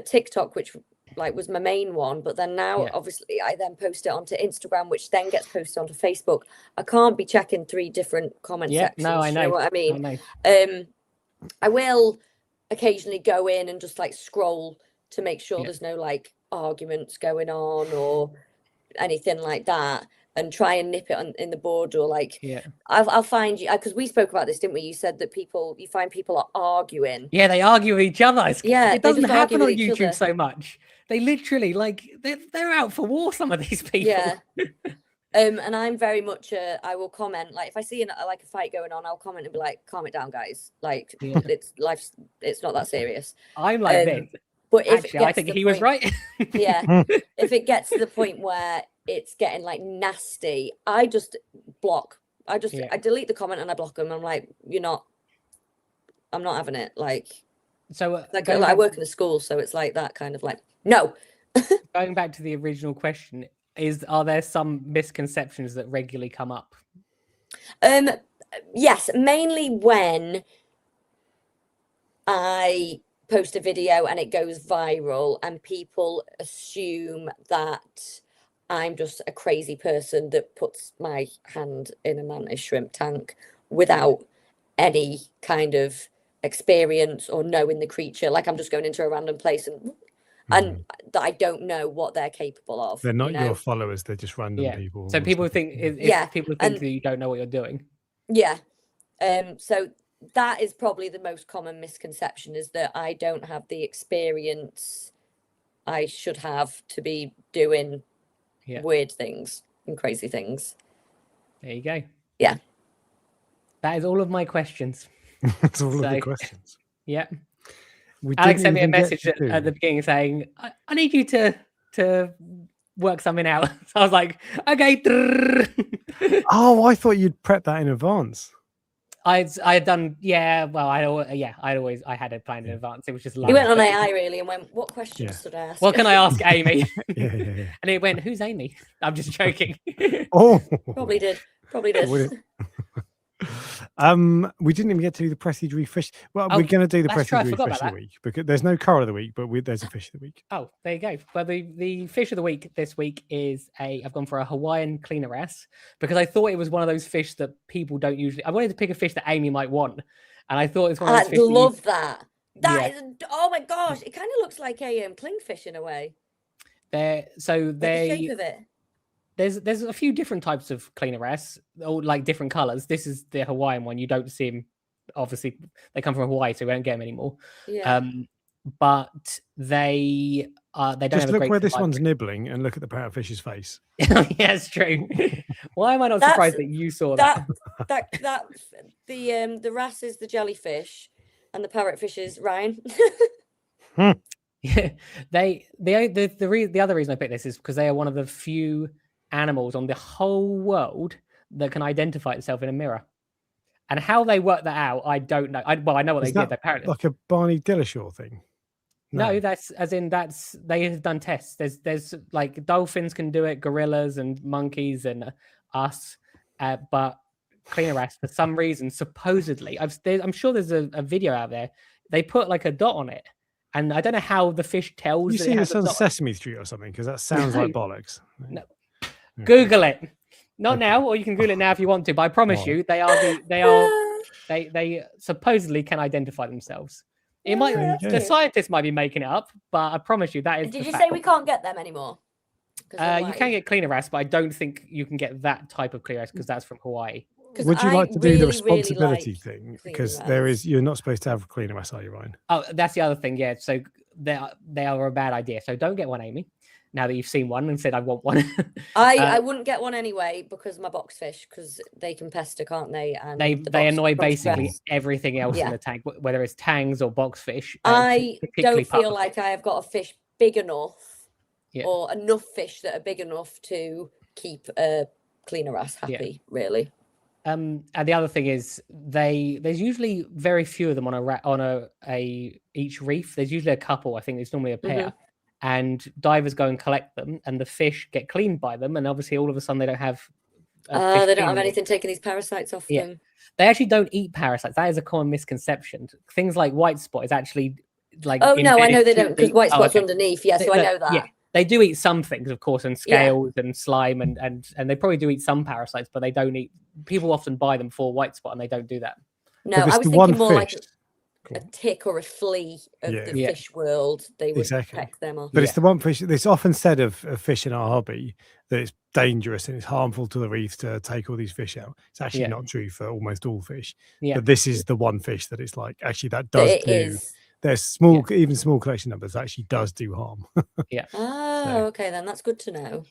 TikTok, which was my main one, but then now obviously I then post it onto Instagram, which then gets posted onto Facebook. I can't be checking 3 different comment sections. No, I know. You know what I mean? I know. I will occasionally go in and just scroll to make sure there's no arguments going on or anything like that, and try and nip it in the bud, or I'll find you, because we spoke about this, didn't we? You said that you find people are arguing. Yeah, they argue with each other. It doesn't happen on YouTube so much. They literally they're out for war, some of these people. Yeah. And I'm very much I will comment, if I see a fight going on, I'll comment and be like, calm it down, guys, it's life, it's not that serious. I'm like this, but actually I think he was right. If it gets to the point where it's getting nasty, I just block. I delete the comment and I block them. I'm like, I'm not having it. So I work in a school, so it's that kind of no. Going back to the original question, are there some misconceptions that regularly come up? Yes, mainly when I post a video and it goes viral and people assume that I'm just a crazy person that puts my hand in a mantis shrimp tank without any kind of experience or knowing the creature. I'm just going into a random place and that I don't know what they're capable of. They're not your followers. They're just random people. So people think people think that you don't know what you're doing. Yeah. So that is probably the most common misconception, is that I don't have the experience I should have to be doing weird things and crazy things. There you go. Yeah. That is all of my questions. That's all of the So- questions. Yeah. We Alex didn't sent me a even get message to at the do- beginning saying, I need you to work something out. So I was like, okay. Oh, I thought you'd prep that in advance. I had done, yeah. Well, I had it planned in advance. It was just He live. went on AI really and went, what questions Yeah. should I ask? What can I ask Amy? Yeah. And it went, who's Amy? I'm just joking. Oh, Probably did. Would it? We didn't even get to do the Prestige Reef fish. Well, Oh, we're going to do the that's true, I Prestige Reef forgot fish about of the week because there's no coral of the week, but there's a fish of the week. Oh, there you go. Well, the fish of the week this week is I've gone for a Hawaiian cleaner wrasse because I thought it was one of those fish that people don't usually. I wanted to pick a fish that Amy might want, and I thought it was one of those I fish. love that. Yeah. That is, oh my gosh, it kind of looks like a clingfish in a way. The Shape of it. There's a few different types of cleaner wrasse, all like different colors. This is the Hawaiian one. You don't see them. Obviously, they come from Hawaii, so we don't get them anymore. Yeah. But they don't Just have a look great where this survival one's nibbling and look at the parrotfish's face. rate. Yeah, it's true. Why am I not surprised that you saw that? The wrasse is the jellyfish, and the parrotfish is Ryan. Yeah, the other reason I picked this is because they are one of the few animals on the whole world that can identify itself in a mirror. And how they work that out, I don't know. I know what Is they did. that Apparently, like a Barney Dillashaw thing. no, that's they have done tests. There's like dolphins can do it, gorillas and monkeys and us, but cleaner wrasse for some reason supposedly I'm sure there's a video out there. They put like a dot on it. And I don't know how the fish tells. You that see it this has a on dot. Sesame Street or something because that sounds like bollocks. No. Okay. Google it. Not Okay. now, or you can Google it now if you want to. But I promise Right. you, they supposedly can identify themselves. It might There you the go. scientists might be making it up, but I promise you that is. Did the you fact. say we can't get them anymore? 'Cause they're You can white. get cleaner wrasse, but I don't think you can get that type of cleaner wrasse because that's from Hawaii. 'Cause Would you I like to do really, the really responsibility like thing? cleaner Because wrasse. you're not supposed to have cleaner wrasse, are you, Ryan? Oh, that's the other thing. Yeah, so they are a bad idea. So don't get one, Amy. Now that you've seen one and said I want one, I wouldn't get one anyway because of my boxfish, because they can pester, can't they? And they the box annoy box basically wrasse. everything else in Yeah. the tank, whether it's tangs or boxfish. I particularly don't feel puffer. like I have got a fish big enough Yeah. or enough fish that are big enough to keep a cleaner wrasse happy, really. And the other thing is there's usually very few of them on each reef. There's usually a couple. I think it's normally a pair. And divers go and collect them, and the fish get cleaned by them. And obviously, all of a sudden, they don't have. They don't have cleaning. anything taking these parasites off Yeah. them. They actually don't eat parasites. That is a common misconception. Things like white spot is actually like. Oh no, I know embedded they to don't because the- white oh, spot's okay. underneath. Yeah, so I know that. Yeah, they do eat some things, of course, and Yeah. scales and slime, and they probably do eat some parasites, but they don't eat. People often buy them for white spot, and they don't do that. No, If it's I was the thinking one more like fish- a tick or a flea of Yeah. the Yeah. fish world. They would Exactly. peck them off. But it's the one fish. It's often said of fish in our hobby that it's dangerous and it's harmful to the reef to take all these fish out. It's actually Yeah. not true for almost all fish. Yeah. But this is the one fish that it's like actually that But does it do. is. There's small, even small collection numbers actually does do harm. Oh, okay, then that's good to know.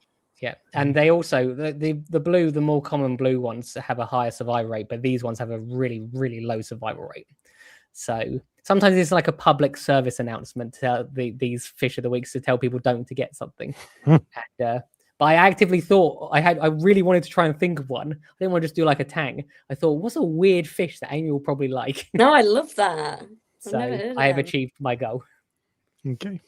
Yeah, and they also the more common blue ones have a higher survival rate, but these ones have a really, really low survival rate. So sometimes it's like a public service announcement to tell these fish of the weeks to tell people don't to get something. But I actively thought I really wanted to try and think of one. I didn't want to just do like a tang. I thought, what's a weird fish that Amy will probably like? No, I love that. I've So never heard of I have them. achieved my goal. Okay.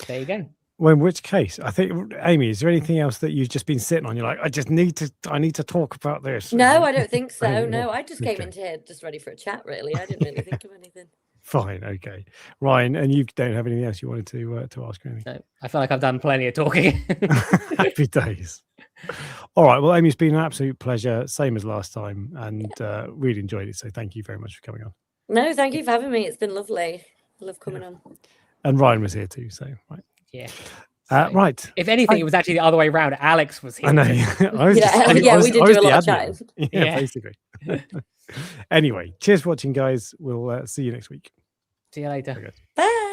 There you go. Well, in which case, I think, Amy, is there anything else that you've just been sitting on? You're like, I need to talk about this. No, I don't think so. Right, No, well, I just came okay. into here just ready for a chat, really. I didn't really think of anything. Fine, okay. Ryan, and you don't have anything else you wanted to ask or anything? No, I feel like I've done plenty of talking. Happy days. All right. Well, Amy, it's been an absolute pleasure, same as last time, and really enjoyed it. So thank you very much for coming on. No, thank you for having me. It's been lovely. I love coming on. And Ryan was here too. So right. Yeah. Right. If anything, it was actually the other way around. Alex was here. I know. I was Yeah, just- I yeah, was- we did I was do a the lot of admin. chatting. Yeah, Yeah. basically. Anyway, cheers for watching, guys. We'll see you next week. See you later. Okay. Bye.